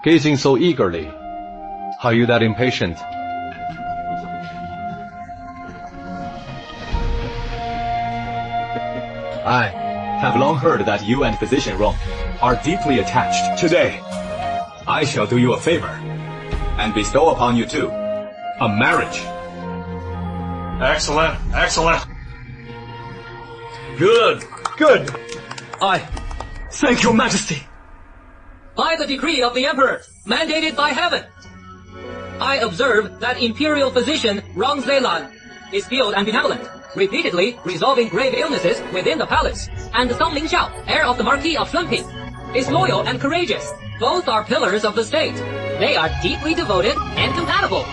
gazing so eagerly, are you that impatient? I have long heard that you and Physician Rong are deeply attached. Today, I shall do you a favor and bestow upon you two a marriage. Excellent, excellent. Good, good. I thank Your Majesty. By the decree of the Emperor, mandated by heaven, I observe that Imperial physician Rong Zhe Lan is skilled and benevolent, repeatedly resolving grave illnesses within the palace. And Song Xiao, heir of the Marquis of Shuyi, is loyal and courageous. Both are pillars of the state. They are deeply devoted and compatible.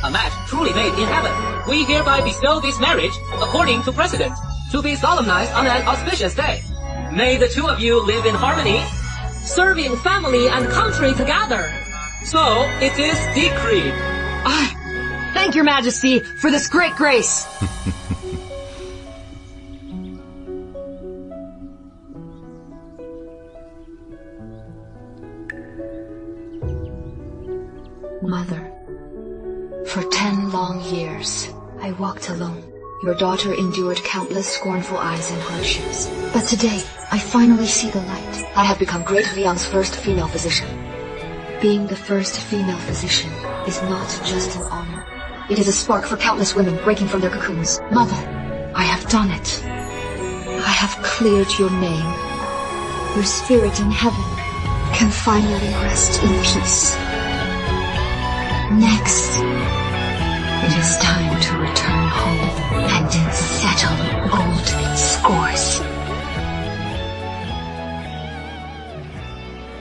A match truly made in heaven. We hereby bestow this marriage according to precedent, to be solemnized on an auspicious day. May the two of you live in harmony, serving family and country together. So it is decreed. I thank Your Majesty for this great grace. Mother, for 10 long years, I walked alone. Your daughter endured countless scornful eyes and hardships. But today, I finally see the light. I have become Great Liang's first female physician. Being the first female physician is not just an honor. It is a spark for countless women breaking from their cocoons. Mother, I have done it. I have cleared your name. Your spirit in heaven can finally rest in peace. Next, it is time to return home and settle old scores.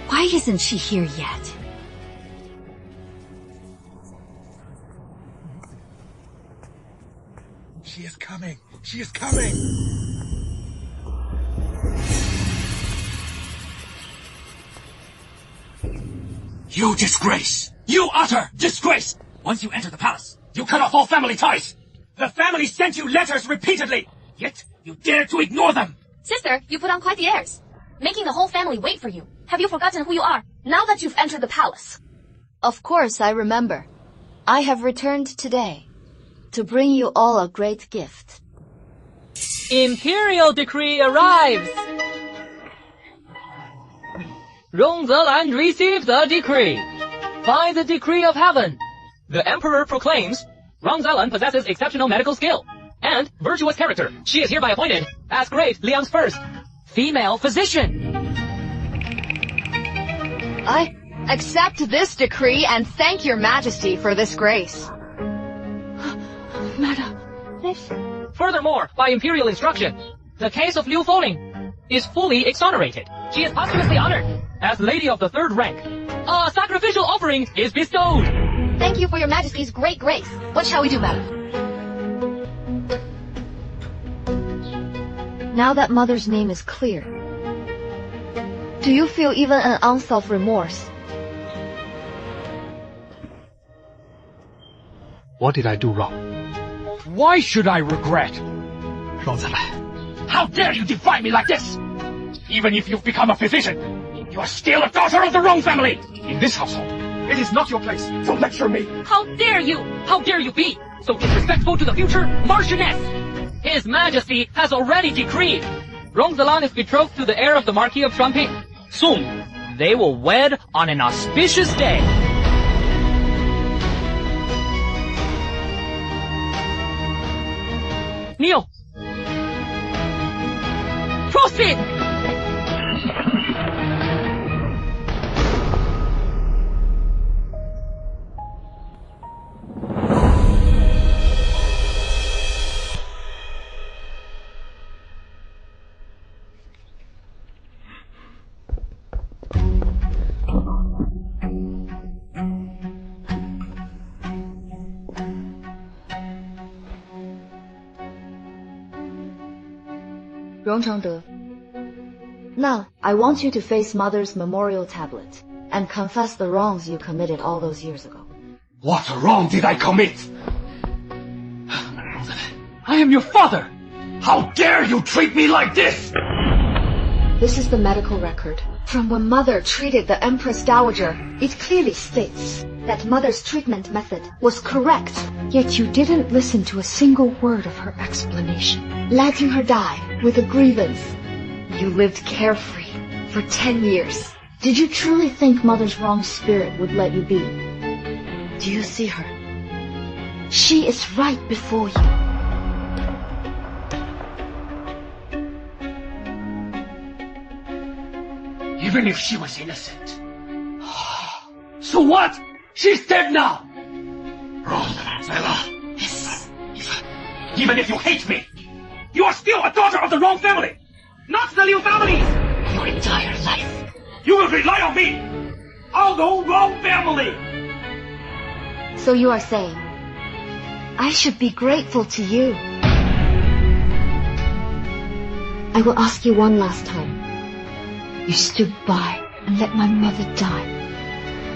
Why isn't she here yet? She is coming! You disgrace! You utter disgrace! Once you enter the palace, you cut off all family ties! The family sent you letters repeatedly, yet you dare to ignore them! Sister, you put on quite the airs, making the whole family wait for you. Have you forgotten who you are, now that you've entered the palace? Of course I remember. I have returned today to bring you all a great gift. Imperial decree arrives! Rong Zhe Lan received the decree. By the decree of heaven, the Emperor proclaims Rong Zhe Lan possesses exceptional medical skill and virtuous character. She is hereby appointed as Great Liang's first female physician. I accept this decree and thank your majesty for this grace. Madam, this... Furthermore, by imperial instruction, the case of Liu Foling is fully exonerated. She is posthumously honored as Lady of the Third Rank. A sacrificial offering is bestowed. Thank you for your majesty's great grace. What shall we do, madam? Now that mother's name is clear, do you feel even an ounce of remorse? What did I do wrong? Why should I regret? Rong Zhe Lan, How dare you defy me like this? Even if you've become a physician, you are still a daughter of the wrong family! In this household, it is not your place to lecture me. How dare you? How dare you be so disrespectful to the future Marchioness? His Majesty has already decreed Rong Zhe Lan is betrothed to the heir of the Marquis of Shuanping. Soon, they will wed on an auspicious day. Kneel! Proceed! Rongchengde, now I want you to face Mother's memorial tablet and confess the wrongs you committed all those years ago. What wrong did I commit? I am your father! How dare you treat me like this? This is the medical record from when Mother treated the Empress Dowager. It clearly states that Mother's treatment method was correct, yet you didn't listen to a single word of her explanation, letting her die with a grievance. You lived carefree for 10 years. Did you truly think Mother's wrong spirit would let you be? Do you see her? She is right before you. Even if she was innocent. So what? She's dead now! Even if you hate me, you are still a daughter of the wrong family! Not the Liu family! Your entire life, you will rely on me! Of the wrong family! So you are saying, I should be grateful to you. I will ask you one last time. You stood by and let my mother die.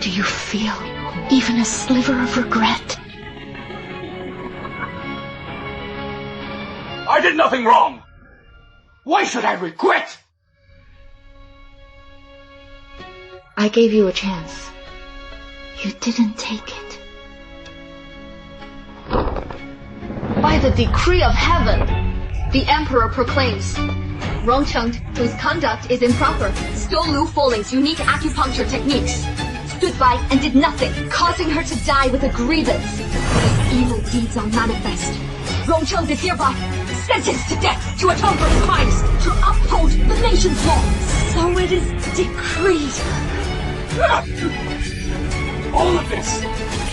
Do you feel even a sliver of regret? I did nothing wrong! Why should I regret? I gave you a chance. You didn't take it. By the decree of heaven, the Emperor proclaims Rongchengde, whose conduct is improper, stole Liu Foling's unique acupuncture techniques, stood by and did nothing, causing her to die with a grievance. His evil deeds are manifest. Rongchengde is hereby sentenced to death to atone for his crimes, to uphold the nation's law. So it is decreed. All of this,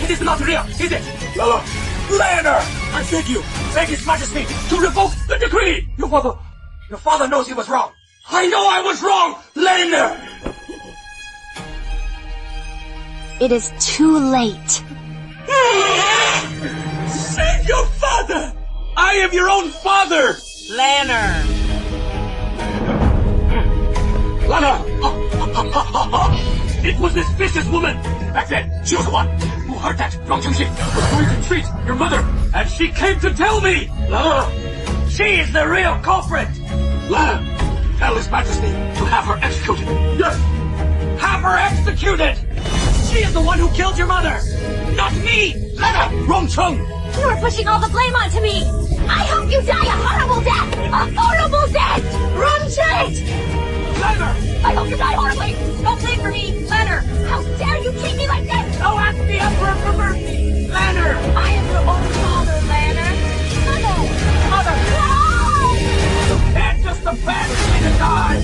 it is not real, is it? Lala, Leonard! I beg you, beg His Majesty to revoke the decree! Your father knows he was wrong. I know I was wrong, Leonard! It is too late. Save your father! I am your own father! Lanner! Lana! It was this vicious woman! That's it! She was the one who heard that Rong Zhe Lan was going to treat your mother, and she came to tell me! Lana! She is the real culprit! Lana! Tell His Majesty to have her executed! Yes! Have her executed! She is the one who killed your mother! Not me! Lana! Wrong Cheng! You are pushing all the blame onto me! I hope you die a horrible death! A horrible death! Run it! Lanner! I hope you die horribly! Don't plead for me! Lanner! How dare you treat me like this! Go ask the Emperor for mercy! Lanner! I am your own father, Lanner! Mother! Mother! No! You can't just abandon me to die!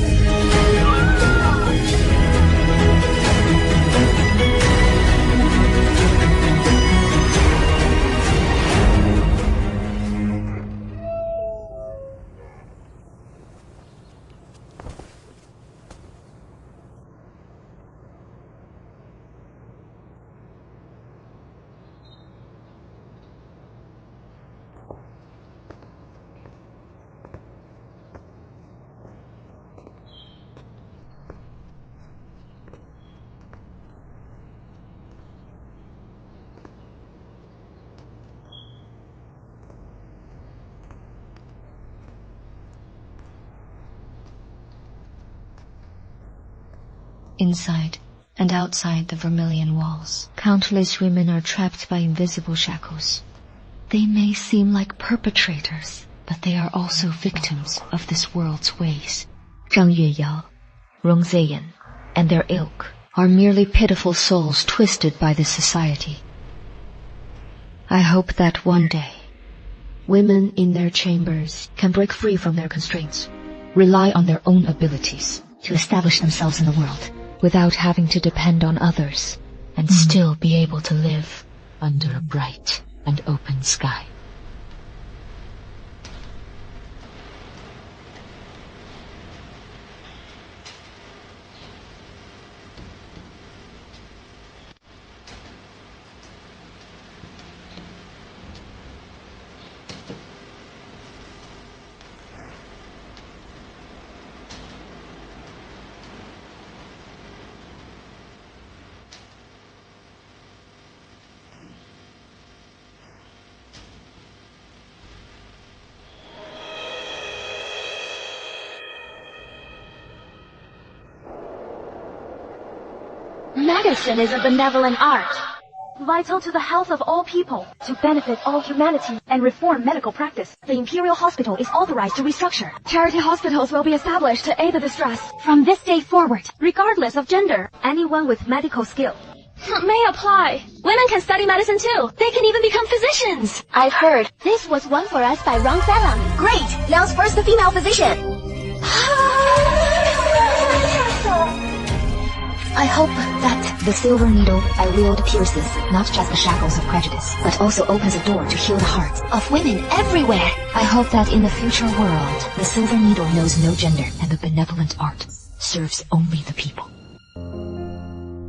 Inside and outside the vermilion walls, countless women are trapped by invisible shackles. They may seem like perpetrators, but they are also victims of this world's ways. Zhang Yueyao, Rong Zhe Lan, and their ilk are merely pitiful souls twisted by this society. I hope that one day, women in their chambers can break free from their constraints, rely on their own abilities to establish themselves in the world, without having to depend on others, and still be able to live under a bright and open sky. Medicine is a benevolent art, vital to the health of all people, to benefit all humanity and reform medical practice. The Imperial Hospital is authorized to restructure. Charity hospitals will be established to aid the distressed. From this day forward, regardless of gender, anyone with medical skill may apply. Women can study medicine too. They can even become physicians. I've heard. This was won for us by Rong Zhe Lan. Great! Now's first the female physician. I hope that the silver needle I wield pierces not just the shackles of prejudice, but also opens a door to heal the hearts of women everywhere. I hope that in the future world, the silver needle knows no gender and the benevolent art serves only the people.